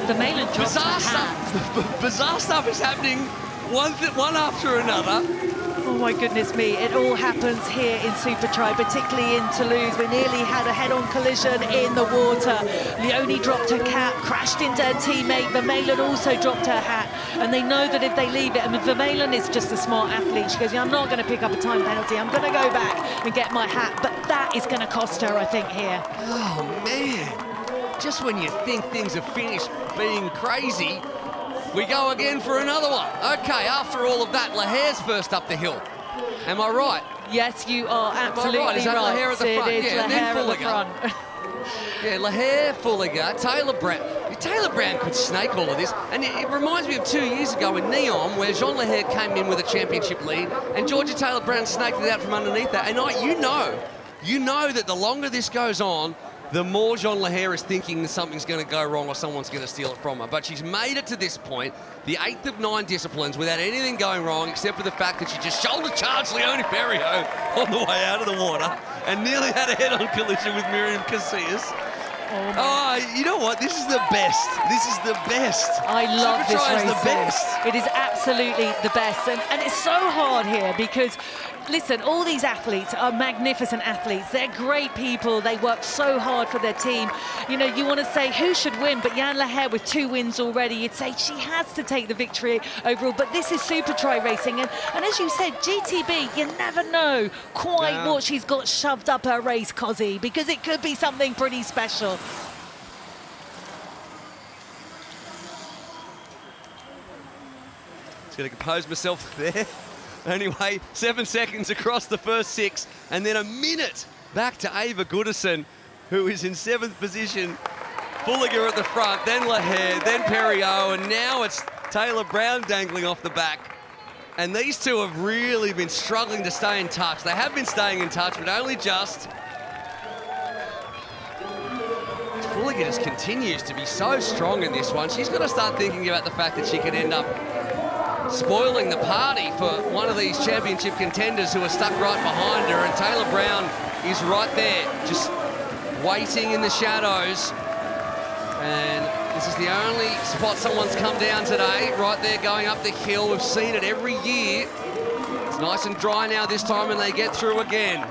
Vermeulen dropped bizarre stuff is happening one after another. Oh my goodness me, it all happens here in Supertri, particularly in Toulouse. We nearly had a head-on collision in the water. Leonie dropped her cap, crashed into her teammate. Vermeulen also dropped her hat, and they know that if they leave it, I mean, Vermeulen is just a smart athlete. She goes, I'm not going to pick up a time penalty. I'm going to go back and get my hat, but that is going to cost her, I think, here. Oh, man. Just when you think things have finished being crazy, we go again for another one. Okay, after all of that, Lahair's first up the hill. Am I right? Yes, you are absolutely right. Is that Lahair at the front? It is yeah, Lahair and then at the front. Yeah, Lahair, Fulliger, Taylor-Brown. Taylor-Brown could snake all of this. And it reminds me of 2 years ago in Neom, where Jean Lahair came in with a championship lead, and Georgia Taylor-Brown snaked it out from underneath that. And you know that the longer this goes on, the more Jean Lahair is thinking that something's going to go wrong or someone's going to steal it from her. But she's made it to this point, the 8th of 9 disciplines, without anything going wrong, except for the fact that she just shoulder-charged Leonie Perriot on the way out of the water and nearly had a head-on collision with Myriam Casillas. Oh, you know what? This is the best. This is the best. I love this race. Supertri is the best. It is absolutely the best. And it's so hard here because, listen, all these athletes are magnificent athletes. They're great people. They work so hard for their team. You know, you want to say who should win, but Jan Lahair with 2 wins already, you'd say she has to take the victory overall. But this is Supertri racing. And as you said, GTB, you never know quite what she's got shoved up her race, Cozzy, because it could be something pretty special. Just going to compose myself there. Anyway, 7 seconds across the first 6, and then a minute back to Ava Goodison, who is in 7th position. Fulliger at the front, then Lahair, then Perriot, and now it's Taylor-Brown dangling off the back. And these two have really been struggling to stay in touch. They have been staying in touch, but only just. Fulliger just continues to be so strong in this one. She's got to start thinking about the fact that she could end up spoiling the party for one of these championship contenders who are stuck right behind her, and Taylor-Brown is right there, just waiting in the shadows. And this is the only spot someone's come down today, right there going up the hill. We've seen it every year. It's nice and dry now this time, and they get through again.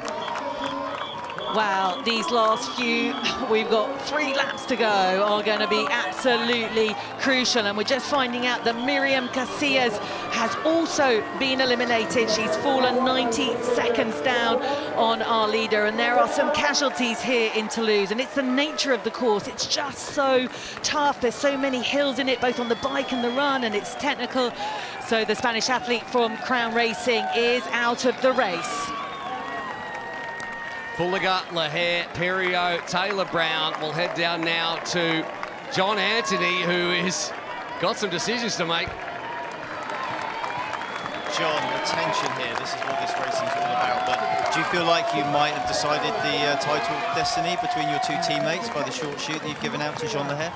Wow, these last few, we've got 3 laps to go, are going to be absolutely crucial. And we're just finding out that Myriam Casillas has also been eliminated. She's fallen 90 seconds down on our leader. And there are some casualties here in Toulouse. And it's the nature of the course. It's just so tough. There's so many hills in it, both on the bike and the run, and it's technical. So the Spanish athlete from Crown Racing is out of the race. Fulliger, Lahair, Perriot, Taylor Brown will head down now to John Anthony, who is got some decisions to make. John, the tension here, this is what this racing's all about, but do you feel like you might have decided the title destiny between your two teammates by the short shoot that you've given out to Jean Lahair?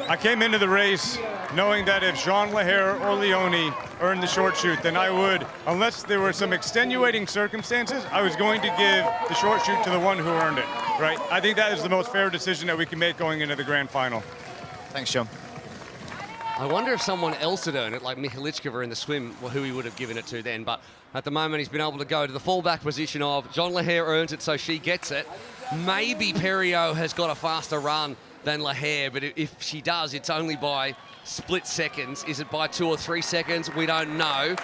I came into the race knowing that if Jean Lahair or Leone earned the short shoot, then I would, unless there were some extenuating circumstances, I was going to give the short shoot to the one who earned it, right? I think that is the most fair decision that we can make going into the grand final. Thanks, John. I wonder if someone else had earned it, like Mihalichkova in the swim, well, who he would have given it to then. But at the moment, he's been able to go to the fallback position of Jean Lahair earns it, so she gets it. Maybe Perriot has got a faster run than Lahair, but if she does, it's only by split seconds. Is it by 2 or 3 seconds? We don't know.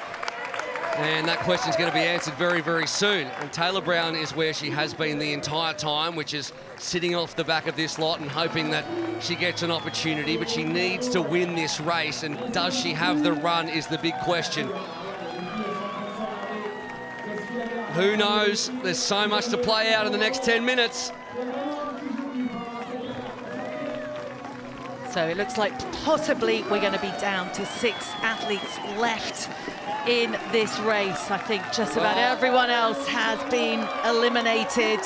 And that question's going to be answered very, very soon. And Taylor Brown is where she has been the entire time, which is sitting off the back of this lot and hoping that she gets an opportunity, but she needs to win this race, and does she have the run is the big question. Who knows? There's so much to play out in the next 10 minutes. So it looks like possibly we're going to be down to 6 athletes left in this race. I think just about everyone else has been eliminated.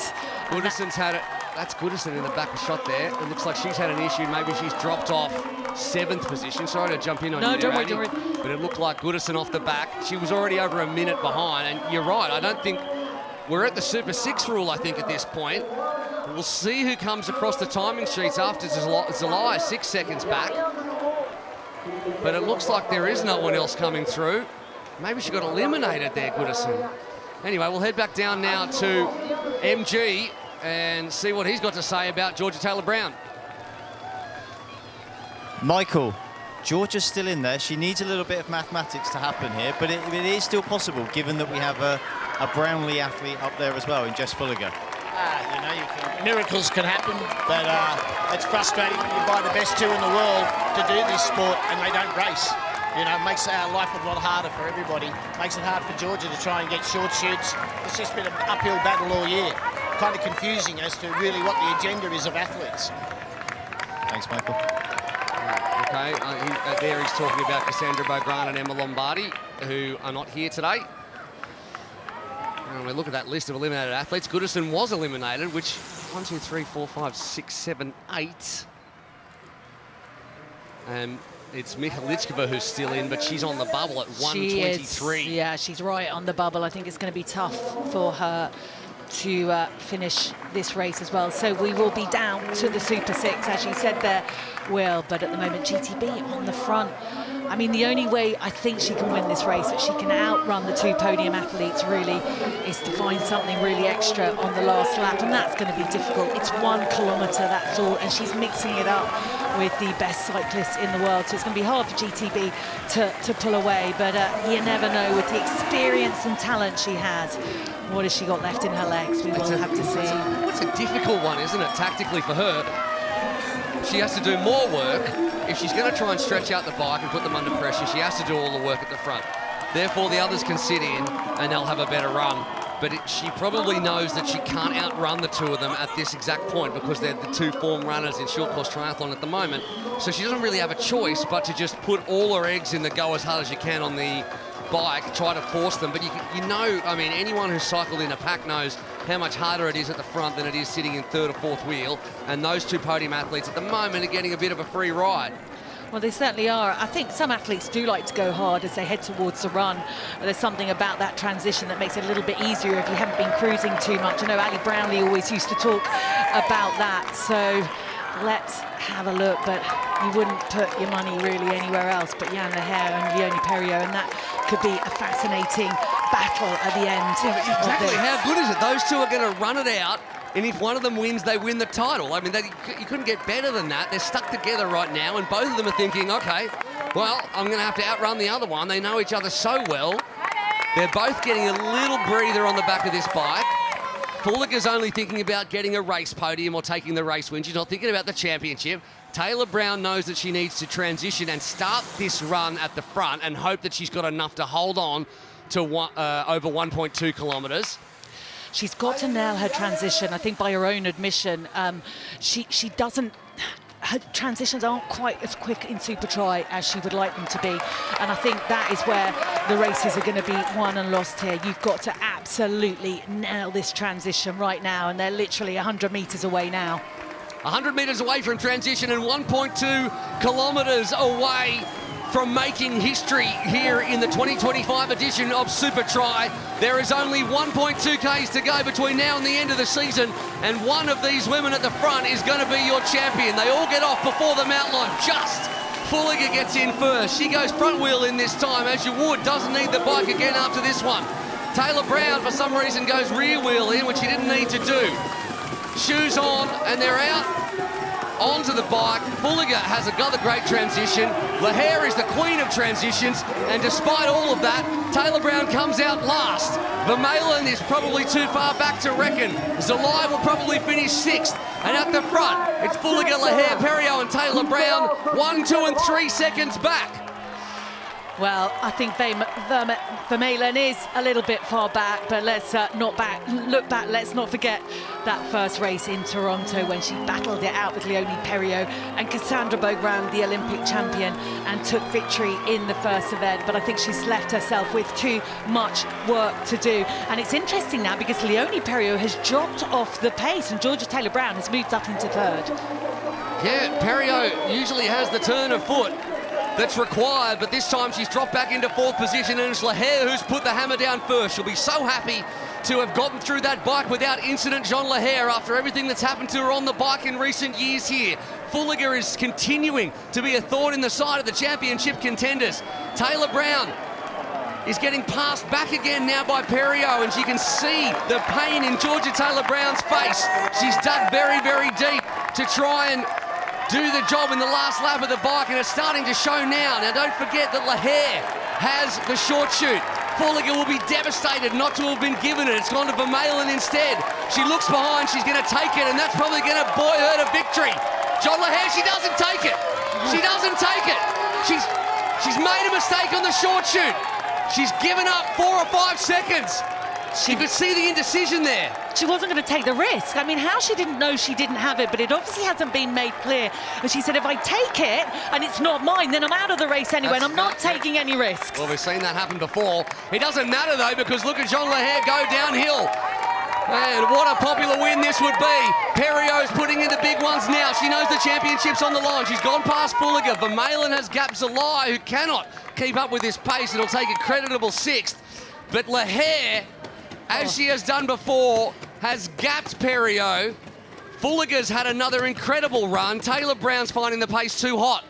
Goodison's had it. That's Goodison in the back of shot there. It looks like she's had an issue. Maybe she's dropped off 7th position. Sorry to jump in on you. No, don't worry. But it looked like Goodison off the back. She was already over a minute behind. And you're right. I don't think we're at the Super 6 rule, I think, at this point. We'll see who comes across the timing sheets after Zelaya 6 seconds back. But it looks like there is no one else coming through. Maybe she got eliminated there, Goodison. Anyway, we'll head back down now to MG and see what he's got to say about Georgia Taylor Brown. Michael, Georgia's still in there. She needs a little bit of mathematics to happen here, but it is still possible, given that we have a Brownlee athlete up there as well in Jess Fulliger. You know, miracles can happen, but it's frustrating when you buy the best 2 in the world to do this sport and they don't race. You know, it makes our life a lot harder for everybody. Makes it hard for Georgia to try and get short shoots. It's just been an uphill battle all year. Kind of confusing as to really what the agenda is of athletes. Thanks, Michael. Okay, there he's talking about Cassandre Beaugrand and Emma Lombardi, who are not here today. And we look at that list of eliminated athletes. Goodison was eliminated, which 1, 2, 3, 4, 5, 6, 7, 8. It's Mihalichkova who's still in, but she's on the bubble at 1:23. Yeah, she's right on the bubble. I think it's going to be tough for her to finish this race as well. So we will be down to the Super 6, as you said there, Will. But at the moment, GTB on the front. I mean, the only way I think she can win this race, that she can outrun the 2 podium athletes, really, is to find something really extra on the last lap, and that's going to be difficult. It's 1 kilometre, that's all, and she's mixing it up with the best cyclists in the world, so it's going to be hard for GTB to pull away, but you never know with the experience and talent she has. What has she got left in her legs? We will have to see. It's a difficult one, isn't it, tactically for her? She has to do more work. If she's going to try and stretch out the bike and put them under pressure, she has to do all the work at the front. Therefore, the others can sit in and they'll have a better run. But she probably knows that she can't outrun the 2 of them at this exact point because they're the 2 form runners in short course triathlon at the moment. So she doesn't really have a choice but to just put all her eggs in the go as hard as you can on the bike, try to force them. But you know, I mean, anyone who's cycled in a pack knows how much harder it is at the front than it is sitting in 3rd or 4th wheel. And those 2 podium athletes at the moment are getting a bit of a free ride. Well, they certainly are. I think some athletes do like to go hard as they head towards the run. There's something about that transition that makes it a little bit easier if you haven't been cruising too much. I know Ali Brownlee always used to talk about that. So let's have a look, but you wouldn't put your money really anywhere else but Jan Lahair and Leone Perriot, and that could be a fascinating battle at the end. Yeah, exactly. How good is it? Those 2 are going to run it out, and if one of them wins, they win the title. I mean, you couldn't get better than that. They're stuck together right now, and both of them are thinking, okay, well, I'm going to have to outrun the other one. They know each other so well. They're both getting a little breather on the back of this bike. Fulliger's only thinking about getting a race podium or taking the race win. She's not thinking about the championship. Taylor Brown knows that she needs to transition and start this run at the front and hope that she's got enough to hold on to over 1.2 kilometres. she's got to nail her transition. I think by her own admission, she doesn't, her transitions aren't quite as quick in Supertri as she would like them to be. And I think that is where the races are going to be won and lost here. You've got to absolutely nail this transition right now, and they're literally 100 metres away now. 100 metres away from transition and 1.2 kilometres away from making history here in the 2025 edition of Supertri. There is only 1.2 Ks to go between now and the end of the season, and one of these women at the front is going to be your champion. They all get off before the mountain line. Just Fulliger gets in first. She goes front wheel in this time, as you would. Doesn't need the bike again after this one. Taylor Brown, for some reason, goes rear wheel in, which he didn't need to do. Shoes on, and they're out onto the bike. Fulliger has another great transition. Lahare is the queen of transitions, and despite all of that, Taylor Brown comes out last. Vermeulen is probably too far back to reckon. Zalai will probably finish 6th. And at the front, it's Fulliger, Lahare, Perriot and Taylor Brown, 1, 2 and 3 seconds back. Well, I think Vermeulen is a little bit far back, but let's look back. Let's not forget that first race in Toronto when she battled it out with Leonie Perriot and Cassandre Beaugrand, the Olympic champion, and took victory in the first event. But I think she's left herself with too much work to do. And it's interesting now because Leonie Perriot has dropped off the pace and Georgia Taylor Brown has moved up into 3rd. Yeah, Perriot usually has the turn of foot that's required, but this time she's dropped back into 4th position, and it's Lahare who's put the hammer down first. She'll be so happy to have gotten through that bike without incident, Jean Lahare, after everything that's happened to her on the bike in recent years here. Fulliger is continuing to be a thorn in the side of the championship contenders. Taylor Brown is getting passed back again now by Perriot, and she can see the pain in Georgia Taylor Brown's face. She's dug very, very deep to try and do the job in the last lap of the bike, and it's starting to show now. Now, don't forget that Lahare has the short shoot. Fulliger will be devastated not to have been given it. It's gone to Vermeulen instead. She looks behind, she's going to take it, and that's probably going to buoy her to victory. John Lahare, she doesn't take it. She doesn't take it. She's made a mistake on the short shoot. She's given up 4 or 5 seconds. You could see the indecision there. She wasn't going to take the risk. I mean, how she didn't know she didn't have it, but it obviously hasn't been made clear. And she said, if I take it and it's not mine, then I'm out of the race anyway, and I'm not taking any risks. Well, we've seen that happen before. It doesn't matter, though, because look at Jean Lahare go downhill. And what a popular win this would be. Perriot's putting in the big ones now. She knows the championship's on the line. She's gone past Fulliger. Vermeulen has gapped Zalai, who cannot keep up with this pace. It'll take a creditable 6th. But Lahare, as she has done before, has gapped Perriot. Fulliger's had another incredible run. Taylor Brown's finding the pace too hot.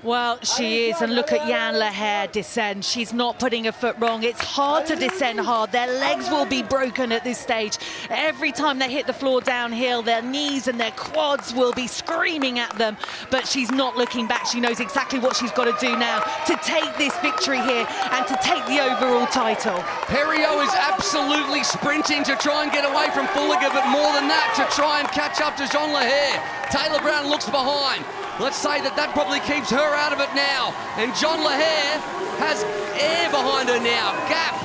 Well, she is, and look at Jan Lahare descend. She's not putting her foot wrong. It's hard to descend hard. Their legs will be broken at this stage. Every time they hit the floor downhill, their knees and their quads will be screaming at them, but she's not looking back. She knows exactly what she's got to do now to take this victory here and to take the overall title. Perriot is absolutely sprinting to try and get away from Fulliger, but more than that, to try and catch up to Jean Lahare. Taylor Brown looks behind. Let's say that probably keeps her out of it now. And Jean Lahare has air behind her now. Gap,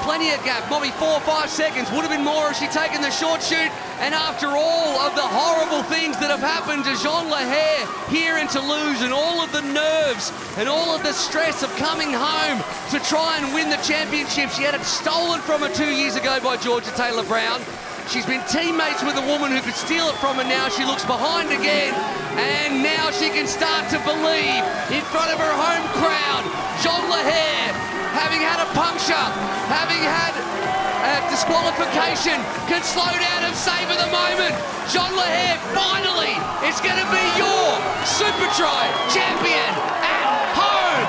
plenty of gap, probably 4 or 5 seconds. Would have been more if she'd taken the short shoot. And after all of the horrible things that have happened to Jean Lahare here in Toulouse, and all of the nerves and all of the stress of coming home to try and win the championship, she had it stolen from her 2 years ago by Georgia Taylor Brown. She's been teammates with a woman who could steal it from her now. She looks behind again, and now she can start to believe in front of her home crowd. Jean Lahare, having had a puncture, having had a disqualification, can slow down and savour the moment. Jean Lahare, finally, it's going to be your Supertri champion at home.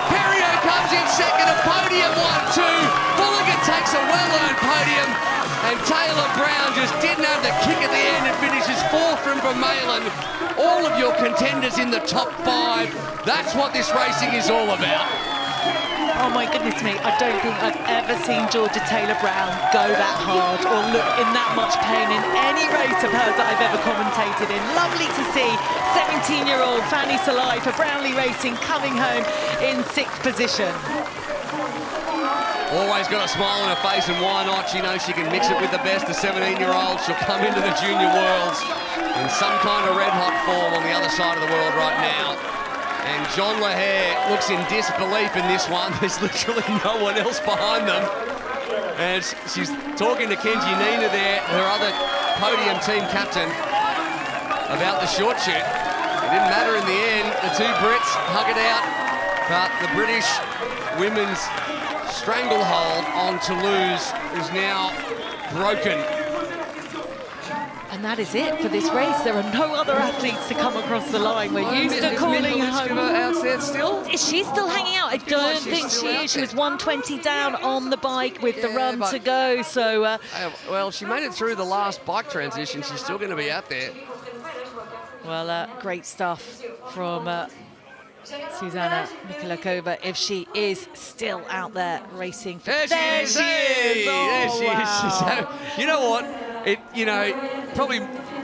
Perriot comes in second, a podium 1-2. Fulliger takes a well-earned podium. And Taylor Brown just didn't have the kick at the end and finishes 4th from Vermeulen. All of your contenders in the top 5. That's what this racing is all about. Oh my goodness me, I don't think I've ever seen Georgia Taylor Brown go that hard or look in that much pain in any race of hers that I've ever commentated in. Lovely to see 17-year-old Fanny Zalai for Brownlee Racing coming home in 6th position. Always got a smile on her face, and why not? She knows she can mix it with the best. The 17-year-old, she'll come into the junior worlds in some kind of red-hot form on the other side of the world right now. And John Lahair looks in disbelief in this one. There's literally no one else behind them. And she's talking to Kenji Nina there, her other podium team captain, about the short shoot. It didn't matter in the end. The two Brits hug it out, but the British women's stranglehold on Toulouse is now broken. And that is it for this race. There are no other athletes to come across the line. We're used to calling home. Out there still? Is she still hanging out? I don't think she is. She was 120 down on the bike with the run to go. So, well, she made it through the last bike transition. She's still going to be out there. Well, great stuff from Zuzana Mikulakova, if she is still out there racing. There she is. Oh, wow. You know what? Probably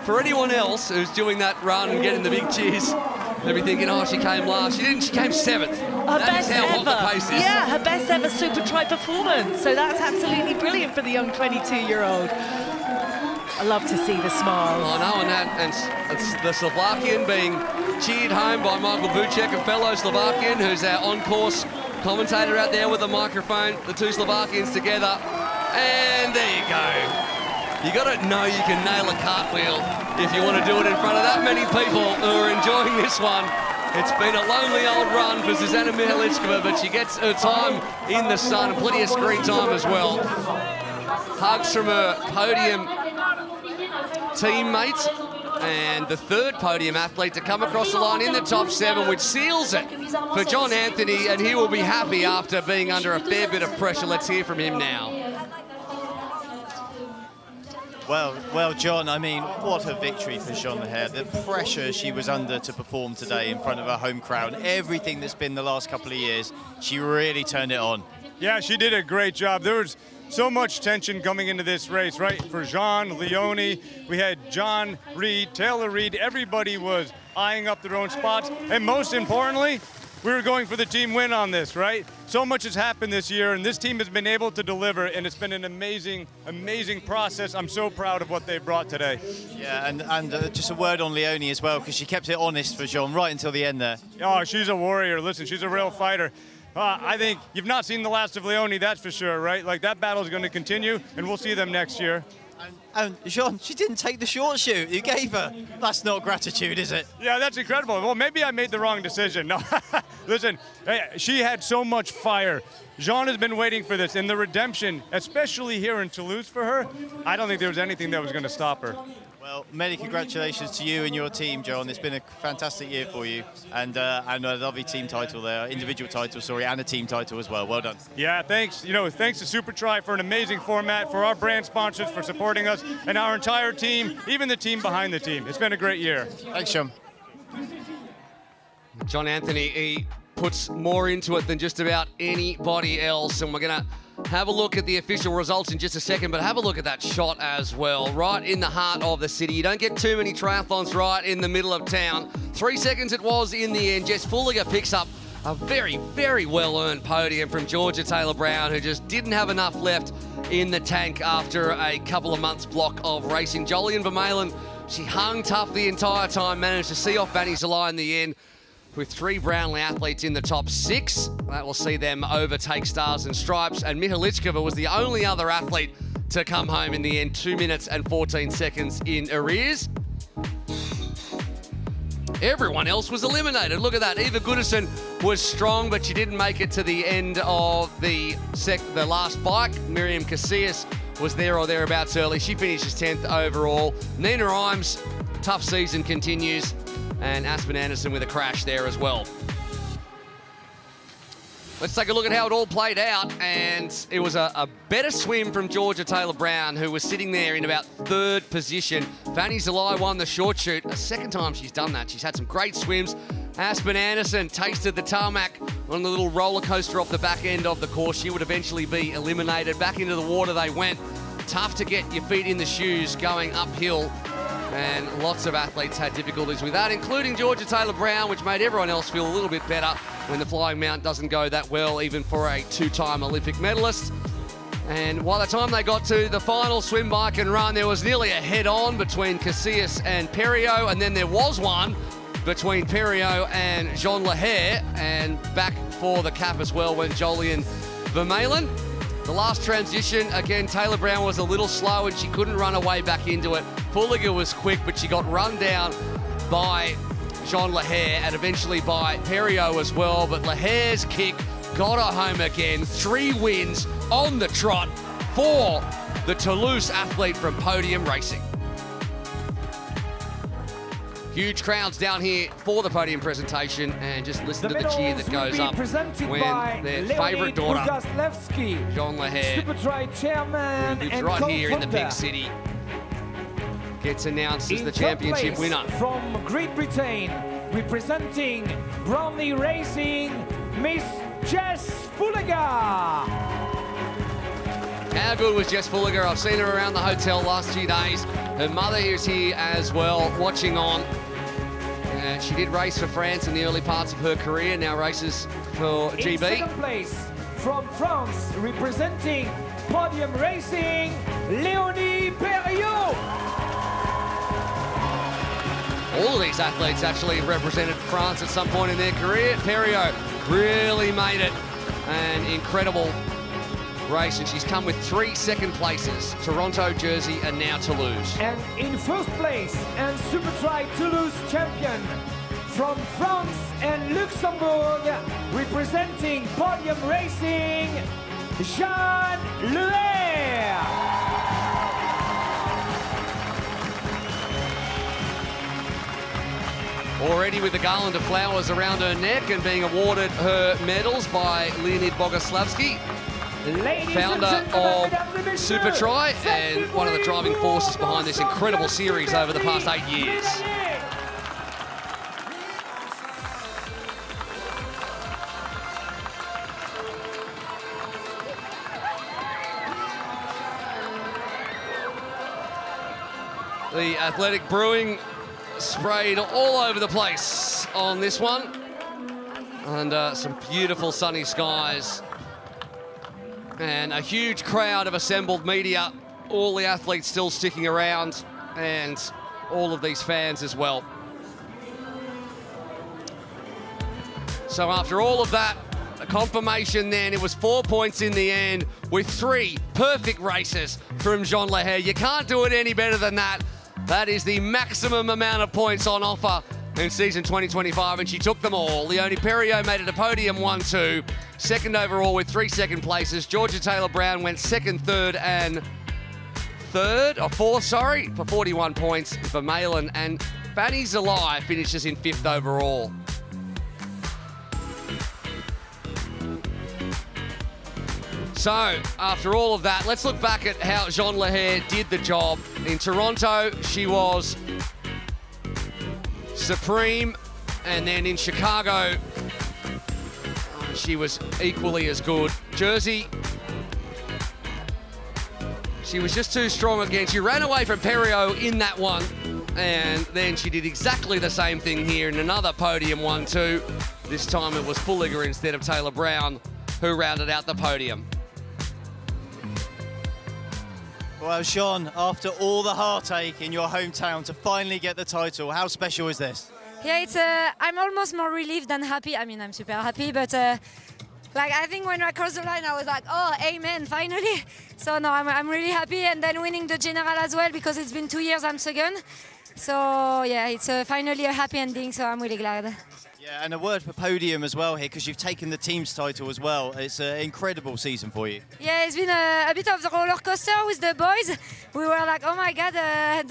for anyone else who's doing that run and getting the big cheers, they'll be thinking, oh, she came last. She didn't. She came 7th. Her best ever. The pace is. Yeah, her best ever Supertri performance. So that's absolutely brilliant for the young 22-year-old. I love to see the smiles. I know, and it's the Slovakian being cheered home by Michael Buček, a fellow Slovakian who's our on-course commentator out there with a microphone. The two Slovakians together, and there you go. You got to know you can nail a cartwheel if you want to do it in front of that many people who are enjoying this one. It's been a lonely old run for Zuzana Mihalicova, but she gets her time in the sun and plenty of screen time as well. Hugs from her podium teammate and the third podium athlete to come across the line in the top 7, which seals it for John Anthony, and he will be happy after being under a fair bit of pressure. Let's hear from him now. Well, John, I mean, what a victory for Jean Lahair. The pressure she was under to perform today in front of her home crowd, everything that's been the last couple of years, she really turned it on. Yeah, she did a great job. There was so much tension coming into this race, right? For Jean, Leonie, we had John Reed, Taylor Reed, everybody was eyeing up their own spots. And most importantly, we were going for the team win on this, right? So much has happened this year, and this team has been able to deliver, and it's been an amazing, amazing process. I'm so proud of what they brought today. Yeah, and just a word on Leonie as well, because she kept it honest for Jean right until the end there. Oh, she's a warrior. Listen, she's a real fighter. I think you've not seen the last of Leonie, that's for sure, right? Like, that battle is going to continue, and we'll see them next year. And Jean, she didn't take the short shoot you gave her. That's not gratitude, is it? Yeah, that's incredible. Well, maybe I made the wrong decision. No, listen, she had so much fire. Jean has been waiting for this, and the redemption, especially here in Toulouse for her, I don't think there was anything that was going to stop her. Well, many congratulations to you and your team, John. It's been a fantastic year for you, and a lovely team title there, individual title, sorry, and a team title as well. Well done. Yeah, thanks. Thanks to Supertri for an amazing format, for our brand sponsors for supporting us, and our entire team, even the team behind the team. It's been a great year. Thanks, John. John Anthony, he puts more into it than just about anybody else, and we're going to have a look at the official results in just a second, but have a look at that shot as well, right in the heart of the city. You don't get too many triathlons right in the middle of town. 3 seconds it was in the end. Jess Fulliger picks up a very, very well-earned podium from Georgia Taylor-Brown, who just didn't have enough left in the tank after a couple of months block of racing. Jolyon Vermeulen, she hung tough the entire time, managed to see off Vanny Zalai in the end, with 3 Brownlee athletes in the top 6. That will see them overtake Stars and Stripes. And Mihalicova was the only other athlete to come home in the end, 2 minutes and 14 seconds in arrears. Everyone else was eliminated. Look at that. Eva Goodison was strong, but she didn't make it to the end of the last bike. Miriam Casillas was there or thereabouts early. She finishes 10th overall. Nina Imes, tough season continues. And Aspen Anderson with a crash there as well. Let's take a look at how it all played out, and it was a better swim from Georgia Taylor-Brown, who was sitting there in about 3rd position. Vanny Zalai won the short shoot, a second time she's done that. She's had some great swims. Aspen Anderson tasted the tarmac on the little roller coaster off the back end of the course. She would eventually be eliminated. Back into the water they went. Tough to get your feet in the shoes going uphill. And lots of athletes had difficulties with that, including Georgia Taylor-Brown, which made everyone else feel a little bit better. when the flying mount doesn't go that well, even for a two-time Olympic medalist. And by the time they got to the final swim, bike and run, there was nearly a head-on between Casillas and Perriot, and then there was one between Perriot and Jean Leher, and back for the cap as well went Jolyon Vermeulen. The last transition, again, Taylor Brown was a little slow and she couldn't run away back into it. Fulliger was quick, but she got run down by Jean Leher and eventually by Perriot as well. But Leher's kick got her home again. 3 wins on the trot for the Toulouse athlete from Podium Racing. Huge crowds down here for the podium presentation, and just listen to the cheer that goes up when their favourite daughter, Jean Leher, Supertri chairman who lives and right here in the co-founder, big city, gets announced as the championship winner. From Great Britain, representing Brownlee Racing, Miss Jess Fulliger. How good was Jess Fulliger? I've seen her around the hotel last few days. Her mother is here as well, watching on. She did race for France in the early parts of her career, now races for GB. In second place, from France, representing Podium Racing, Léonie Perriot. All of these athletes actually represented France at some point in their career. Perriot really made it an incredible race, and she's come with 3 second places: Toronto, Jersey, and now Toulouse. And in first place, and Supertri Toulouse champion from France and Luxembourg, representing Podium Racing, Jean Leher. Already with the garland of flowers around her neck and being awarded her medals by Leonid Bogoslavsky, founder of Supertri and one of the driving forces behind this incredible series over the past 8 years. The Athletic Brewing sprayed all over the place on this one, and some beautiful sunny skies. And a huge crowd of assembled media, all the athletes still sticking around, and all of these fans as well. So after all of that, a confirmation then, it was 4 points in the end with 3 perfect races from Jean Leher. You can't do it any better than that. That is the maximum amount of points on offer in season 2025, and she took them all. Léonie Perriot made it a podium 1-2, second overall with 3 second places. Georgia Taylor-Brown went second, third, and fourth, for 41 points. Vermeulen and Fanny Zalai finishes in 5th overall. So, after all of that, let's look back at how Jean Leher did the job. In Toronto, she was supreme, and then in Chicago, she was equally as good. Jersey, she was just too strong again. She ran away from Perriot in that one, and then she did exactly the same thing here in another podium 1-2. This time it was Fulliger instead of Taylor Brown who rounded out the podium. Well, Jean, after all the heartache in your hometown to finally get the title, how special is this? Yeah, it's I'm almost more relieved than happy. I mean, I'm super happy, but like I think when I crossed the line, I was like, oh, amen, finally. So no, I'm really happy, and then winning the general as well, because it's been 2 years I'm second. So yeah, it's finally a happy ending. So I'm really glad. Yeah, and a word for podium as well here, because you've taken the team's title as well. It's an incredible season for you. Yeah, it's been a bit of the roller coaster with the boys. We were like, oh my God, I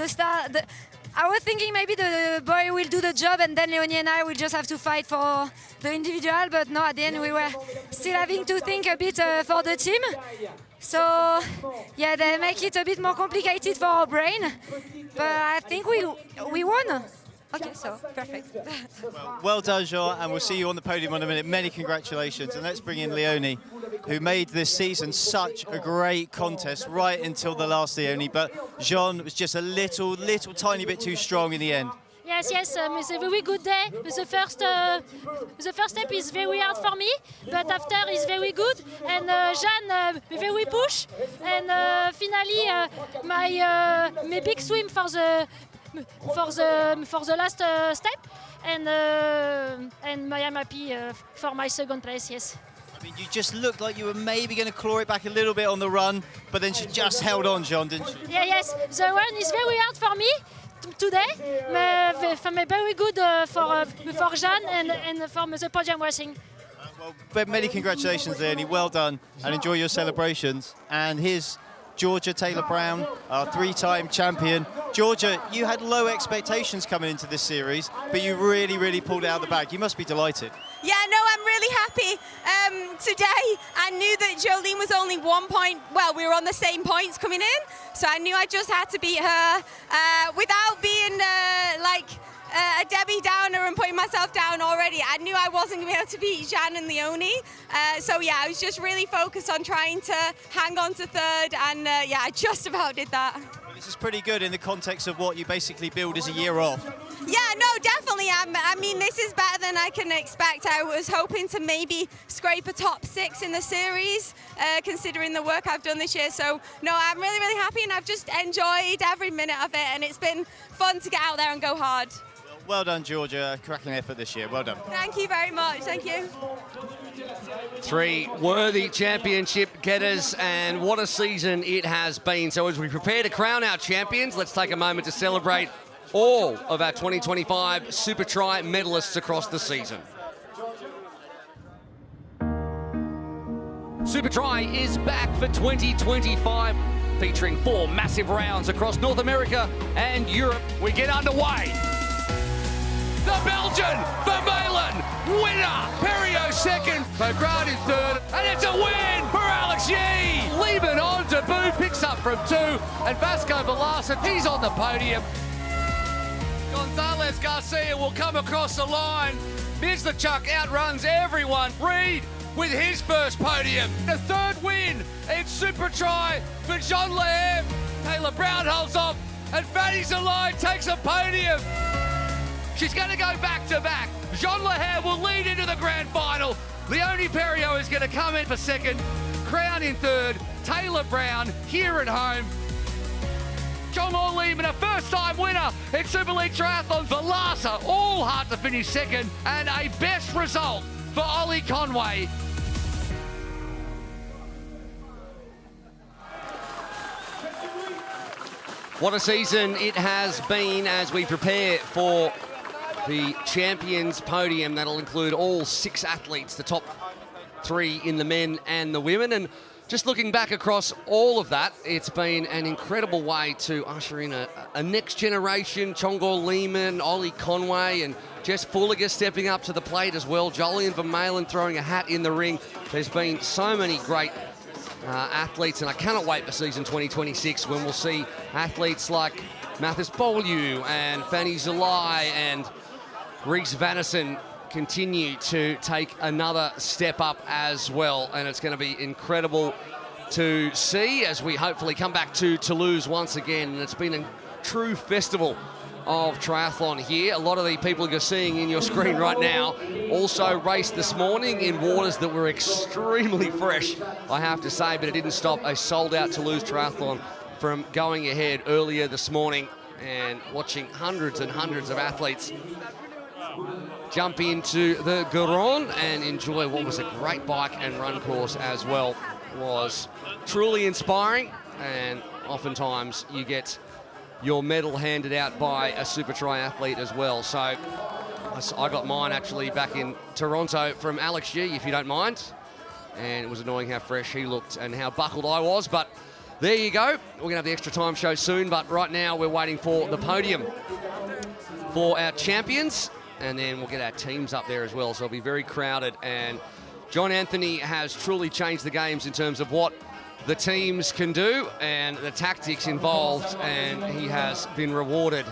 was thinking maybe the boy will do the job, and then Léonie and I will just have to fight for the individual. But no, at the end we were still having to think a bit for the team. So yeah, they make it a bit more complicated for our brain. But I think we won. Okay, so perfect. Well done, Jean, and we'll see you on the podium in a minute. Many congratulations, and let's bring in Léonie, who made this season such a great contest right until the last, Léonie. But Jean was just a little tiny bit too strong in the end. Yes, it's a very good day. The first step is very hard for me, but after is very good. And Jeanne very push. And finally, my big swim for the last step. And I am happy for my second place. Yes. I mean, you just looked like you were maybe going to claw it back a little bit on the run, but then she just held on, Jeanne, didn't she? Yeah, yes. The run is very hard for me today. Very good for Jeanne and for the podium racing. Well, many congratulations, Leonie. Well done, and enjoy your celebrations. And here's Georgia Taylor-Brown, our three-time champion. Georgia, you had low expectations coming into this series, but you really pulled it out of the bag. You must be delighted. Yeah, no, I'm really happy. Today, I knew that Jolene was only 1 point. Well, we were on the same points coming in, so I knew I just had to beat her without being a Debbie Downer and putting myself down already. I knew I wasn't going to be able to beat Jeanne and Leonie. So yeah, I was just really focused on trying to hang on to third, and yeah, I just about did that. Well, this is pretty good in the context of what you basically build as a year off. Yeah, no, definitely. I mean, this is better than I can expect. I was hoping to maybe scrape a top 6 in the series, considering the work I've done this year. So, no, I'm really happy, and I've just enjoyed every minute of it, and it's been fun to get out there and go hard. Well done, Georgia. Cracking effort this year. Well done. Thank you very much. Thank you. 3 worthy championship getters, and what a season it has been. So as we prepare to crown our champions, let's take a moment to celebrate all of our 2025 Supertri medalists across the season. Supertri is back for 2025, featuring 4 massive rounds across North America and Europe. We get underway. The Belgian, Vermeulen, winner. Perriot second, Beaugrand in third, and it's a win for Alex Yee. Lieben on debut, picks up from 2, and Vasco Vilaça, he's on the podium. Gonzalez Garcia will come across the line. Mislachuk outruns everyone. Reed with his first podium. The 3rd win in Supertri for Jonny Brownlee. Taylor Brown holds off, and Fanny Zalai takes a podium. She's going to go back-to-back. Jonny Brownlee will lead into the grand final. Leonie Perriot is going to come in for 2nd. Crown in 3rd. Taylor Brown here at home. John Lieben, a first-time winner in Super League Triathlon. Vilaça, all hard to finish 2nd. And a best result for Ollie Conway. What a season it has been as we prepare for the champions podium. That'll include all 6 athletes, the top 3 in the men and the women. And just looking back across all of that, it's been an incredible way to usher in a next generation. Chongor Lehman, Ollie Conway, and Jess Fulliger stepping up to the plate as well. Jolyon Vermeulen throwing a hat in the ring. There's been so many great athletes, and I cannot wait for season 2026 when we'll see athletes like Mathis Beaulieu and Fanny Zalai and Reese Vanassen continue to take another step up as well, and it's going to be incredible to see as we hopefully come back to Toulouse once again. And it's been a true festival of triathlon here. A lot of the people you're seeing in your screen right now also raced this morning in waters that were extremely fresh, I have to say, but it didn't stop a sold-out Toulouse triathlon from going ahead earlier this morning, and watching hundreds and hundreds of athletes jump into the Garonne and enjoy what was a great bike and run course as well. Was truly inspiring, and oftentimes you get your medal handed out by a Supertri athlete as well. So I got mine actually back in Toronto from Alex G, if you don't mind. And it was annoying how fresh he looked and how buckled I was, but there you go. We're going to have the extra time show soon, but right now we're waiting for the podium for our champions, and then we'll get our teams up there as well. So it'll be very crowded, and John Anthony has truly changed the games in terms of what the teams can do and the tactics involved, and he has been rewarded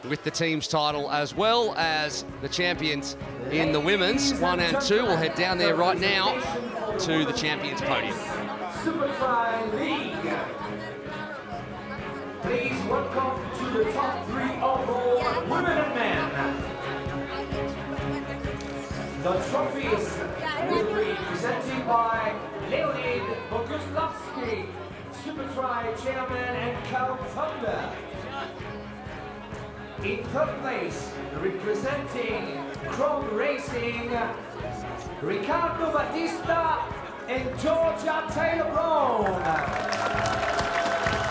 with the team's title as well as the champions in the women's 1 and 2. We'll head down there right now to the champions podium. Supertri League. Please welcome to the top 3 overall women and men. The trophies will be presented by Leonid Boguslavsky, Supertri chairman and co-founder. In third place, representing Crown Racing, Ricardo Batista and Georgia Taylor Brown.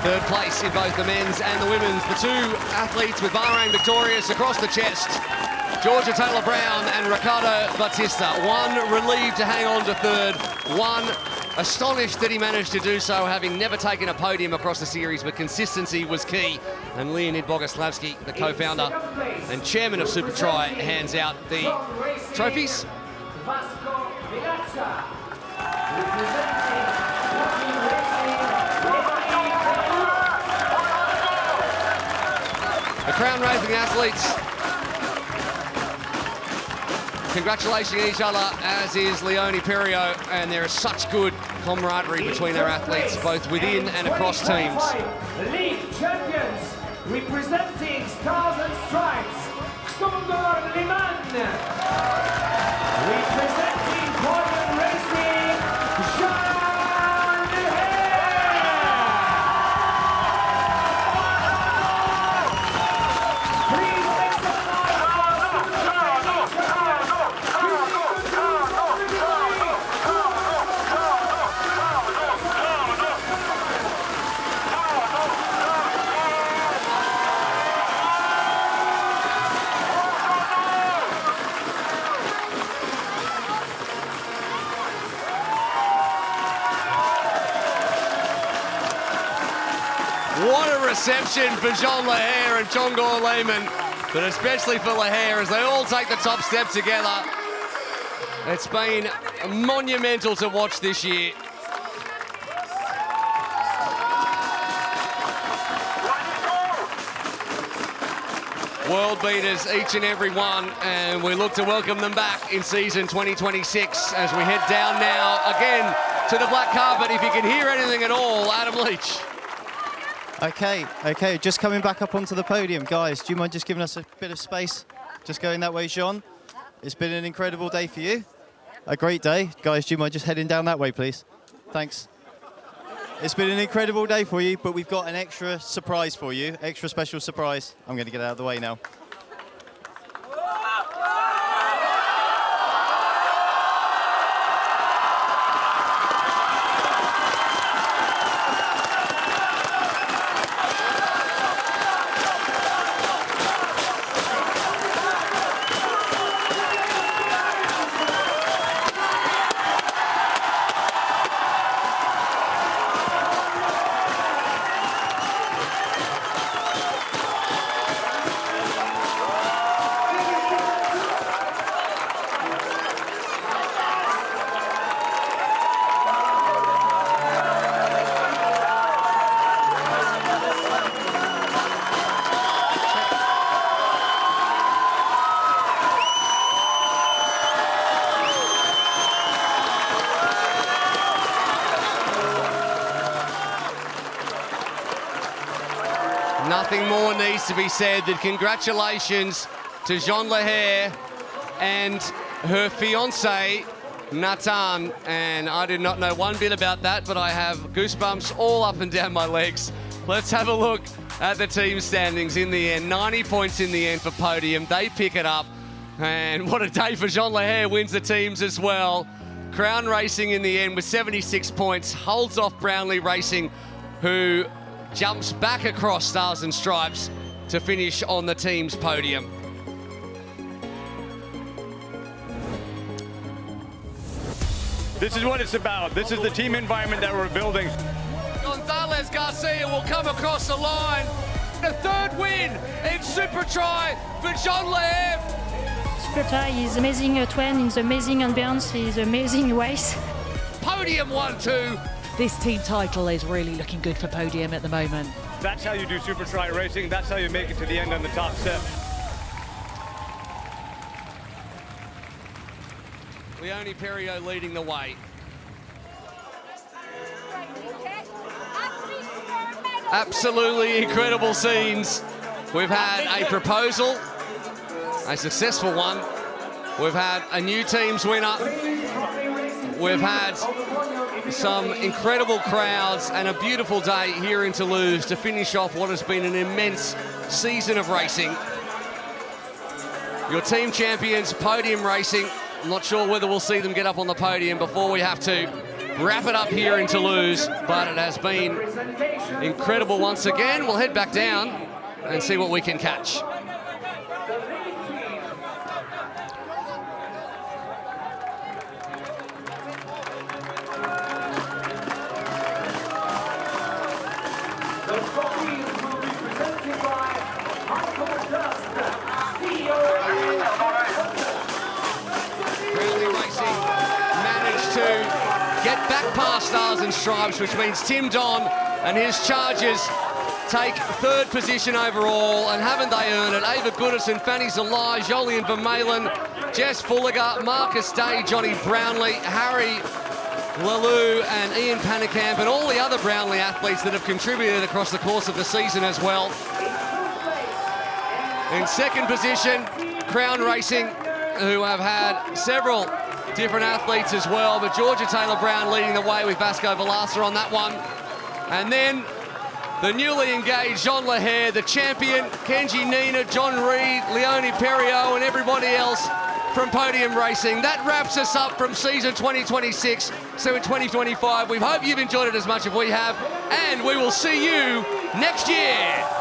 Third place in both the men's and the women's. The two athletes with Bahrain victorious across the chest. Georgia Taylor Brown and Ricardo Batista. One relieved to hang on to third. One astonished that he managed to do so, having never taken a podium across the series, but consistency was key. And Leonid Boguslavsky, the co-founder and chairman of Supertri, hands out the trophies. Vasco Vilaça, The Crown Racing athletes congratulating each other, as is Leone Perio, and there is such good camaraderie between our athletes, both within and across teams. League champions, representing Stars and Stripes, Cassandre Beaugrand. Representing podium racing, Jonny What a reception for Jean Lahair and Chongor Lehman, but especially for Lahair as they all take the top step together. It's been monumental to watch this year. World beaters, each and every one, and we look to welcome them back in season 2026 as we head down now again to the black carpet. If you can hear anything at all, Adam Leach. Okay, just coming back up onto the podium. Guys, do you mind just giving us a bit of space? Just going that way, Jean. It's been an incredible day for you. A great day. Guys, do you mind just heading down that way, please? Thanks. It's been an incredible day for you, but we've got an extra surprise for you, extra special surprise. I'm going to get out of the way now. Nothing more needs to be said than congratulations to Jean Lahair and her fiancé, Nathan. And I did not know one bit about that, but I have goosebumps all up and down my legs. Let's have a look at the team standings in the end. 90 points in the end for podium. They pick it up. And what a day for Jean Lahair, wins the teams as well. Crown Racing in the end with 76 points, holds off Brownlee Racing, who jumps back across Stars and Stripes to finish on the team's podium. This is what it's about. This is the team environment that we're building. Gonzalez Garcia will come across the line. The third win in Supertri for Jean Lahair. Supertri is amazing train, is amazing ambience, is amazing race. Podium 1-2. This team title is really looking good for podium at the moment. That's how you do Supertri racing. That's how you make it to the end on the top step. Leone Perio leading the way. Absolutely incredible scenes. We've had a proposal, a successful one, We've had a new teams winner. We've had some incredible crowds and a beautiful day here in Toulouse to finish off what has been an immense season of racing. Your team champions, podium racing. I'm not sure whether we'll see them get up on the podium before we have to wrap it up here in Toulouse, but it has been incredible once again. We'll head back down and see what we can catch. Get back past Stars and Stripes, which means Tim Don and his Chargers take third position overall, and haven't they earned it? Ava Goodison, Fanny Zalai, Jolien Vermeulen, Jess Fulliger, Marcus Day, Jonny Brownlee, Harry Lalou and Ian Pannekamp, and all the other Brownlee athletes that have contributed across the course of the season as well. In second position, Crown Racing, who have had several different athletes as well, but Georgia Taylor-Brown leading the way with Vasco Vilaça on that one. And then the newly engaged Jean Lahair, the champion, Kenji Nina, John Reed, Leonie Perriot, and everybody else from podium racing. That wraps us up from season 2026. So in 2025, we hope you've enjoyed it as much as we have, and we will see you next year.